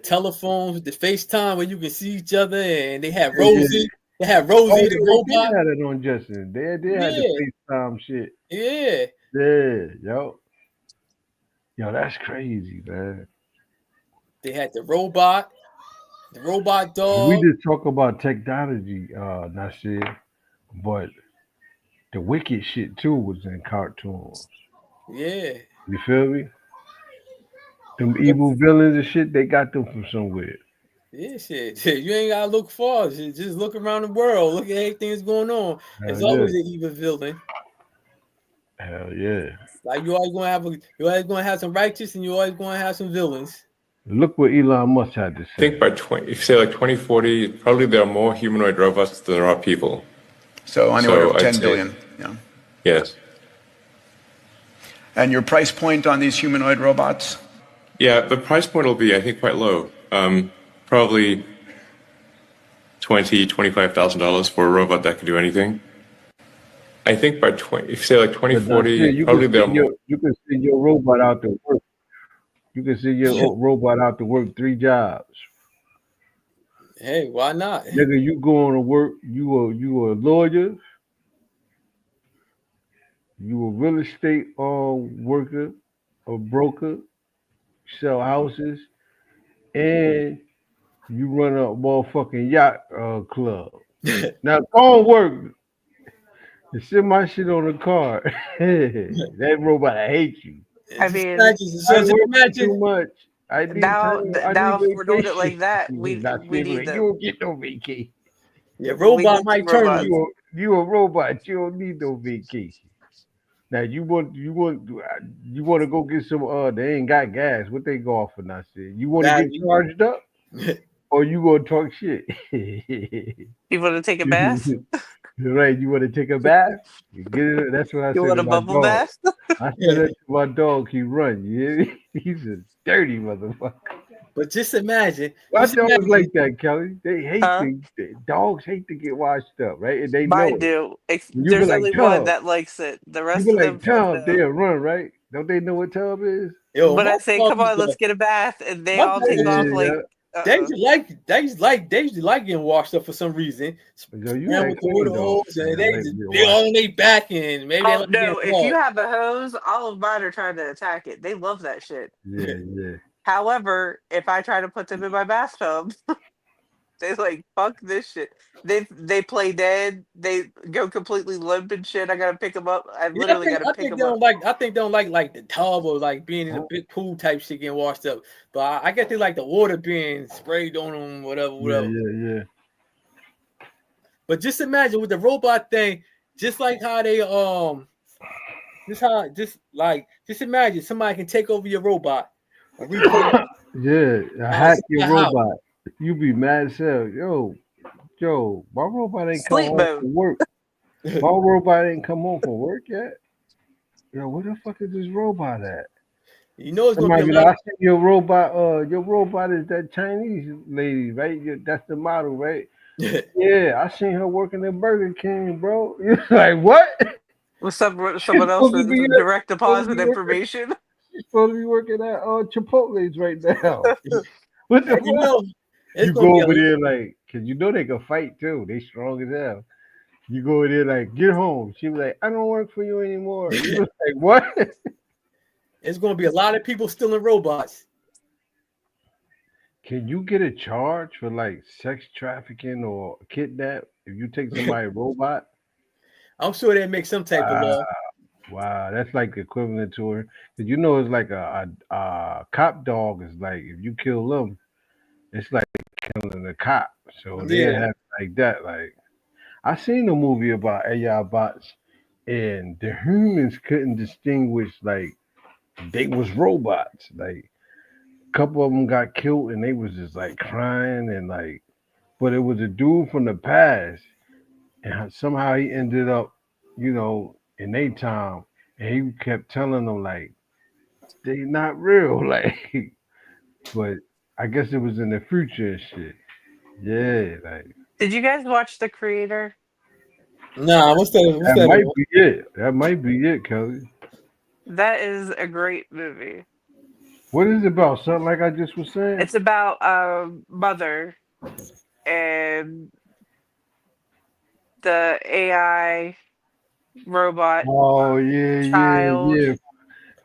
telephones, the FaceTime where you can see each other, and they had Rosie. They had Rosie, the robot. They had it on Justin. They had the FaceTime shit. Yeah, yo, that's crazy, man. They had the robot dog. We just talk about technology, Nasir, but the wicked shit too was in cartoons. Yeah, you feel me? Them evil villains and shit, they got them from somewhere. Yeah, shit. You ain't gotta look far. Just look around the world. Look at everything that's going on. There's always an evil villain. Hell yeah. Like you always gonna have some righteous, and you always gonna have some villains. Look what Elon Musk had to say. I think by if you say like 2040, probably there are more humanoid robots than there are people. So on the order of 10 billion. Yeah. Yes. And your price point on these humanoid robots? Yeah, the price point will be, I think, quite low. Probably $25,000 for a robot that can do anything. I think by if you say like 2040, probably there are more. You can send your robot out to work. You can send your robot out to work 3 jobs. Hey, why not? Nigga, you going to work, you a lawyer, you a real estate worker, a broker, sell houses, and you run a motherfucking yacht club. Now go on work. Send my shit on the car. That robot, I hate you. I mean, I work too much. I need now time. I now need if we're doing it like vacation. that, we Not we saying need like, you to. don't get no vacation. Yeah, We robot need might some turn robots. you. You a robot. You don't need no vacation. Now you want to go get some they ain't got gas. What they go off for now? Shit. You want to get Battery. charged up or you gonna talk shit? You want to take a bath? Right, you want to take a bath? You get it. That's what I You said want to a my bubble dog. bath? I said that to my dog. He run. You hear me? He's a dirty motherfucker. But just imagine. My Just dogs imagine. like that, Kelly. They hate Huh? dogs hate to get washed up, right? And they know Mine it. do. You be There's like only one Tub. that likes it. The You rest be of them, like fuck Tub. no. They'll run, right? Don't they know what Tub is? Yo, When my I say, dog "Come is on, let's get a bath," and they my all dog take is off Yeah, like, yeah. they used to like getting washed up for some reason. Yo, you Down had with the clean water dogs. hose, and Man, they like just real be washed. on their back and maybe they oh like getting no! If you clogged. have a hose, all of mine are trying to attack it. They love that shit. Yeah, yeah. However, if I try to put them in my bathtub, they like fuck this shit. They play dead. They go completely limp and shit. I gotta pick them up. I Yeah, literally gotta I pick think them they up. don't like. I think they don't like the tub or like being in a big pool type shit getting washed up. But I guess they like the water being sprayed on them, whatever. Yeah, yeah. But just imagine with the robot thing, just like how they just imagine somebody can take over your robot. And Yeah, hack your how? robot. You be mad as hell. Yo, my robot ain't come Sleep home mode. from work. My robot ain't come home from work yet. Yo, where the fuck is this robot at? You know it's gonna Somebody be be a like, lot. I see your robot is that Chinese lady, right? That's the model, right? Yeah, I seen her working at Burger King, bro. You're like, what? With someone She's supposed to else's be direct supposed to deposit be working. information. She's supposed to be working at Chipotle's right now. What the And you fuck? know it's You gonna go be over a there like, cause you know they can fight too. They strong as hell. You go over there like, get home. She was like, I don't work for you anymore. You was like, what? it's gonna be a lot of people stealing robots. Can you get a charge for like sex trafficking or kidnap if you take somebody's robot? I'm sure they make some type of law. Wow, that's like equivalent to her. Cause you know it's like a cop dog is like if you kill them, it's like killing a cop. So they Yeah. have like that. Like I seen a movie about AI bots, and the humans couldn't distinguish like they was robots. Like a couple of them got killed, and they was just like crying and like, but it was a dude from the past, and somehow he ended up, in their time, and he kept telling them like they not real, like, but I guess it was in the future and shit. Yeah, like Did you guys watch The Creator? Nah, what's that? that might be it. That might be it, Kelly. That is a great movie. What is it about? Something like I just was saying? It's about a mother and the AI robot Oh yeah, child. yeah.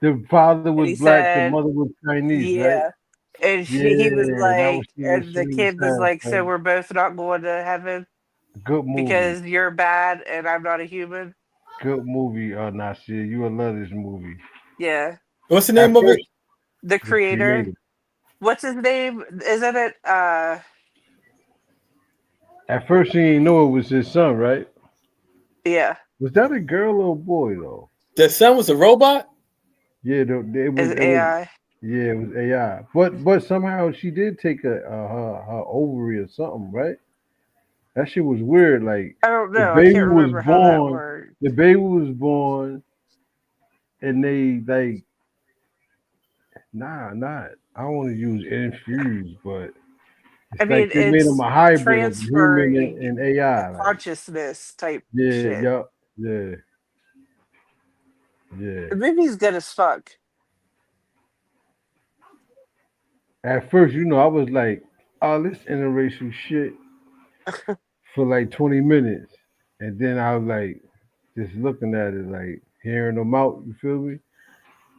The father And was he black, the said, mother was Chinese, yeah. right? And he was Yeah, that like, was and the kid was like, so we're both not going to heaven good movie. because you're bad and I'm not a human. Good movie, Nasir. You will love this movie. Yeah. What's the name of it? The Creator. What's his name? Isn't it? At first, he didn't know it was his son, right? Yeah. Was that a girl or a boy though? The son was a robot? Yeah, it was It's AI. Yeah, it was AI. But somehow she did take her ovary or something, right? That shit was weird. Like I don't the know. I baby can't was remember how that born. worked. The baby was born, and they like, I don't want to use infused, but it's I mean, like they made it's them a hybrid of human transferring and AI. Like, consciousness type yeah, shit. yeah, yeah. Yeah. The movie's good as fuck. At first, I was like, oh, this interracial shit for like 20 minutes. And then I was like, just looking at it, like hearing them out, you feel me?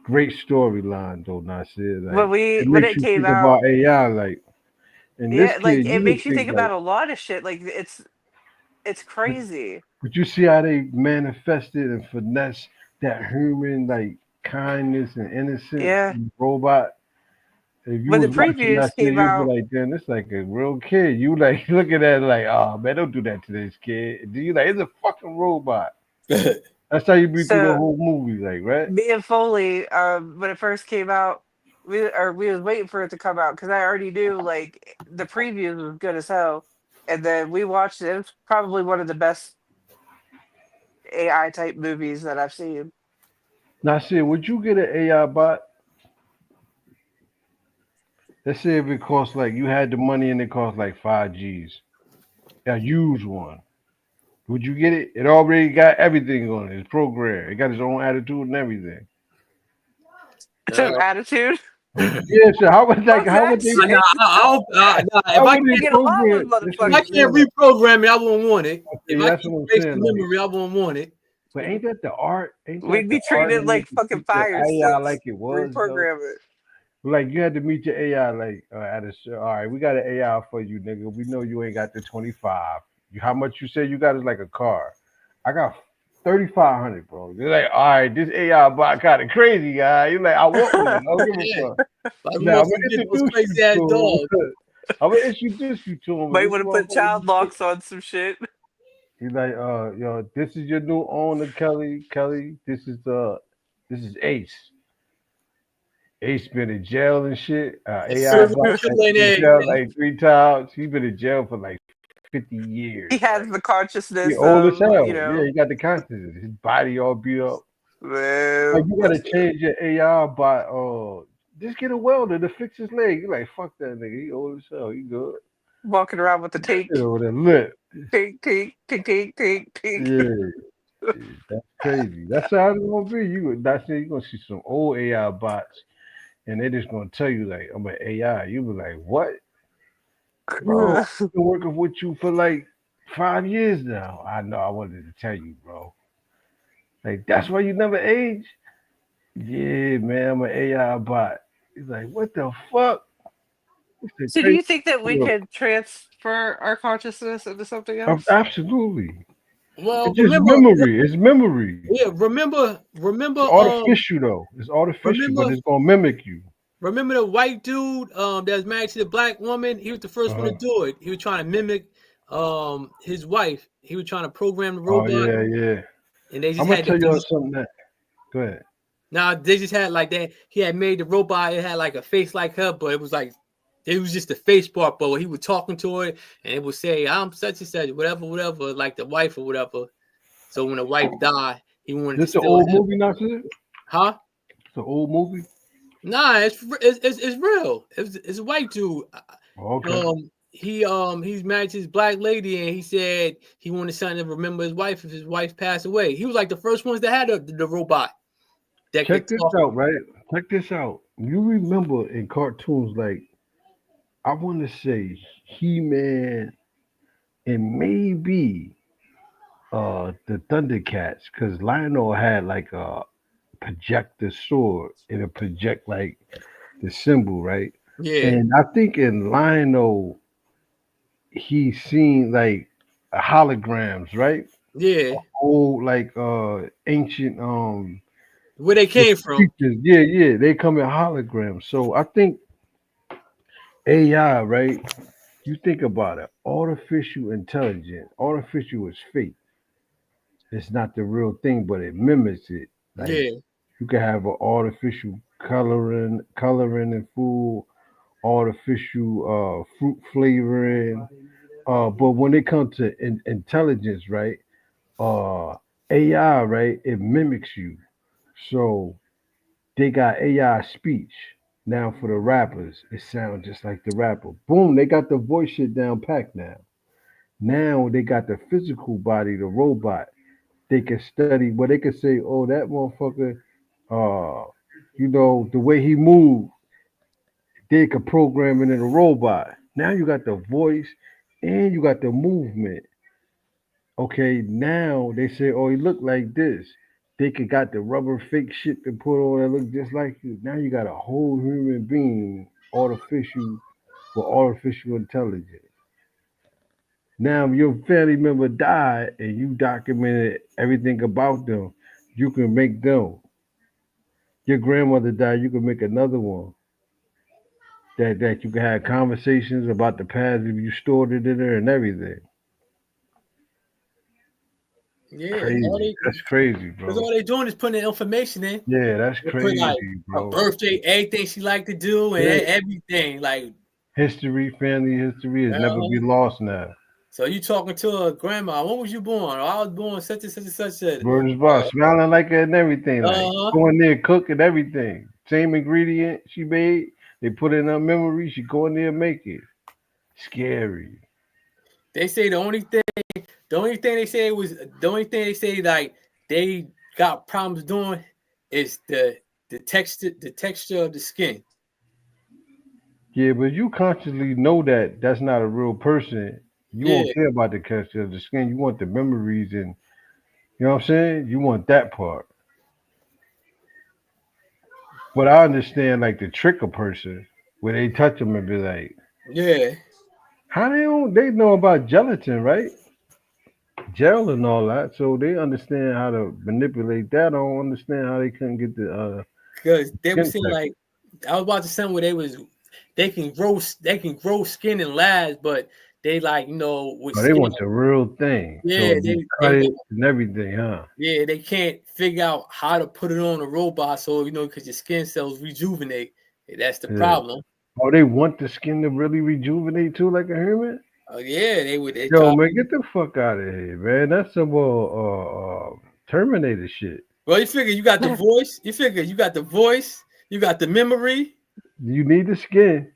Great storyline though, Nasir. Like it When makes it you came think out, about AI, like, and this yeah, like kid, it you would makes you think think like, about a lot of shit. Like It's crazy. But you see how they manifested and finesse that human like kindness and innocence Yeah. in the robot. If you When the was watching previews that shit, came you'd be out, like, damn, this like a real kid. You like looking at it like, oh man, don't do that to this kid. Do you like it's a fucking robot? That's how you be through the so whole movie, like, right? me and Foley, when it first came out, we was waiting for it to come out because I already knew like the previews was good as hell, and then we watched it. It was probably one of the best AI type movies that I've seen. Now, see, would you get an AI bot? Let's say if it costs like you had the money and it cost like 5Gs, a used one. Would you get it? It already got everything on it. It's programmed. It got its own attitude and everything. It's an attitude. Yeah, so how would like how would they? If I can't reprogram it, I won't want it. If I that's can't what I'm erase the saying. Like, memory, I won't want it. but ain't that the art? Ain't that We'd be the art treated in like it to fucking keep the fire AI sticks. like it was. Though? Reprogram it. Like you had to meet your AI like at a all right, we got an AI for you, nigga. We know you ain't got the 25. How much you say you got is like a car. I got 3,500, bro. You're like, all right, this AI bot kind of crazy, guy. You're like, I want one. I don't give a fuck. Like, Now, I'm motherfucker gonna get those introduce crazy you ass to dogs. him. I'm gonna introduce you to him. Might This want to put motherfucker- child locks on some shit. He's like, yo, this is your new owner, Kelly. Kelly, this is Ace. Ace been in jail and shit. AI bot been in jail like 3 times. He's been in jail for like 50 years. He has the consciousness He old as of, hell. you know. Yeah, he got the consciousness. His body all beat up. Man, Like you gotta change your AI bot. Just get a welder to fix his leg. You like fuck that nigga. He old as hell. He good. walking around with the tape. With a lip. Tink, tink, tink, tink, tink, tink. Yeah. That's crazy. That's how it's gonna be. You're gonna see some old AI bots, and they're just gonna tell you like, I'm an AI. You be like, what? Bro, I've been working with you for like 5 years now. I know. I wanted to tell you, bro. Like that's why you never age. Yeah, man, I'm an AI bot. He's like, what the fuck? So do you think that we could transfer our consciousness into something else? Absolutely. Well, It's just remember, memory. It's memory. Yeah, remember. It's artificial though. It's artificial, but it's gonna mimic you. Remember the white dude that was married to the black woman? He was the first one to do it. He was trying to mimic his wife. He was trying to program the robot. Oh yeah. And they just I'm gonna had tell to you do something. That go ahead. Now they just had like that. He had made the robot. It had like a face like her, but it was just the face part. But when he was talking to it, and it would say, "I'm such and such, whatever, like the wife or whatever." So when the wife died, he wanted This to. This the old movie, not it? Huh? It's an old movie. Nah, it's real. It's a white dude. Okay. He's married to this black lady, and he said he wanted something to remember his wife if his wife passed away. He was like the first ones that had the robot. Check this out, right? Check this out. You remember in cartoons, like I want to say He-Man and maybe the Thundercats, because Lionel had like a projector sword and it project like the symbol, right? Yeah. And I think in Lionel he seen like holograms, right? Yeah. Old like ancient where they came from. Yeah, they come in holograms. So I think AI, right? You think about it, artificial intelligence. Artificial is fake. It's not the real thing, but it mimics it. Like, Yeah. you can have an artificial coloring and food, artificial fruit flavoring. But when it comes to intelligence, right? AI, right? It mimics you. So they got AI speech. Now for the rappers, it sounds just like the rapper. Boom, they got the voice shit down packed now. Now they got the physical body, the robot. They can study, but they can say, oh, that motherfucker, the way he moved, they could program it in a robot. Now you got the voice and you got the movement. Okay, now they say, oh, he looked like this. They could got the rubber fake shit to put on that look just like you. Now you got a whole human being, artificial, with artificial intelligence. Now, if your family member died and you documented everything about them, you can make them. Your grandmother died, you can make another one. That you can have conversations about the past if you stored it in there and everything. Yeah, Crazy. That's crazy, because bro. all they doing is putting the information in. Yeah, that's They crazy, put like her bro. birthday, everything she like to do, and Yeah. everything. Like History, family history is never be lost now. So you talking to her grandma? When was you born? I was born such and such and such. Word is bar, smiling like her and everything. Like going there, cook and everything. Same ingredient she made. They put it in her memory. She go in there and make it. Scary. They say the only thing they say like they got problems doing is the texture of the skin. Yeah, but you consciously know that that's not a real person. You won't care about the texture of the skin. You want the memories and you know what I'm saying? You want that part. But I understand like the trick a person where they touch them and be like, yeah. How they know about gelatin, right? Gel and all that, so they understand how to manipulate that. I don't understand how they couldn't get the because they were skin saying texture. like I was about to say where they can grow skin in labs, but they like with Oh, they skin, want the real thing. Yeah, so they cut it and everything, huh? Yeah, they can't figure out how to put it on a robot, so because your skin cells rejuvenate. That's the problem. Oh, they want the skin to really rejuvenate too, like a human? Oh yeah, they would. Yo, man, get the fuck out of here, man. That's some Terminator shit. Well, you figure you got the voice. You figure you got the voice. You got the memory. You need the skin.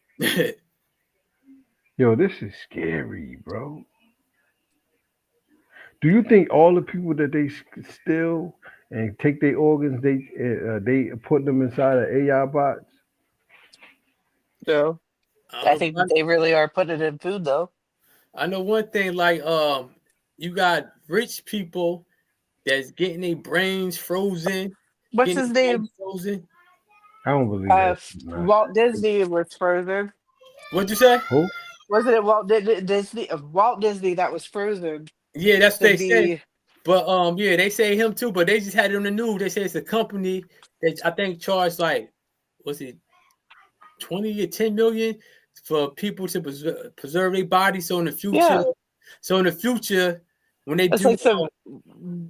Yo, this is scary, bro. Do you think all the people that they steal and take their organs, they put them inside of AI bots? No, I think they really are putting it in food, though. I know one thing, like you got rich people that's getting their brains frozen. What's his name? Frozen. I don't believe that. Walt Disney was frozen. What'd you say? Who? Wasn't it Walt Disney? Walt Disney that was frozen. Yeah, that's what they say. But yeah, they say him too. But they just had it on the news. They say it's a company that I think charged like, was it 20 or 10 million for people to preserve their body. So in the future, when they it's do like some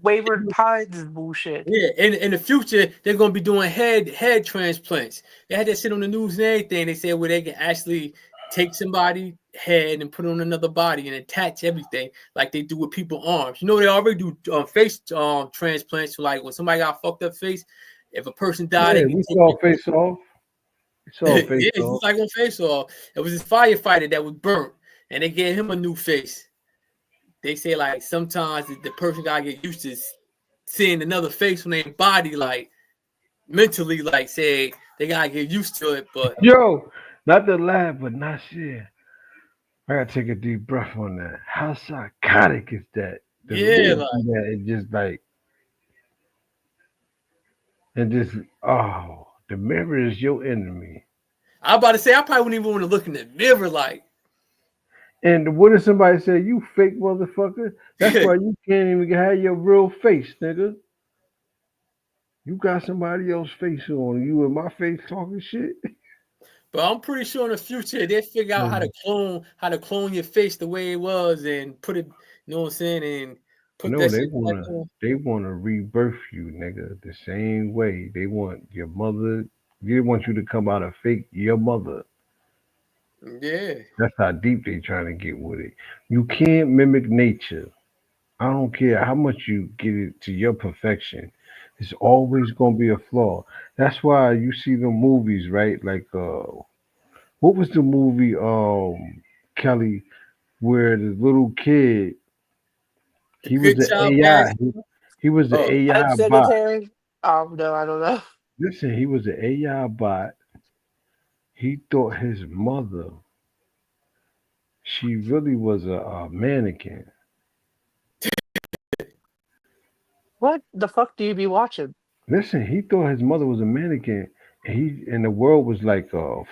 Wayward Pines bullshit. Yeah, in the future, they're gonna be doing head transplants. They had that shit on the news and everything. They said where they can actually take somebody's head and put it on another body and attach everything like they do with people's arms. They already do face transplants. So like when somebody got a fucked up face, if a person died, yeah, we saw Face Off. We saw Face yeah, Off. it's like on Face Off. It was this firefighter that was burnt, and they gave him a new face. They say like sometimes the person gotta get used to seeing another face on their body, like mentally, like say they gotta get used to it. But yo, not the laugh, but not shit. I gotta take a deep breath on that. How psychotic is that? Yeah, like that it just like, and just the mirror is your enemy. I'm about to say I probably wouldn't even want to look in the mirror, like. And what if somebody say you fake motherfucker? That's why you can't even have your real face, nigga. You got somebody else's face on you and my face talking shit. But I'm pretty sure in the future they figure out how to clone your face the way it was and put it, you know what I'm saying, and put that shit they wanna rebirth you, nigga, the same way. They want your mother, they want you to come out of fake your mother. Yeah. That's how deep they trying to get with it. You can't mimic nature. I don't care how much you get it to your perfection. It's always gonna be a flaw. That's why you see the movies, right? Like what was the movie Kelly where the little kid he was the AI. He was the AI bot. No, I don't know. Listen, he was the AI bot. He thought his mother, she really was a mannequin. What the fuck do you be watching? Listen, he thought his mother was a mannequin, And the world was like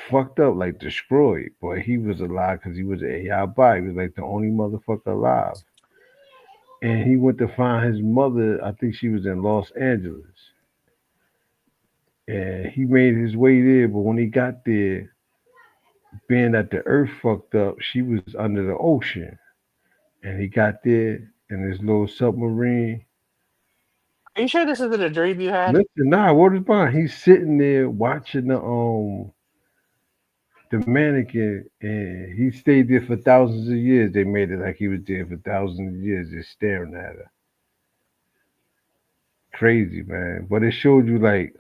fucked up, like destroyed. But he was alive because he was an AI bot. He was like the only motherfucker alive. And he went to find his mother. I think she was in Los Angeles. And he made his way there. But when he got there, being that the earth fucked up, she was under the ocean. And he got there in his little submarine. Are you sure this isn't a dream you had? Listen, nah, what is mine? He's sitting there watching the mannequin, and he stayed there for thousands of years. They made it like he was there for thousands of years, just staring at her. Crazy, man. But it showed you like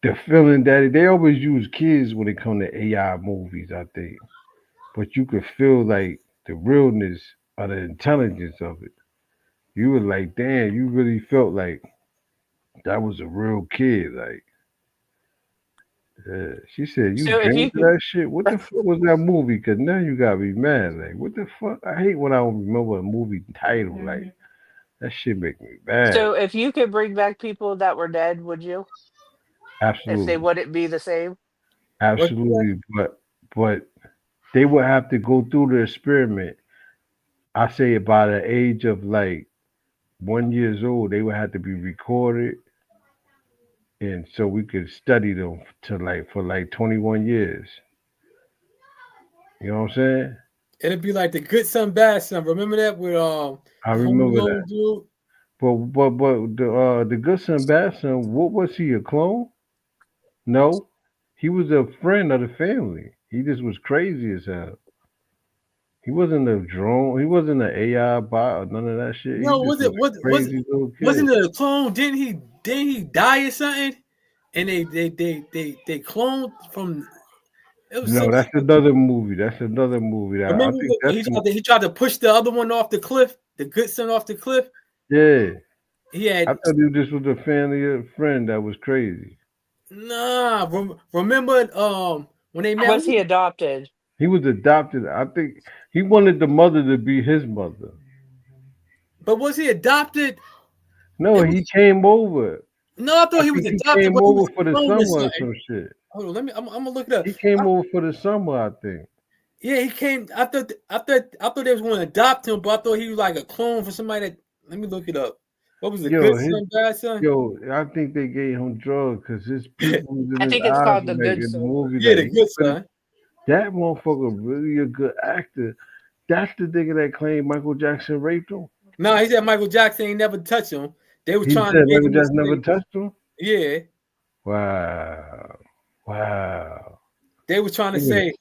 the feeling that they always use kids when it come to AI movies, I think. But you could feel like the realness of the intelligence of it. You were like, damn, you really felt like that was a real kid. Like, yeah. She said, you So if dreamed you of could, that shit? What the fuck was that movie? Because now you got me mad. Like, what the fuck? I hate when I don't remember a movie title. Like, that shit make me mad. so if you could bring back people that were dead, would you? If Absolutely. they wouldn't be the same? Absolutely. But they would have to go through the experiment. I say by the age of like 1 year old, they would have to be recorded. And so we could study them for like 21 years. You know what I'm saying? It'd be like the good son, bad son. Remember that with I remember that. dude? But the good son, bad son, what was he, a clone? No. He was a friend of the family. He just was crazy as hell. He wasn't a drone. He wasn't an AI bot or none of that shit. No, he was just it was a crazy little kid. wasn't it a clone? Didn't he die or something? And they cloned from. It was No, that's another movie. That's another movie. I remember think that's he tried to push the other one off the cliff, the good son off the cliff. yeah. He had I thought this was a family friend that was crazy. nah. Remember when they met? Was he adopted? He was adopted. I think he wanted the mother to be his mother. But was he adopted? No, he came over. No, I thought he was adopted. He came over for the summer or some shit. Hold on, I'm gonna look it up. He came over for the summer, I think. Yeah, he came. I thought they was going to adopt him, but I thought he was like a clone for somebody. Let me look it up. What was it? Good son, bad son? Yo, I think they gave him drugs because his people was in I his think it's eyes called The like Good in the Son. movie. Yeah, like, the good son. That motherfucker really a good actor. That's the nigga that claimed Michael Jackson raped him. No, he said Michael Jackson ain't never touched him. They was He trying said to make Michael him Jackson never touched him? Yeah. Wow. They were trying to say,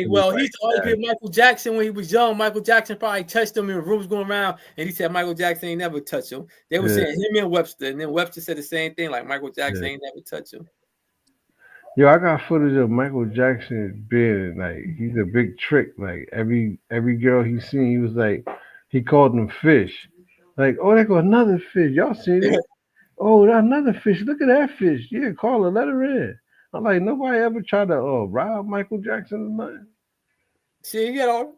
well, he argued Michael Jackson when he was young. Michael Jackson probably touched him in rooms going around, and he said Michael Jackson ain't never touched him. They were saying him and Webster, and then Webster said the same thing, like Michael Jackson ain't never touched him. Yo, I got footage of Michael Jackson being like, he's a big trick. Like every girl he seen, he was like, he called them fish. Like, oh, there go another fish. Y'all seen it? Oh, another fish. Look at that fish. Yeah, call her, let her in. I'm like, nobody ever tried to rob Michael Jackson or nothing. See, he had all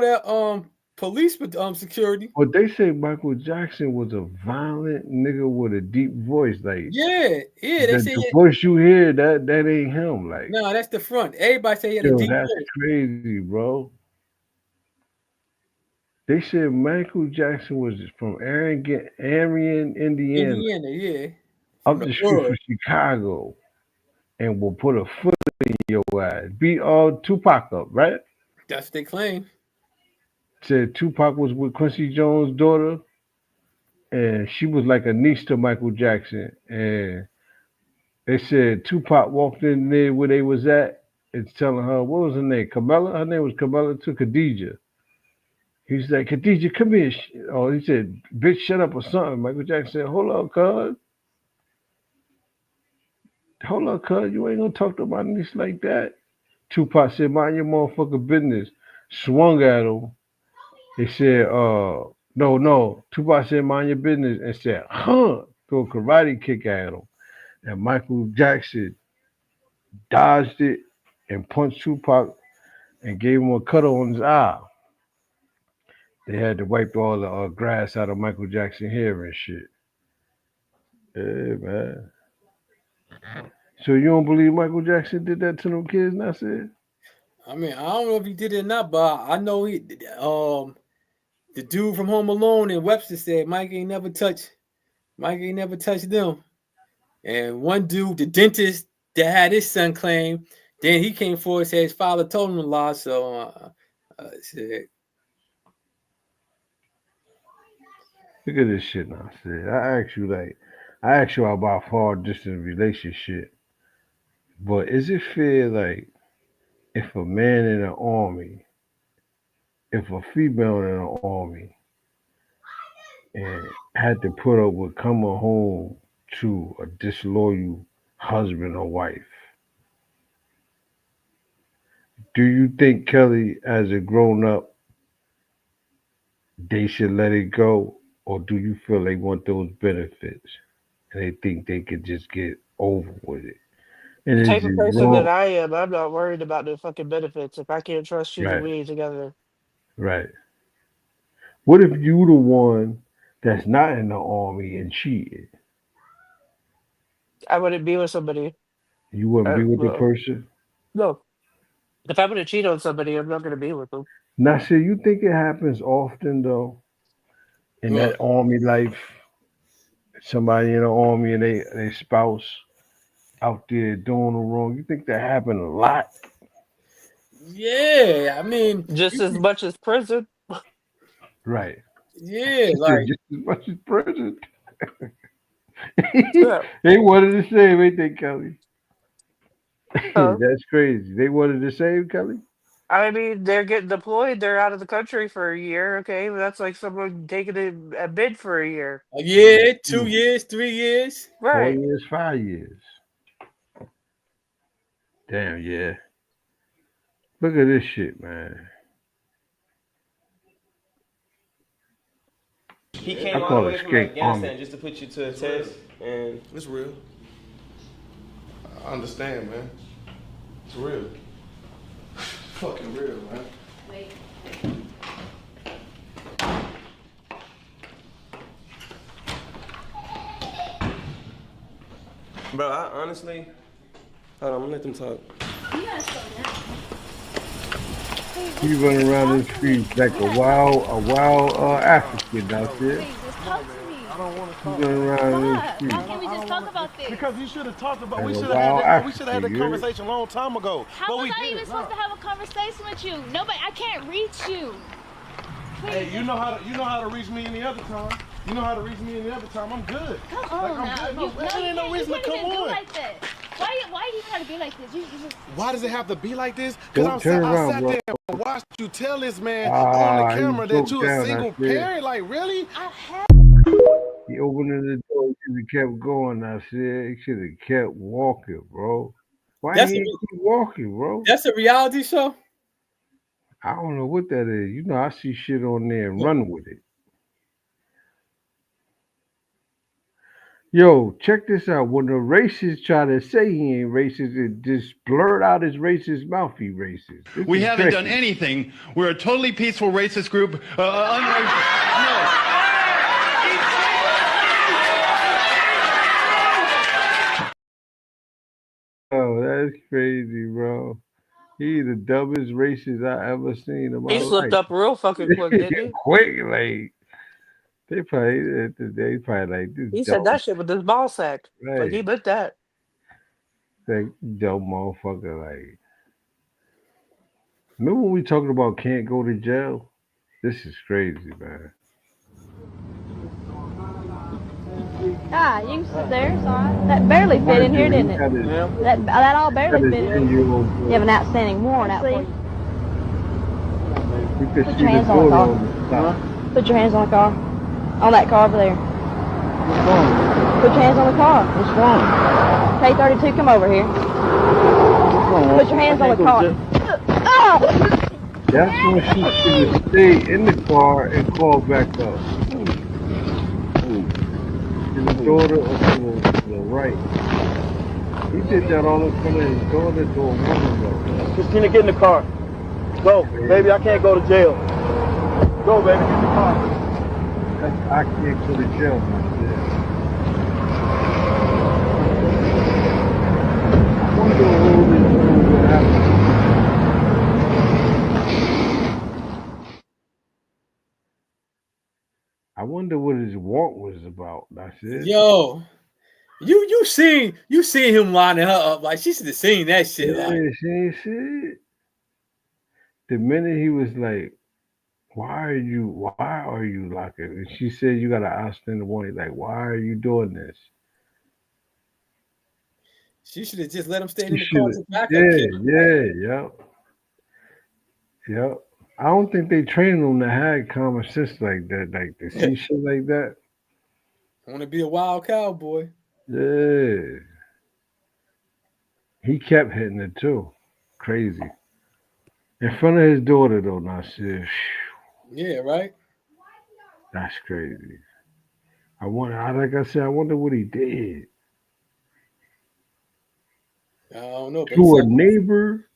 that police security. But they say Michael Jackson was a violent nigga with a deep voice. Like, yeah. They say the voice you hear, that ain't him. Like, no, that's the front. Everybody say he had a deep that's voice. crazy, bro. They said Michael Jackson was from Arion, Indiana, yeah. Up the street from Chicago, and will put a foot in your ass. Beat Tupac up, right? That's what they claim. Said Tupac was with Quincy Jones' daughter, and she was like a niece to Michael Jackson. And they said Tupac walked in there where they was at and telling her, what was her name? Camilla? Her name was Camilla to Khadijah. He's like, Khadijah, come here. Oh, he said, bitch, shut up or something. Michael Jackson said, hold up, cuz. Hold up, cuz. You ain't gonna talk to my niece like that. Tupac said, mind your motherfucking business. Swung at him. He said, no. Tupac said, mind your business. And said, threw a karate kick at him. And Michael Jackson dodged it and punched Tupac and gave him a cut on his eye. They had to wipe all the grass out of Michael Jackson's hair and shit. Yeah, man. So you don't believe Michael Jackson did that to them kids? Nasir? I mean, I don't know if he did it or not, but I know the dude from Home Alone in Webster said Mike ain't never touched them. And one dude, the dentist that had his son claim, then he came forward and said his father told him to lie. So shit. Look at this shit now. I asked you about far distance relationship, but is it fair, like, if a man in the army, if a female in the army, and had to put up with coming home to a disloyal husband or wife, do you think, Kelly, as a grown up, they should let it go? Or do you feel they want those benefits and they think they could just get over with it? And The is type of it person wrong? that I am, I'm not worried about the fucking benefits. If I can't trust you, then Right, we ain't together. right. What if you the one that's not in the army and cheated? I wouldn't be with somebody. You wouldn't be with the Well, person? no. If I'm gonna cheat on somebody, I'm not gonna be with them. Now, see, you think it happens often, though, in that army life? Somebody in the army and they spouse out there doing the wrong. You think that happened a lot? Yeah, I mean, Just as much as prison. Right. yeah, She said like just as much as prison. Yeah. They wanted the same, ain't they, Kelly? Huh? That's crazy. They wanted the same, Kelly? I mean, they're getting deployed. They're out of the country for a year. Okay, that's like someone taking a bid for a year. a year, 2 years, 3 years. 4 Right. years, 5 years. Damn, yeah. Look at this shit, man. He I came all call the it way from skate Afghanistan army. just to put you to a test, and It's real. I understand, man. It's real. Fucking real, man. bro, I honestly, hold on, I'm gonna let them talk. He running around the streets like a wild African out there. I don't want to He talk. running around in the Why streets can't we just talk about this? Because you should have talked about. like We a should wild have had. We should have had African. the You heard? conversation a long time ago. How but was we I didn't. even supposed to have a conversation with you? Nobody, I can't reach you. Hey, you know how to reach me any other time. You know how to reach me any other time. I'm good. Come Like, on I'm now. good. No, there ain't no reason to you come can't even do on. like that. Why do you gotta be like this? You just Why does it have to be like this? Don't Because turn I around, sat bro. there and watched you tell this man on the He camera that broke you a down, single I said. parent. Like, really? He opened the door. He should have kept going. I said he should have kept walking, bro. Why That's he a, ain't keep walking, bro? that's a reality show. I don't know what that is. You know, I see shit on there and run with it. Yo, check this out. When the racist try to say he ain't racist, it just blurt out his racist mouth. He racist. This We is haven't done crazy. anything. We're a totally peaceful racist group. No. Oh, that's crazy, bro. He the dumbest racist I ever seen in my He slipped life. up real fucking quick, didn't he? Quick, like they probably like this He said dumb, that shit with his ball sack. Like he right? meant that. Like dumb motherfucker. Like, remember when we talking about can't go to jail? This is crazy, man. Ah, you can sit there. It's all right. That barely fit in here, didn't it? That all barely Got his fit in. 10-year-old You have an outstanding warrant out for you. You could Put see your the hands on the door car. on the top. Put your hands on the car. On that car over there. What's wrong? Put your hands on the car. What's wrong? K32, come over here. What's wrong? Put your hands on the car. That's when she should have stayed in the car and called back up. To the daughter or to the right. He did that all in front of his daughter to a woman, though. Christina, get in the car. Go, baby. I can't go to jail. Go, baby. Get in the car. I can't go to jail, man. want was about. That's it. Yo, you seen him lining her up like she should have seen that shit. Yeah, Like, she ain't shit. The minute he was like, why are you locking? And she said, you got an outstanding warning. Like, why are you doing this? she should have just let him stay in She the car. should. Yep. I don't think they trained them to have common sense like that, like to see shit like that. Want to be a wild cowboy? Yeah. He kept hitting it too. Crazy. In front of his daughter though, Nasir. Yeah, right. That's crazy. I wonder what he did. I don't know. To a neighbor.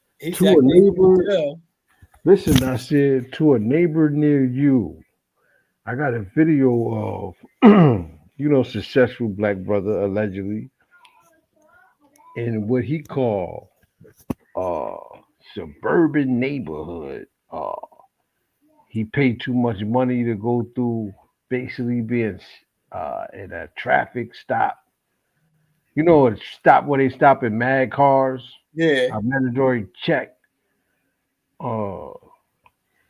Listen, I said to a neighbor near you. I got a video of, successful black brother allegedly in what he called suburban neighborhood. He paid too much money to go through basically being in a traffic stop. You know, a stop where they stop in mad cars. Yeah. A mandatory check.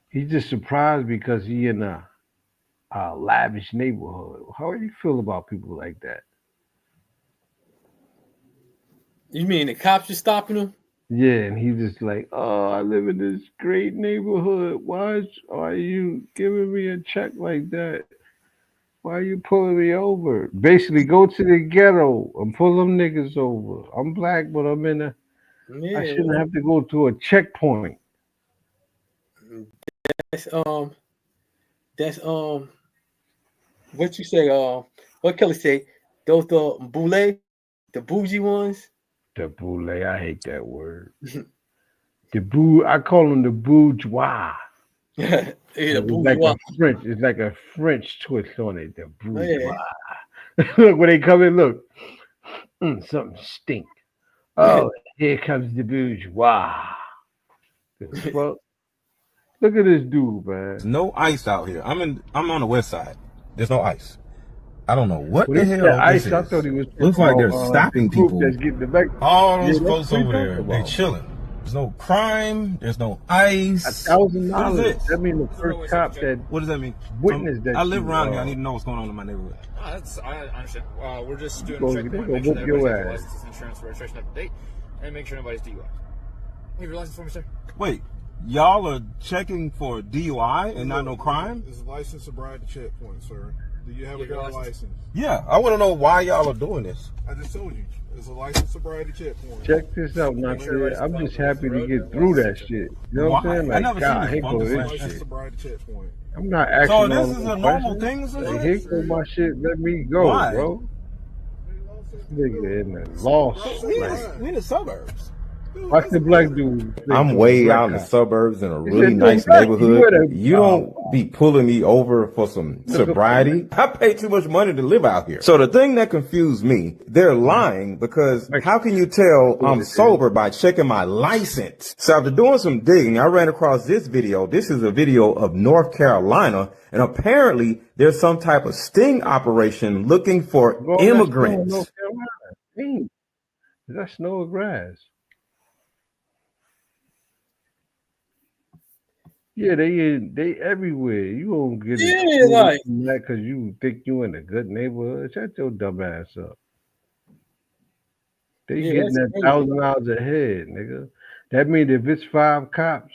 He's just surprised because he in a lavish neighborhood. How do you feel about people like that? You mean the cops are stopping him? Yeah, and he's just like, oh, I live in this great neighborhood. Why are you giving me a check like that? Why are you pulling me over? Basically, go to the ghetto and pull them niggas over. I'm black, but I'm in I shouldn't have to go to a checkpoint. That's what you say, what Kelly say? Those the boule, the bougie ones? The boule, I hate that word. I call them the bourgeois. It's like a French twist on it. The bourgeois. Look, when they come in, look. Something stink. Oh, here comes the bourgeois. Well, look at this dude, man. There's no ice out here. I'm on the west side. There's no ice. I don't know what the hell ice. this I is. thought he was Looks like they're stopping people. That's getting the back. All those folks over there, they chilling. There's no crime. There's no ice. $1,000. That means the first cop that. What does that mean? Witness that. I live around here. I need to know what's going on in my neighborhood. I understand. We're just doing Go- a checkpoint, they make gonna sure whoop that your everybody's got ass. their license, insurance, registration up to date, and make sure nobody's DUI. You have your license for me, sir? Wait, y'all are checking for DUI and not no crime? It's a license sobriety checkpoint, sir. Do you have You a have your gun license? Yeah, I want to know why y'all are doing this. I just told you. It's a license sobriety checkpoint. Check this out, Nasir. I'm just happy to get through that shit. You know what I'm saying? I Like, never God, seen here this goes bundle this of shit. Sobriety checkpoint. I'm not asking So all this is those a normal questions. thing? Like, here goes my shit. Let me go, Why? bro. This nigga in the lost. We in the suburbs. Watch the black dude. I'm way out in the suburbs in a He really said, nice "Don't back, neighborhood. you You don't be pulling me over for some sobriety. I pay too much money to live out here. So the thing that confused me, they're lying because how can you tell I'm sober by checking my license? So after doing some digging, I ran across this video. This is a video of North Carolina, and apparently there's some type of sting operation looking for immigrants. North Carolina. Is that snow or grass? Yeah, they everywhere. You won't get it because you think you in a good neighborhood. Shut your dumb ass up. They getting that $1,000 ahead, nigga. That means if it's 5 cops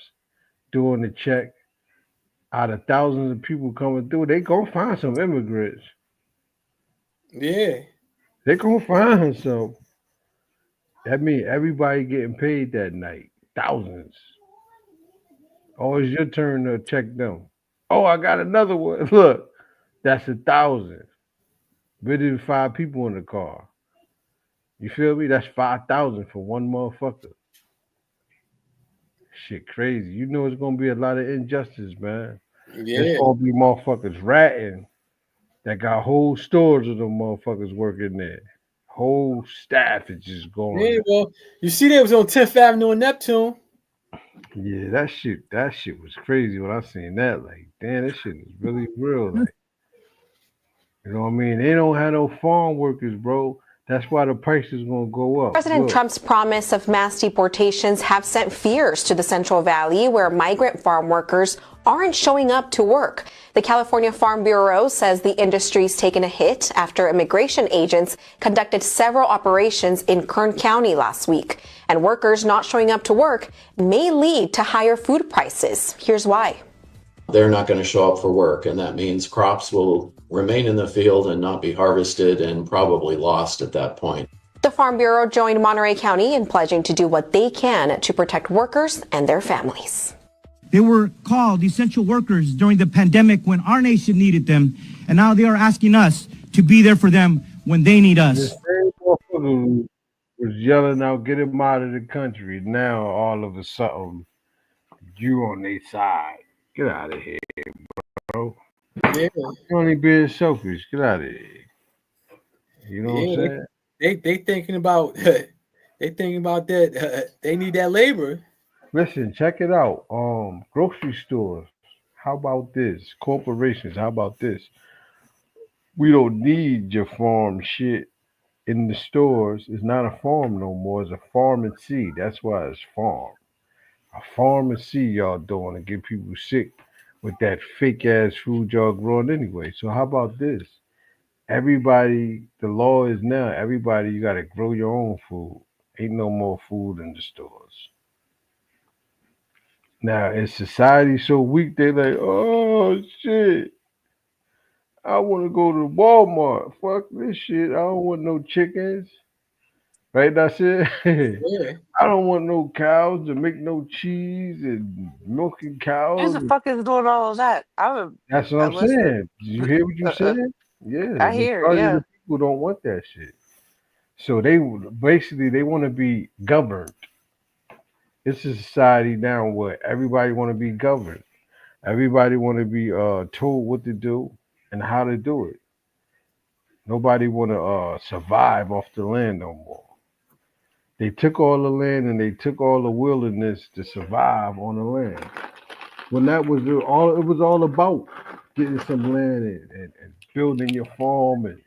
doing the check out of thousands of people coming through, they gonna find some immigrants. Yeah. They gonna find some. That means everybody getting paid that night. Thousands. Oh, it's your turn to check them. Oh, I got another one. Look, that's 1,000. But there's 5 people in the car. You feel me? That's 5,000 for one motherfucker. Shit crazy. You know it's gonna be a lot of injustice, man. Yeah. There's gonna be motherfuckers ratting that got whole stores of them motherfuckers working there. Whole staff is just going. Yeah, well, you see they was on 10th Avenue in Neptune. Yeah, that shit was crazy when I seen that. Like, damn, this shit is really real. Like, You know what I mean? They don't have no farm workers, bro. That's why the price is gonna go up. President Look. Trump's promise of mass deportations have sent fears to the Central Valley, where migrant farm workers aren't showing up to work. The California Farm Bureau says the industry's taken a hit after immigration agents conducted several operations in Kern County last week. And workers not showing up to work may lead to higher food prices. Here's why. They're not going to show up for work, and that means crops will remain in the field and not be harvested and probably lost at that point. The Farm Bureau joined Monterey County in pledging to do what they can to protect workers and their families. They were called essential workers during the pandemic when our nation needed them, and now they are asking us to be there for them when they need us. The same motherfucker was yelling out, get him out of the country. Now, all of a sudden, you on their side. Get out of here, bro. Yeah. You only being selfish. Get out of here. You know what I'm saying? They thinking about that. They need that labor. Listen, check it out. Grocery stores. How about this? Corporations. How about this? We don't need your farm shit in the stores. It's not a farm no more. It's a pharmacy. That's why it's farm. A pharmacy y'all doing to get people sick with that fake ass food y'all growing anyway. So how about this? Everybody, the law is now, everybody, you gotta grow your own food. Ain't no more food in the stores. Now, is society so weak, they like, oh shit, I wanna go to Walmart. Fuck this shit. I don't want no chickens. Right, that's it. Yeah. I don't want no cows to make no cheese and milking cows. Who the fuck is doing all of that? That's what I'm saying. Did you hear what you said? Yeah. I hear, majority yeah. of the people don't want that shit. So they want to be governed. It's a society now where everybody want to be governed. Everybody want to be told what to do and how to do it. Nobody want to survive off the land no more. They took all the land and they took all the wilderness to survive on the land. When that was all, it was all about getting some land and building your farm and,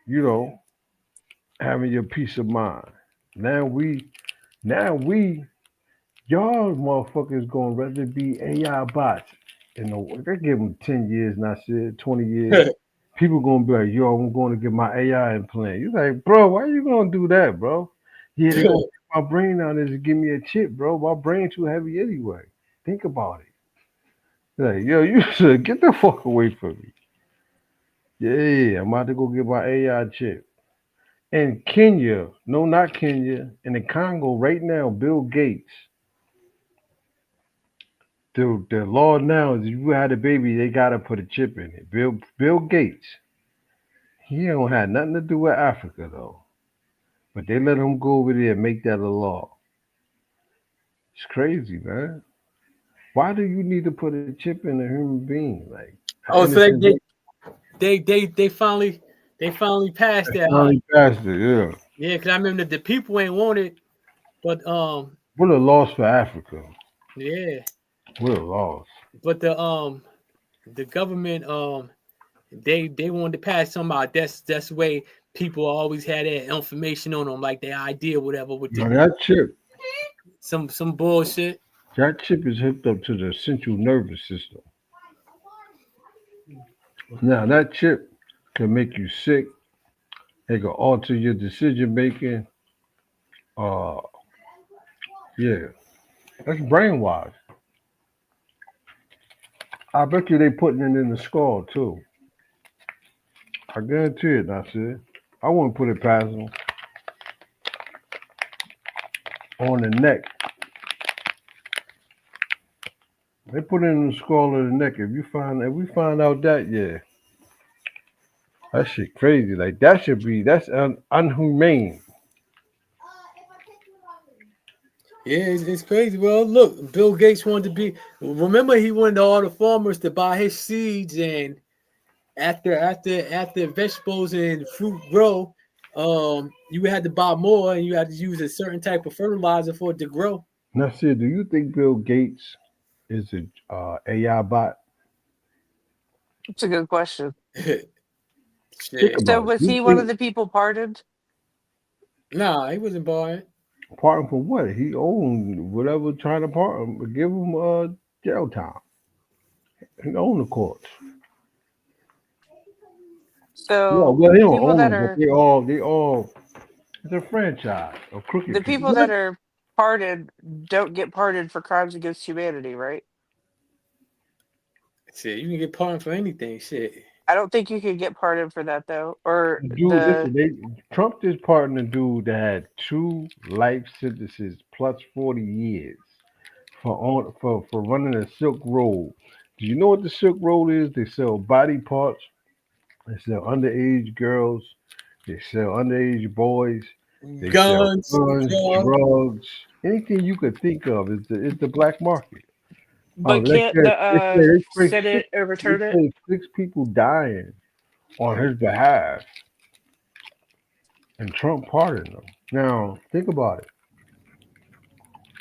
you know, having your peace of mind. Now we, y'all motherfuckers gonna rather be AI bots. They give them 10 years, not shit, 20 years. People gonna be like, yo, I'm going to get my AI implant. You're like, bro, why you gonna do that, bro? Yeah, they gonna take my brain out there to give me a chip, bro. My brain too heavy anyway. Think about it. Like, yo, you should get the fuck away from me. Yeah, I'm about to go get my AI chip. In Kenya, no, not Kenya, in the Congo right now, Bill Gates. The law now is if you had a baby, they gotta put a chip in it. Bill Gates. He don't have nothing to do with Africa though. But they let him go over there and make that a law. It's crazy, man. Why do you need to put a chip in a human being? Like, oh, so they finally passed that. Finally passed it, yeah. Yeah, because I remember the people ain't want it, but what a loss for Africa. Yeah. What a loss. But the government they wanted to pass something out. That's the way people always had that information on them, like their idea, whatever. With that chip, some bullshit. That chip is hooked up to the central nervous system. Now that chip can make you sick. It can alter your decision making. Yeah, that's brainwashed. I bet you they putting it in the skull too. I guarantee it. That's it. I wouldn't put it past them. On the neck. They put it in the skull of the neck. If we find out that, yeah. That shit crazy. Like that's unhumane. Yeah, it's crazy. Well, look, Bill Gates wanted to be. Remember, he wanted all the farmers to buy his seeds, and after vegetables and fruit grow, you had to buy more, and you had to use a certain type of fertilizer for it to grow. Now, Sid, do you think Bill Gates is a AI bot? It's a good question. Shit. So was he one of the people pardoned? Nah, he wasn't barred. Pardon for what? He owned whatever trying to pardon, give him jail time. He owned the courts. So well, they don't people own that them, are but they all. It's a franchise of crooked the people that are pardoned don't get pardoned for crimes against humanity, right? Shit, you can get pardoned for anything. Shit. I don't think you could get pardoned for that though. Or Dude, listen, Trump just pardoned a dude that had 2 life sentences plus 40 years for running a Silk Road. Do you know what the Silk Road is? They sell body parts. They sell underage girls. They sell underage boys. They Guns, sell guns, drugs, anything you could think of is the black market. But can't the Senate overturn it? 6 people dying on his behalf, and Trump pardoned them. Now, think about it.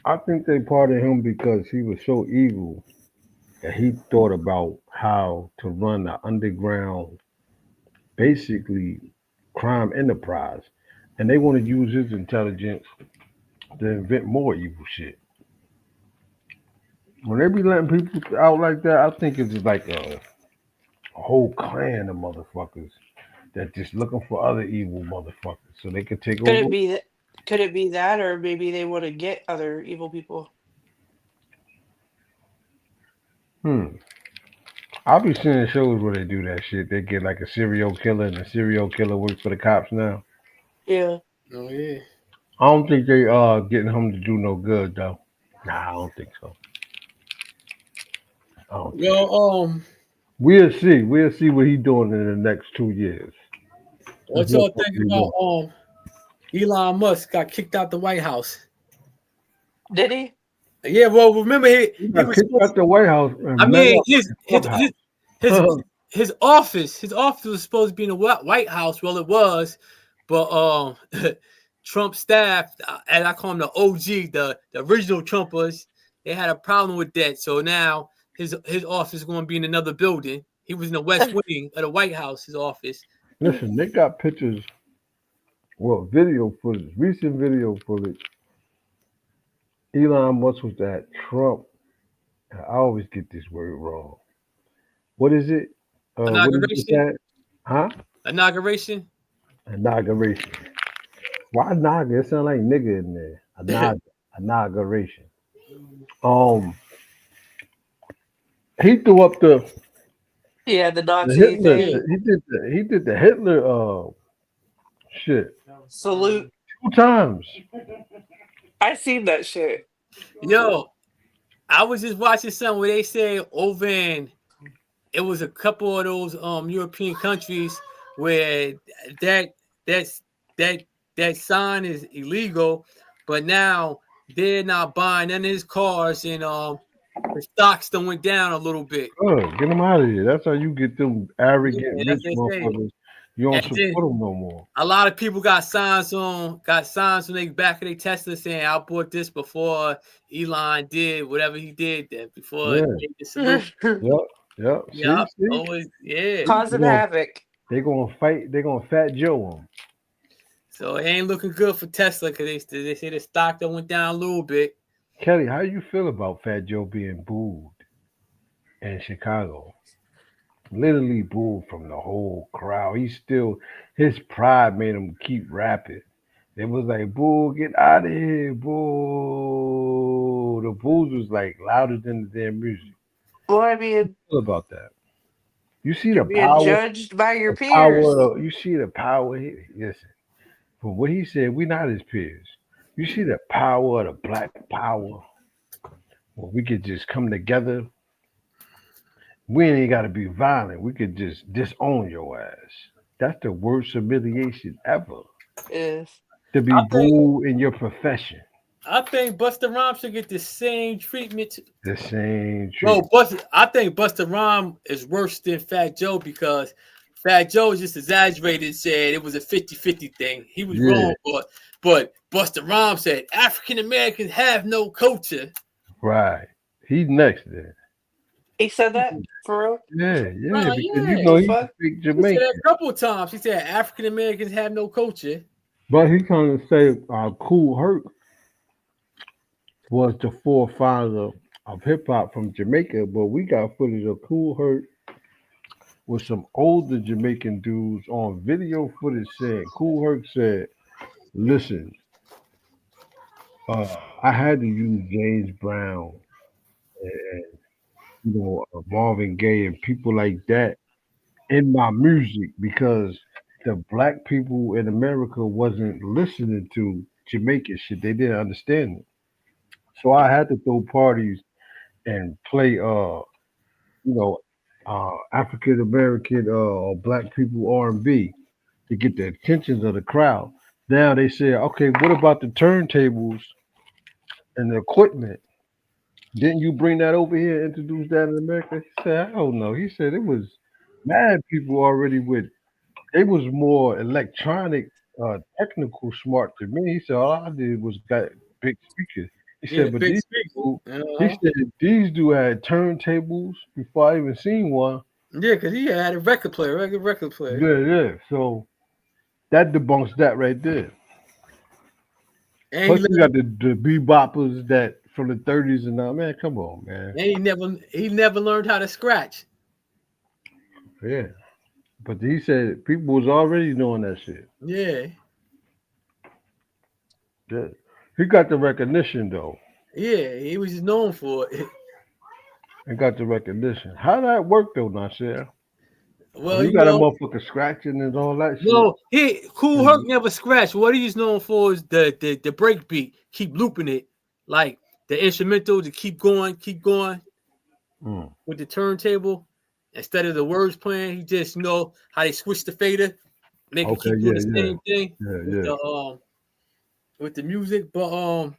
I think they pardoned him because he was so evil that he thought about how to run an underground, basically, crime enterprise. And they want to use his intelligence to invent more evil shit. When they be letting people out like that, I think it's like a whole clan of motherfuckers that just looking for other evil motherfuckers so they could take over. Could it be that, or maybe they want to get other evil people? I'll be seeing shows where they do that shit. They get like a serial killer, and the serial killer works for the cops now. Yeah. Oh yeah. I don't think they getting him to do no good though. Nah, I don't think so. Well, we'll see. We'll see what he's doing in the next 2 years. What y'all think about Elon Musk got kicked out the White House? Did he? Yeah, well, remember he got kicked out the White House. I mean, his office was supposed to be in the White House. Well, it was, but Trump staff, and I call him the OG, the original Trumpers, they had a problem with that. So now his office is going to be in another building. He was in the West Wing of the White House, his office. Listen, they got pictures, video footage, recent video footage. Elon Musk was at Trump. I always get this word wrong. What is it? Inauguration? Huh? Inauguration? Inauguration. Why Naga? It sounds like nigga in there. Inauguration. He threw up the Nazi Hitler. thing. He did the Hitler shit. Salute 2 times. I seen that shit. Yo, I was just watching something where they say over in it was a couple of those European countries where that sign is illegal, but now they're not buying none of his cars, and the stocks done went down a little bit. Good, get them out of here. That's how you get them arrogant rich motherfuckers. You don't support them no more. A lot of people got signs on the back of their Tesla saying, "I bought this before Elon did whatever he did that before." Yep. See? Always, yeah. Causing havoc. They're gonna fight. They're gonna Fat Joe them. So it ain't looking good for Tesla because they say the stock that went down a little bit. Kelly, how you feel about Fat Joe being booed in Chicago? Literally booed from the whole crowd. His pride made him keep rapping. It was like, boo, get out of here, boo. The boos was like louder than the damn music. Well, I mean, how you feel about that? You see the being power, judged by your peers. You see the power. Listen, from what he said, we're not his peers. You see the power of the black power. Well, we could just come together. We ain't got to be violent. We could just disown your ass. That's the worst humiliation ever. Yes. To be booed in your profession. I think Busta Rhymes should get the same treatment. The same treatment. I think Busta Rhymes is worse than Fat Joe because Fat Joe just exaggerated and said it was a 50-50 thing. He was wrong, but Busta Rhymes said African Americans have no culture. Right. He's next then. He said that for real? Yeah, Oh, because yeah. you know The he's a fuck? big He said Jamaican. that a couple of times. He said African Americans have no culture. But he trying to say Cool Herc was the forefather of hip hop from Jamaica, but we got footage of Cool Herc with some older Jamaican dudes on video footage saying, Cool Herc said, listen, I had to use James Brown and Marvin Gaye and people like that in my music because the black people in America wasn't listening to Jamaican shit. They didn't understand it. So I had to throw parties and play African American or black people R&B to get the attention of the crowd. Now they say, okay, what about the turntables and the equipment? Didn't you bring that over here and introduce that in America? He said, I don't know. He said it was mad people already with it was more electronic, technical smart to me. He said all I did was got big speakers. He Yeah, said, but big these speakers. people, he said these dudes had turntables before I even seen one. Yeah, because he had a record player, record player. Yeah. So that debunks that right there. And Plus, you got the beboppers that from the 30s and now, man, come on, man. And he never learned how to scratch. Yeah. But he said people was already doing that shit. Yeah. Yeah. He got the recognition though. Yeah, he was just known for it. And got the recognition. How that work though, Nasir? Well, you got a motherfucker scratching and all that shit. No, Cool Herc never scratched. What he's known for is the break beat. Keep looping it. Like the instrumental to keep going with the turntable. Instead of the words playing, he just how they switch the fader, make it keep doing the same thing with the music. But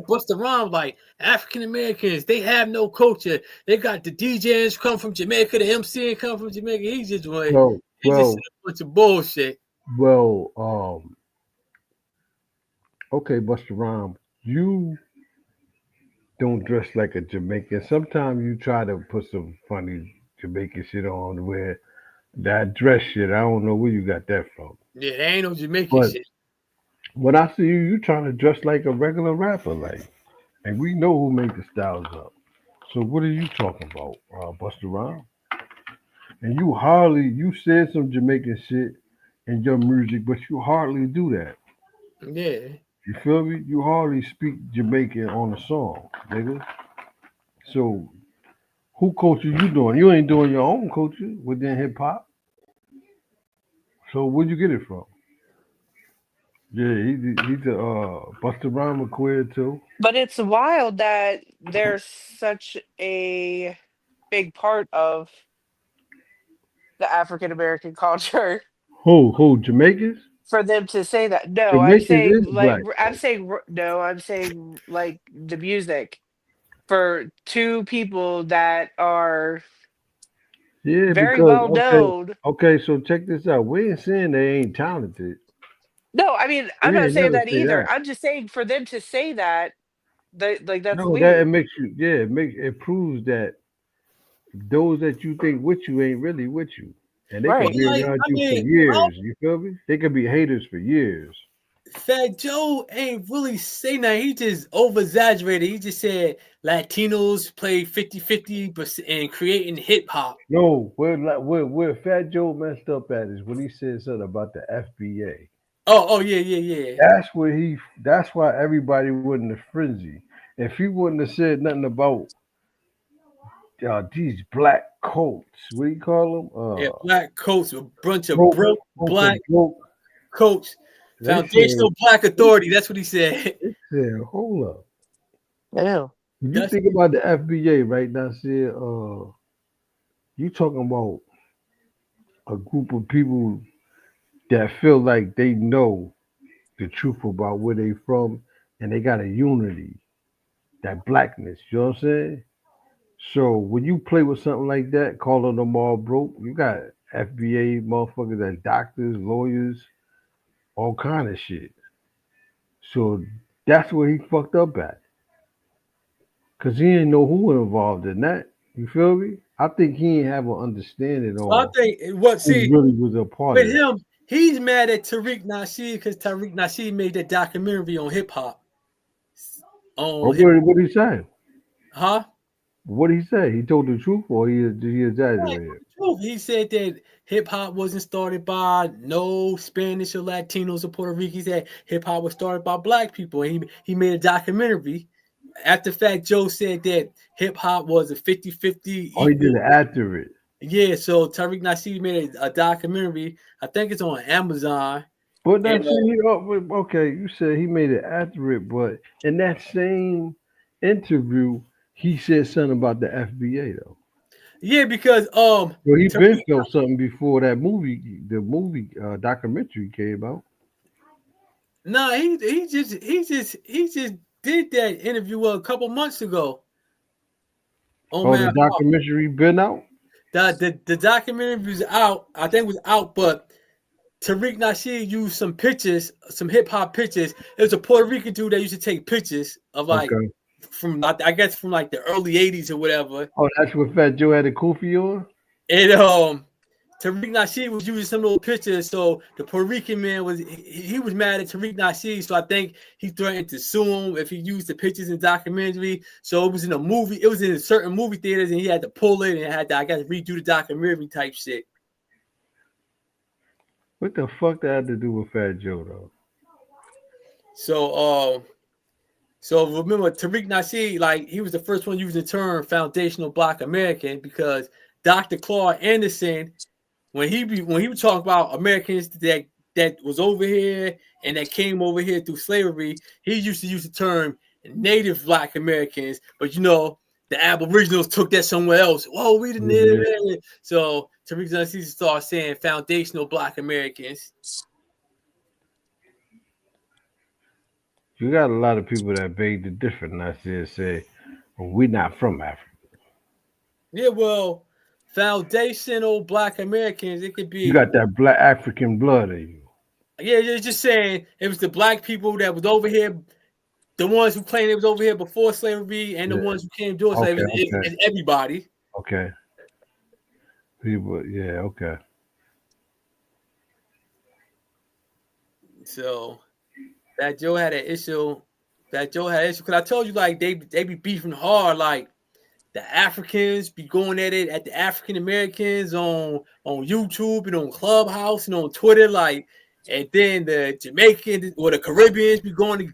Busta Rhymes, like African Americans, they have no culture. They got the DJs come from Jamaica, the MC come from Jamaica. He's just just a bunch of bullshit. Well, okay, Busta Rhymes, you don't dress like a Jamaican. Sometimes you try to put some funny Jamaican shit on where that dress shit, I don't know where you got that from. Yeah, there ain't no Jamaican shit. When I see you trying to dress like a regular rapper, like, and we know who made the styles up. So what are you talking about, Busta Rhymes? And you said some Jamaican shit in your music, but you hardly do that. Yeah. You feel me? You hardly speak Jamaican on a song, nigga. So who culture you doing? You ain't doing your own culture within hip hop. So where'd you get it from? Yeah, he's a Busta Rhymes queer too. But it's wild that there's such a big part of the African American culture. Who Jamaicans? For them to say that. No, Jamaicans I'm saying like the music for two people that are very well known. Okay, so check this out. We ain't saying they ain't talented. No, I mean I'm not saying that either. I'm just saying for them to say that, that's weird. That makes you it proves that those that you think with you ain't really with you. And they could be around you for years. You feel me? They could be haters for years. Fat Joe ain't really saying that. He just over exaggerated. He just said Latinos play 50-50 and creating hip hop. No, where Fat Joe messed up at is when he said something about the FBA. Oh yeah. That's why everybody went in a frenzy. If he wouldn't have said nothing about these black coats, what do you call them? Black coats, a bunch of broke black coats. Foundational black authority. That's what he said. He said, hold up. Yeah. You think about the FBA right now, said you talking about a group of people that feel like they know the truth about where they from and they got a unity, that blackness, you know what I'm saying? So when you play with something like that, calling them all broke, you got FBA motherfuckers that doctors, lawyers, all kind of shit. So that's where he fucked up at. Cause he didn't know who involved in that. You feel me? I think he ain't have an understanding on. I think what he really was a part with of him. He's mad at Tariq Nasheed because Tariq Nasheed made that documentary on hip hop. What did he say? Huh? What did he say? He told the truth, or he exaggerated? He said that hip hop wasn't started by no Spanish or Latinos or Puerto Ricans. He said hip hop was started by black people, and he made a documentary. After fact, Joe said that hip hop was a 50-50. Oh, he did it after it. Yeah, so Tariq Nasheed made a documentary. I think it's on Amazon. But that's okay. You said he made it after it, but in that same interview, he said something about the FBA though. Yeah, because well, he been felt something before that movie, documentary came out. No, he just did that interview a couple months ago. The documentary been out. The documentary was out. I think it was out, but Tariq Nasheed used some pictures, some hip hop pictures. It was a Puerto Rican dude that used to take pictures of from I guess from like the early 80s or whatever. Oh, that's what Fat Joe had a kufi on? And Tariq Nasheed was using some little pictures. So the Puerto Rican man was mad at Tariq Nasheed. So I think he threatened to sue him if he used the pictures in the documentary. So it was in a movie, it was in certain movie theaters, and he had to pull it and had to, I guess, redo the documentary type shit. What the fuck that had to do with Fat Joe though? So remember Tariq Nasheed, like he was the first one using the term foundational Black American because Dr. Claude Anderson, when he was talking about Americans that was over here and that came over here through slavery, he used to use the term Native Black Americans, but the Aboriginals took that somewhere else. Oh, we the Native. So Tariq Nasheed started saying foundational Black Americans. You got a lot of people that beg the difference. And I say, well, we're not from Africa. Yeah, well, foundational Black Americans, it could be. You got that Black African blood in you. Yeah, you're just saying it was the black people that was over here, the ones who claimed it was over here before slavery, and the ones who came during slavery. It's everybody. Okay. People, yeah, okay. So Fat Joe had an issue. Because I told you, like, they be beefing hard, like the Africans be going at it at the African Americans on YouTube and on Clubhouse and on Twitter, like, and then the Jamaicans or the Caribbeans be going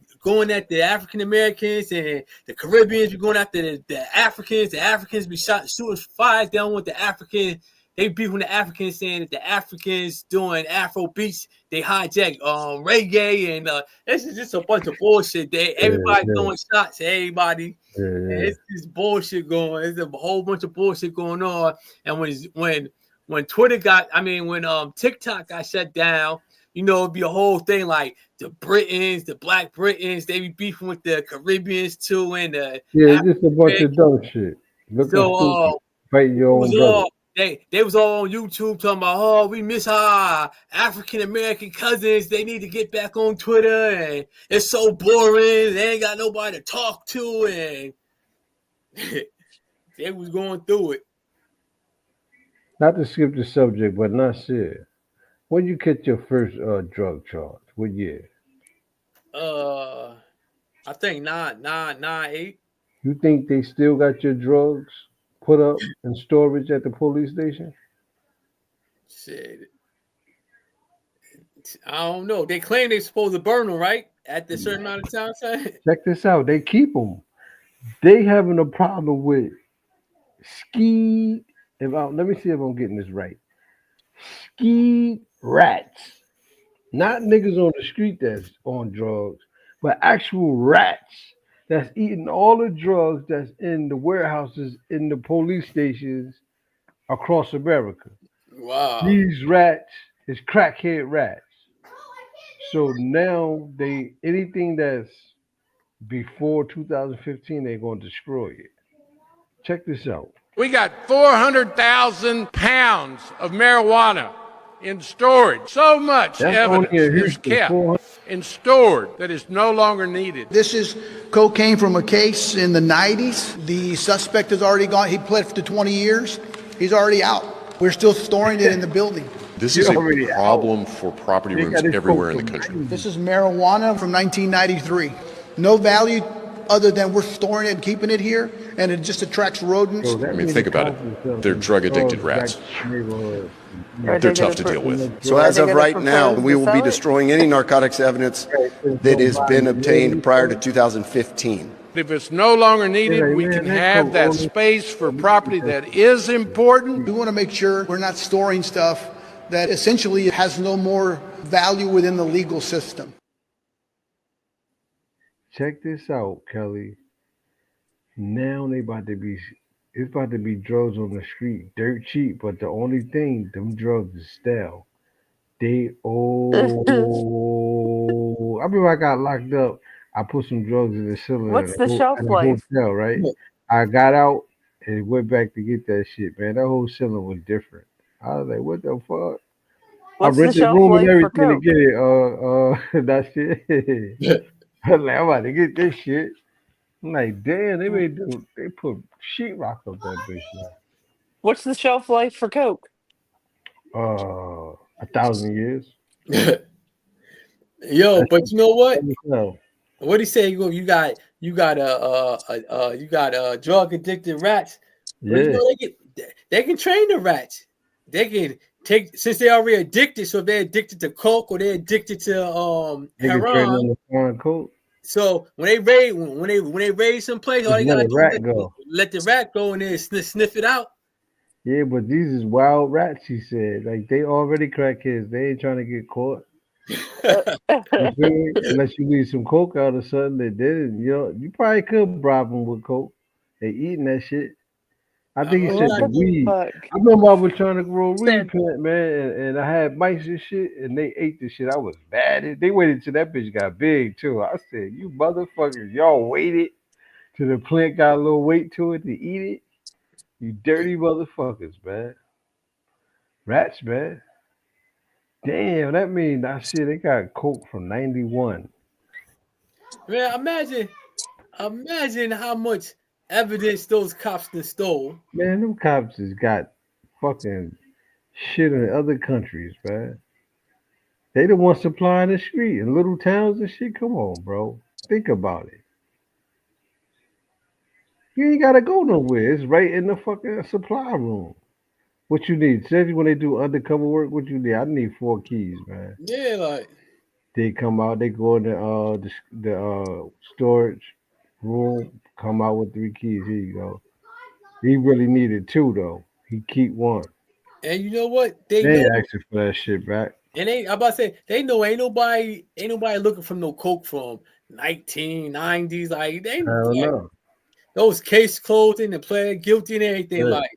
at the African Americans, and the Caribbeans be going after the Africans. The Africans be shooting fires down with the African. They beef with the Africans, saying that the Africans doing Afro beats, they hijack reggae, and this is just a bunch of bullshit. Everybody throwing shots at everybody. It's this bullshit going. There's a whole bunch of bullshit going on. And when Twitter when TikTok got shut down, it'd be a whole thing like the Black Britons, they be beefing with the Caribbeans too, and just a bunch of dumb shit. Fighting your own brother. They was all on YouTube talking about, we miss our African American cousins. They need to get back on Twitter, and it's so boring. They ain't got nobody to talk to, and they was going through it. Not to skip the subject, but not serious. When you catch your first drug charge, what year? I think 998. You think they still got your drugs put up in storage at the police station? Shit. I don't know. They claim they're supposed to burn them, right? At the certain amount of time. Check this out. They keep them. They having a problem with ski. Let me see if I'm getting this right. Ski rats. Not niggas on the street that's on drugs, but actual rats that's eating all the drugs that's in the warehouses in the police stations across America. Wow. These rats is crackhead rats. So now anything that's before 2015, they're going to destroy it. Check this out. We got 400,000 pounds of marijuana in storage. So much evidence is kept and stored that is no longer needed. This is cocaine from a case in the 90s. The suspect has already gone. He pled to 20 years. He's already out. We're still storing it in the building. This is a problem for property rooms everywhere in the country. This is marijuana from 1993. No value other than we're storing it and keeping it here, and it just attracts rodents. I mean, think about it. They're drug-addicted rats. They're tough to deal with. So as of right now, we will be destroying any narcotics evidence that has been obtained prior to 2015. If it's no longer needed, we can have that space for property that is important. We want to make sure we're not storing stuff that essentially has no more value within the legal system. Check this out, Kelly. Now it's about to be drugs on the street, dirt cheap, but the only thing, them drugs is stale. They I remember I got locked up. I put some drugs in the cylinder. What's the shelf life? Hotel, right? I got out and went back to get that shit, man. That whole cylinder was different. I was like, what the fuck? What's I rented the room shelf and life for everything Coke? to get it. That shit. I'm like, I'm about to get this shit. I'm like, damn, they put sheetrock up that bitch now. What's the shelf life for Coke? 1,000 years. Yo, but you know what? What he say? You got drug addicted rats. But you know, they can train the rats. They can take, since they're already addicted. So if they're addicted to coke or they're addicted to heroin. So when they raid someplace, all they gotta do is let the rat go in there and sniff it out. Yeah, but these is wild rats, he said. Like, they already crackheads. They ain't trying to get caught. Unless you leave some coke out or something, they didn't. You know, you probably could bribe them with coke. They eating that shit. I think he said the weed. I remember I was trying to grow a weed plant, man, and I had mice and shit, and they ate the shit. I was mad. They waited till that bitch got big too. I said, "You motherfuckers, y'all waited till the plant got a little weight to it to eat it. You dirty motherfuckers, man. Rats, man. Damn, that mean that shit. They got coke from 91. Man, imagine how much evidence those cops that stole. Man, them cops has got fucking shit in other countries, man. They the ones supplying the street in little towns and shit. Come on, bro. Think about it. You ain't gotta go nowhere. It's right in the fucking supply room. What you need? Say when they do undercover work, what you need? I need 4 keys, man. Yeah, like they come out, they go in the storage room, come out with 3 keys. Here you go. He really needed 2 though. He keep 1. And you know what? They ain't asking for that shit back. And I'm about to say they know ain't nobody looking for no coke from 1990s. Like they don't know. Those case closing and plead guilty and everything. Yeah. Like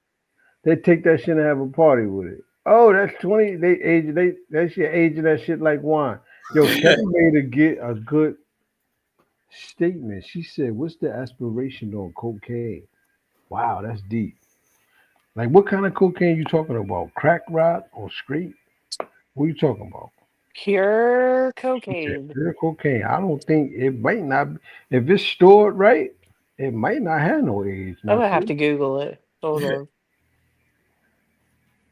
they take that shit and have a party with it. Oh, that's 20. That shit aging that shit like wine. Yo, Kelly made a good statement. She said, "What's the aspiration on cocaine?" Wow, that's deep. Like, what kind of cocaine you talking about? Crack rock or straight? What are you talking about? Pure cocaine. Pure cocaine. I don't think it might not. If it's stored right, it might not have no age. I'm gonna have to Google it. Hold on.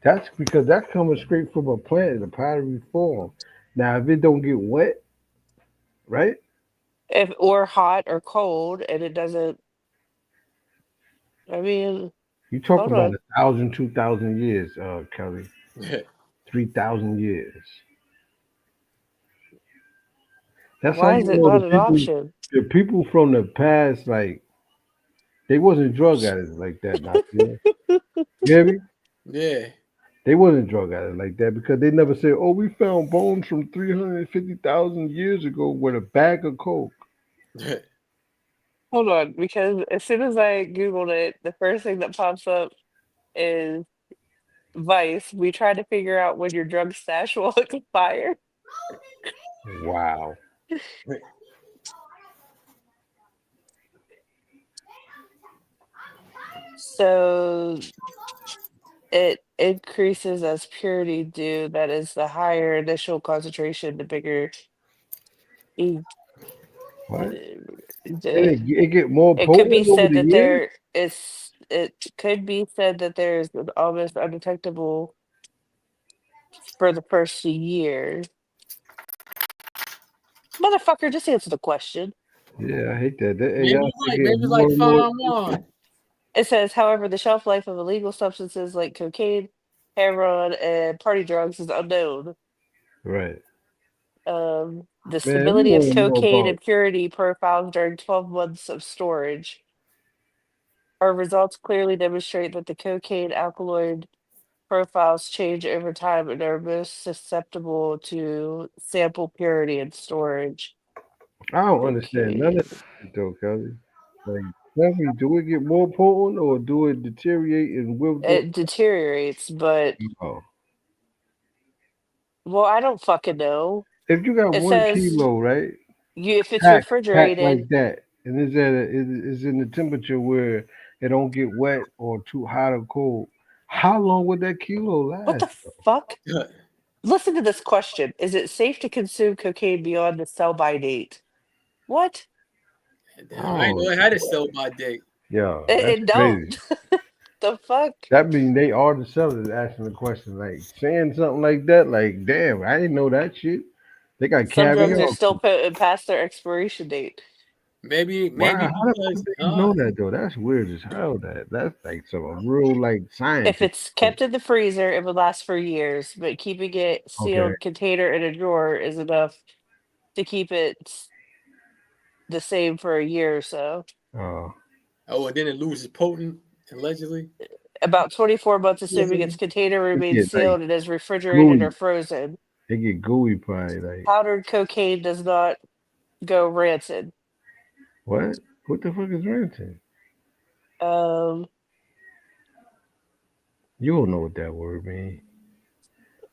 That's because that's coming straight from a plant in a powdery form. Now, if it don't get wet, right? If or hot or cold, and it doesn't. I mean, you talking about 1,000, 2,000 years, Kelly. 3,000 years. That's why is it not an option? The people from the past, like, they wasn't drug addicts like that. You hear me? Yeah. They wasn't drug addicts like that because they never said, "Oh, we found bones from 350,000 years ago with a bag of coke." Hold on, because as soon as I Googled it, the first thing that pops up is Vice. We tried to figure out when your drug stash will expire. Wow. So It increases as purity do. That is, the higher initial concentration, the bigger. What? It It get more could be potent over said the that years? there is. It could be said that there's an almost undetectable for the first year. Motherfucker, just answer the question. Yeah, I hate that. Maybe you're right. Maybe it's like Farm One. It says, however, the shelf life of illegal substances like cocaine, heroin, and party drugs is unknown. Right. The Man, stability we of want to know cocaine about and purity profiles during 12 months of storage. Our results clearly demonstrate that the cocaine alkaloid profiles change over time and are most susceptible to sample purity and storage. I don't understand none of that though, Kelly. Like, tell me, do it get more potent or do it deteriorate and wilt up? It deteriorates, but Oh. well, I don't fucking know. If you got It 1 says kilo, right? if it's Packed refrigerated, like that, and is in the temperature where it don't get wet or too hot or cold. How long would that kilo last? what the fuck? Listen to this question. Is it safe to consume cocaine beyond the sell-by date? What? I didn't know it had a sell by date. Yeah, It that's don't. crazy. The fuck? That means they are the sellers asking the question, like saying something like that. Like, damn, I didn't know that shit. They got Some drugs caviar. are still past their expiration date. Maybe Wow, how the because fuck do you know that though? That's weird as hell. That's like some real like science. If it's kept in the freezer, it would last for years, but keeping it sealed container in a drawer is enough to keep it the same for a year or so. Oh, and then it loses potent, allegedly. About 24 months, assuming its container remains get, sealed like, and is refrigerated gooey. or frozen. They get gooey probably. Like, Powdered cocaine does not go rancid. what? What the fuck is rancid? You don't know what that word means.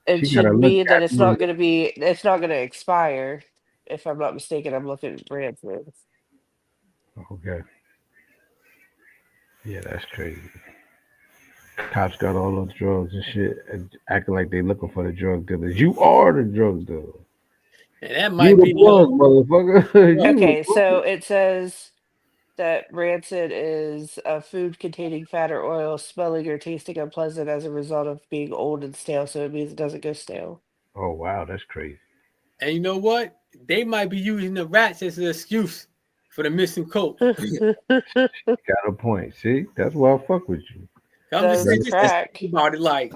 It She gotta should look mean that at it's me. not going to expire. If I'm not mistaken, I'm looking at rancid. Okay. Yeah, that's crazy. Cops got all those drugs and shit, and acting like they looking for the drug dealers. You are the drug dealer. And that might You be the plug, motherfucker. You Okay, the so it says that rancid is a food containing fat or oil, smelling or tasting unpleasant as a result of being old and stale. So it means it doesn't go stale. Oh wow, that's crazy. And you know what? They might be using the rats as an excuse for the missing coat. Got a point. See, that's why I fuck with you. I'm just saying about it, like,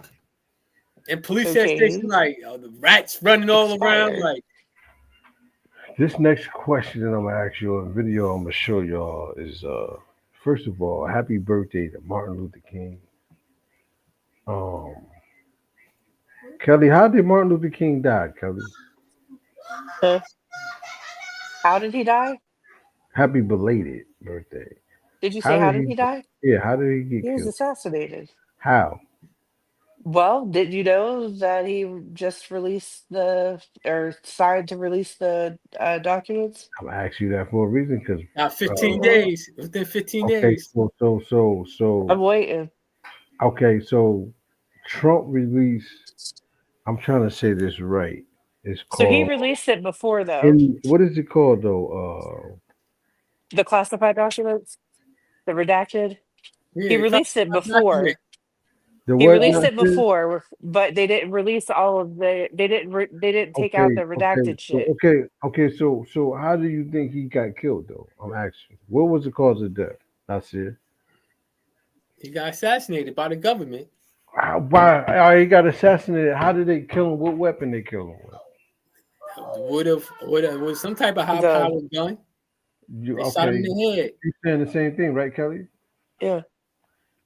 and police station, like, the rats running all around, like. This next question that I'm gonna ask you on video, I'm gonna show y'all is first of all, happy birthday to Martin Luther King. Kelly, how did Martin Luther King die, Kelly? How did he die? Happy belated birthday. Did you say how did he die? Yeah, how did he get He was killed? assassinated. How? Well, did you know that he just released signed to release the documents? I'm gonna ask you that for a reason, because 15 days. Within 15 okay, days. So I'm waiting. Okay, so Trump released. I'm trying to say this right. It's called. So he released it before, though. What is it called though? The classified documents, the redacted. Yeah, He released it before. The He what released it document? before, but they didn't release all of the. They didn't take out the redacted shit. Okay. So how do you think he got killed though? I'm asking. What was the cause of death? Nasir? He got assassinated by the government. Why he got assassinated? How did they kill him? What weapon they killed him with? With some type of high-powered gun. They shot him in the head. You're saying the same thing, right, Kelly? Yeah.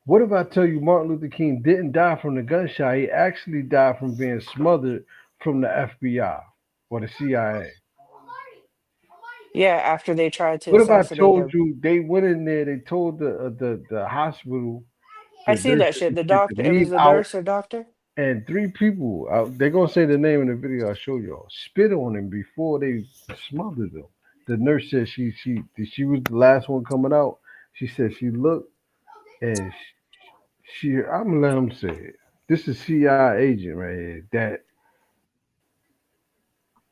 What if I tell you Martin Luther King didn't die from the gunshot? He actually died from being smothered from the FBI or the CIA. Yeah, after they tried to. What if I assassinate told him. you they went in there? They told the hospital. I seen that shit. The doctor. It was the nurse or doctor. And 3 people. They're gonna say the name in the video. I'll show y'all. Spit on him before they smothered him. The nurse said she was the last one coming out. She said she looked and she I'm gonna let him say it. This is CIA agent right here that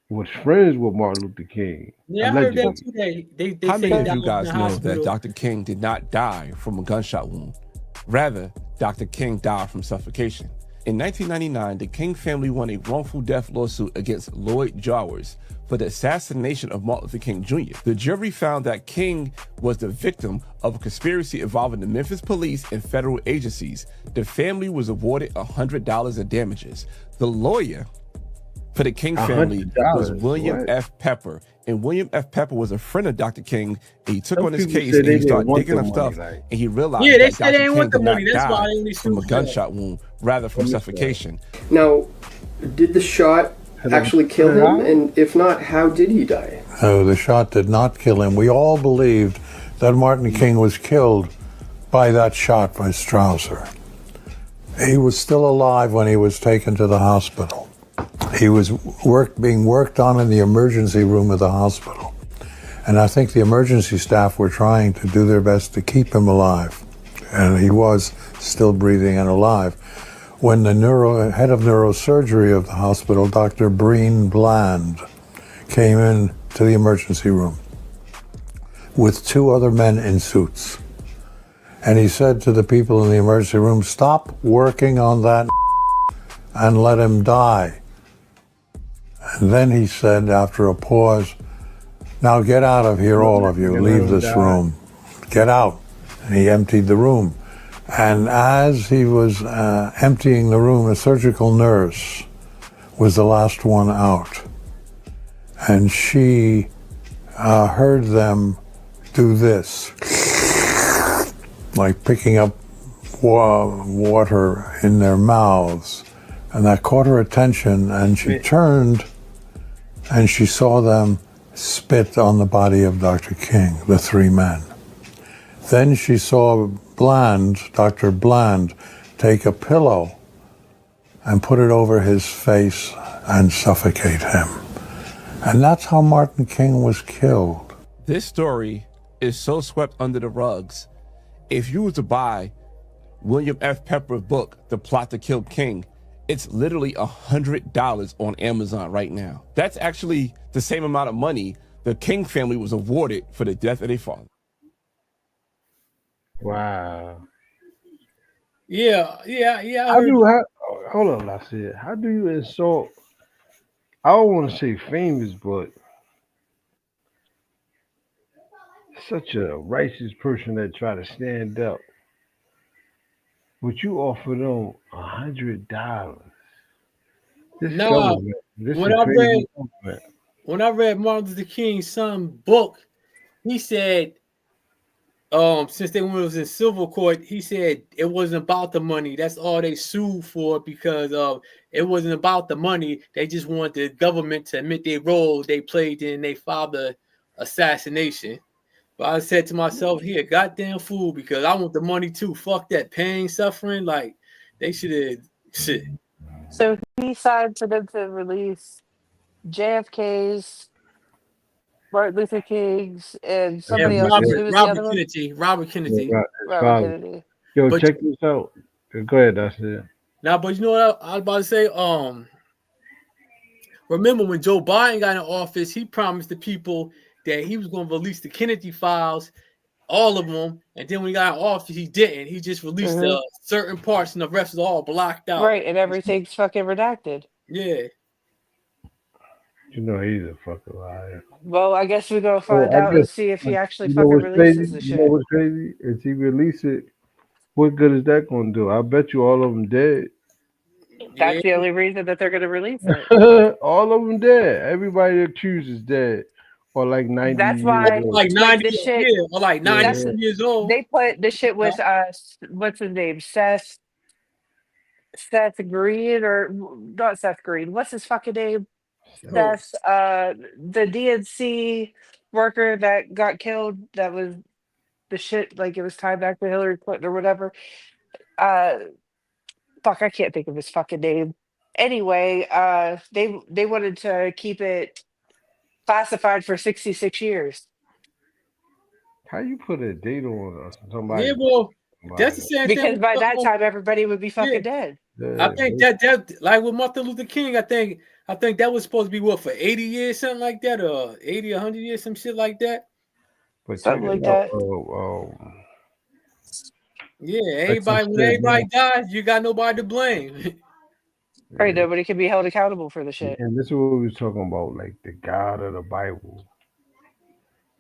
was friends with Martin Luther King. Yeah, I heard that today. They How say many that of you was in guys the know hospital. that Dr. King did not die from a gunshot wound? Rather, Dr. King died from suffocation. In 1999, the King family won a wrongful death lawsuit against Lloyd Jowers for the assassination of Martin Luther King Jr. The jury found that King was the victim of a conspiracy involving the Memphis police and federal agencies. The family was awarded $100 in damages. The lawyer for the King family was William F. Pepper, and William F. Pepper was a friend of Dr. King, and he took on his case and he started digging up stuff, and he realized Yeah, they that said they Dr. ain't King want the did not money. That's why die they only from a sued gunshot wound, rather from suffocation. Now, did the shot actually kill him? And if not, how did he die? No, the shot did not kill him. We all believed that Martin King was killed by that shot by Strausser. He was still alive when he was taken to the hospital. He was being worked on in the emergency room of the hospital. And I think the emergency staff were trying to do their best to keep him alive. And he was still breathing and alive. When the head of neurosurgery of the hospital, Dr. Breen Bland, came in to the emergency room with two other men in suits. And he said to the people in the emergency room, stop working on that and let him die. And then he said, after a pause, now get out of here, all of you, leave this room, get out. And he emptied the room. And as he was emptying the room, a surgical nurse was the last one out. And she heard them do this, like picking up water in their mouths. And that caught her attention, and she turned and she saw them spit on the body of Dr. King, the three men. Then she saw Dr. Bland, take a pillow and put it over his face and suffocate him. And that's how Martin King was killed. This story is so swept under the rugs. If you were to buy William F. Pepper's book, The Plot to Kill King, it's literally $100 on Amazon right now. That's actually the same amount of money the King family was awarded for the death of their father. Wow. Yeah. Hold on, Lassie. How do you insult? I don't want to say famous, but such a righteous person that try to stand up. But you offer them $100. When I read Martin Luther King's son book, he said, since they was in civil court, he said it wasn't about the money. That's all they sued for, because it wasn't about the money. They just wanted the government to admit their role they played in their father assassination. But I said to myself, he a goddamn fool, because I want the money too. Fuck that pain, suffering. Like, they should have shit. So he signed for them to release JFK's, Martin Luther King's, and somebody else. Robert Kennedy. Yo, But- check this out. Go ahead, that's it. Now, but you know what I was about to say? Remember when Joe Biden got in office, he promised the people that he was going to release the Kennedy files, all of them, and then when he got in office, he didn't. He just released certain parts, and the rest is all blocked out. Right, and everything's fucking redacted. Yeah. You know he's a fucking liar. Well, I guess we're gonna find out and see if he actually fucking releases the You know shit. what's crazy? If he release it, what good is that going to do? I bet you all of them dead. That's the only reason that they're gonna release it. All of them dead. Everybody accused is dead. Or like 90 That's years why, old. Like 90 the shit, or like 90 years old. They put the shit with what's his name, Seth Green, or not Seth Green. What's his fucking name? Seth, the DNC worker that got killed. That was the shit. Like, it was tied back to Hillary Clinton or whatever. Fuck, I can't think of his fucking name. Anyway, they wanted to keep it classified for 66 years. How you put a date on somebody? Yeah, well, that's the same thing. Because by that time, everybody would be fucking dead. I think that like with Martin Luther King, I think that was supposed to be what for 80 years, something like that, or 80, 100 years, some shit like that. But Something like that. Yeah, when everybody dies, you got nobody to blame. Right, nobody can be held accountable for the shit. And this is what we was talking about, like the God of the Bible.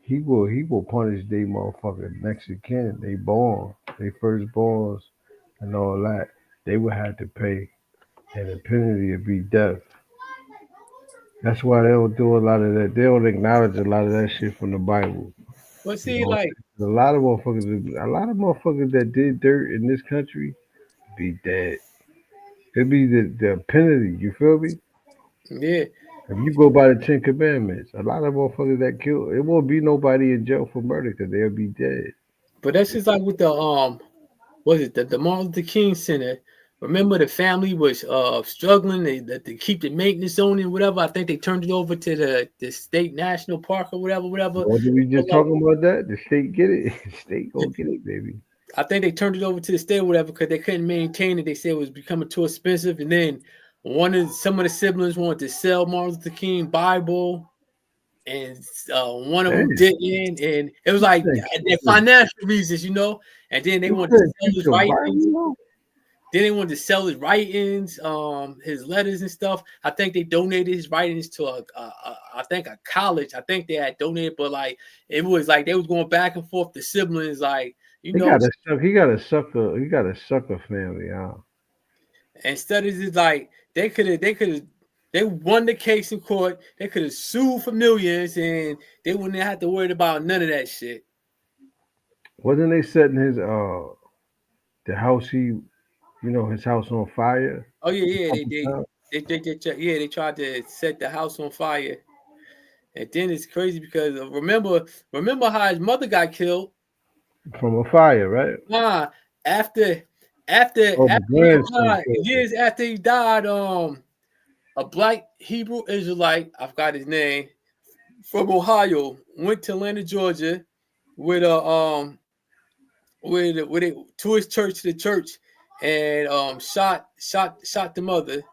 He will punish they motherfucking next of kin. They born, they firstborns, and all that. They would have to pay, and the penalty would be death. That's why they don't do a lot of that. They don't acknowledge a lot of that shit from the Bible. But see, like a lot of motherfuckers that did dirt in this country be dead. It'd be the penalty. You feel me? Yeah. If you go by the 10 Commandments, a lot of motherfuckers that kill, it won't be nobody in jail for murder because they'll be dead. But that's just like with the the Martin Luther King Center. Remember the family was struggling to keep the maintenance on it, whatever. I think they turned it over to the state national park or whatever. What did we just talking about that? The state get it. The state gonna get it, baby. I think they turned it over to the state or whatever because they couldn't maintain it. They said it was becoming too expensive. And then some of the siblings wanted to sell Martin Luther King Bible, and one of them didn't. And it was like financial reasons, you know. And then they wanted to sell his writings. Then they wanted to sell his writings, his letters and stuff. I think they donated his writings to a college. I think they had donated, but like it was like they was going back and forth. The siblings, like he got a sucker family, huh? Instead of just like they won the case in court. They could have sued for millions, and they wouldn't have to worry about none of that shit. Wasn't they setting his the house his house on fire? Oh yeah, they tried to set the house on fire, and then it's crazy because remember how his mother got killed from a fire, right? After years after he died, a black Hebrew Israelite, I forgot his name, from Ohio, went to Atlanta, Georgia, with to his church, and shot the mother.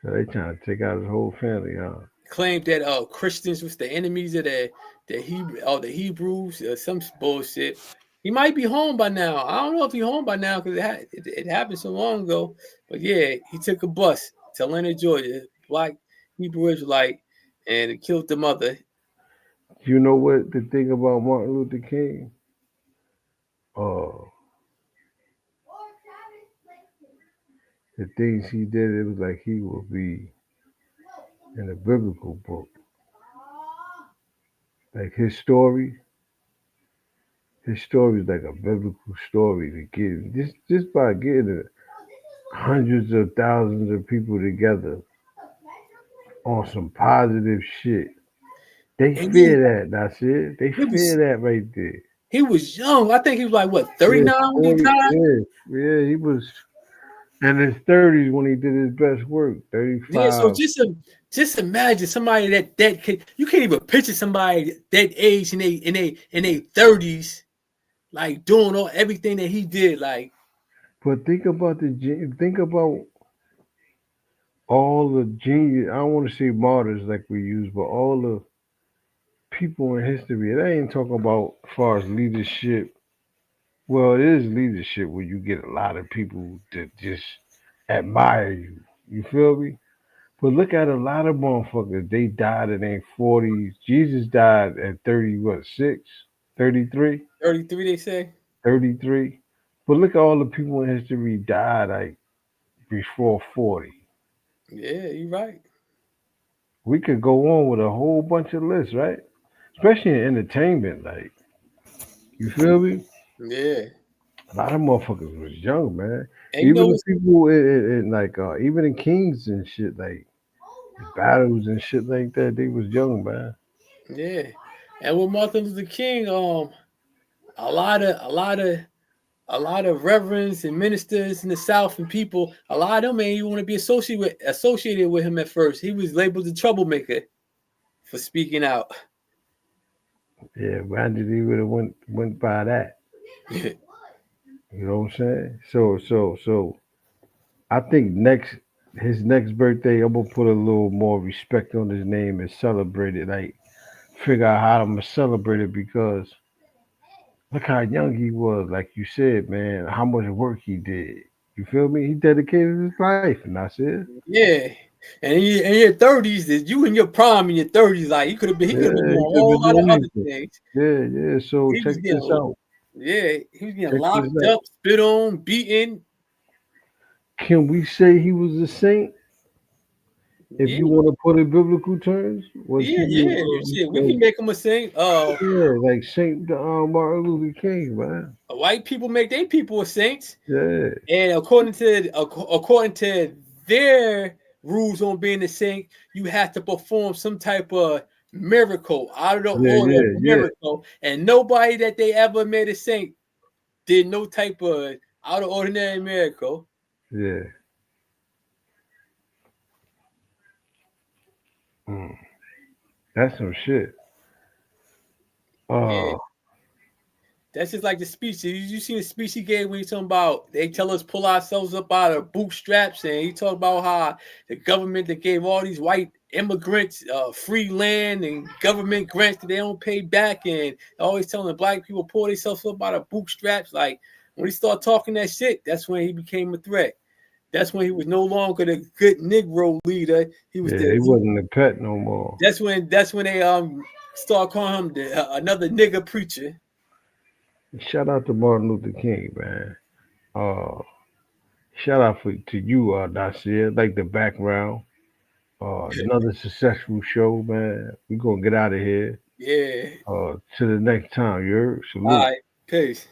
So they trying to take out his whole family, huh? Claimed that Christians was the enemies of the Hebrews, some bullshit. He might be home by now. I don't know if he's home by now because it happened so long ago. But yeah, he took a bus to Atlanta, Georgia, black Hebrew Israelite, and it killed the mother. You know what the thing about Martin Luther King? The things he did, it was like he would be in a biblical book. Like his story is like a biblical story to get just by getting hundreds of thousands of people together on some positive shit. They fear that. That's it. They fear that right there. He was young. I think he was like what 39 when he died. Yeah, he was in his 30s when he did his best work. 35. Yeah, so just imagine somebody that could, you can't even picture somebody that age in their 30s, like doing everything that he did. Like, but think about all the genius. I don't want to say martyrs like we use, but all the people in history. And I ain't talking about as far as leadership. Well, it is leadership where you get a lot of people that just admire you. You feel me? But look at a lot of motherfuckers. They died in their 40s. Jesus died at 33? 33, they say. 33. But look at all the people in history died like before 40. Yeah, you're right. We could go on with a whole bunch of lists, right? Especially in entertainment, like, you feel me? Yeah. A lot of motherfuckers was young, man. And even the people in like even in Kings and shit, like battles and shit like that, they was young, man. Yeah. And with Martin Luther King, a lot of reverends and ministers in the South and people, a lot of them ain't even want to be associated with him at first. He was labeled the troublemaker for speaking out. Yeah, imagine he would have went by that. You know what I'm saying? So I think his next birthday, I'm gonna put a little more respect on his name and celebrate it. Like figure out how I'm gonna celebrate it because look how young he was. Like you said, man, how much work he did. You feel me? He dedicated his life, and that's it. Yeah. And in your 30s, you in your prime in your 30s, like he could have been doing a whole lot of other things. Yeah. So check this out. Yeah, he was getting locked up, spit on, beaten. Can we say he was a saint? If you want to put it in biblical terms, We can make him a saint. Like Saint Martin Luther King, man. White people make their people saints. Yeah. And according to their rules on being a saint, you have to perform some type of miracle out of the order of miracle. And nobody that they ever made a saint did no type of out of ordinary miracle. Yeah. That's some shit. Yeah. That's just like the speech. You seen the speech he gave when he talking about they tell us pull ourselves up out of bootstraps, and he talked about how the government that gave all these white immigrants free land and government grants that they don't pay back, and always telling the black people pull themselves up out of bootstraps. Like when he started talking that shit, that's when he became a threat. That's when he was no longer the good Negro leader. He was. He wasn't a pet no more. That's when they start calling him another nigger preacher. Shout out to Martin Luther King, man. Shout out to you, Nasir. Like the background. Another successful show, man. We're gonna get out of here. Yeah. To the next time, you're salute. All right. Peace.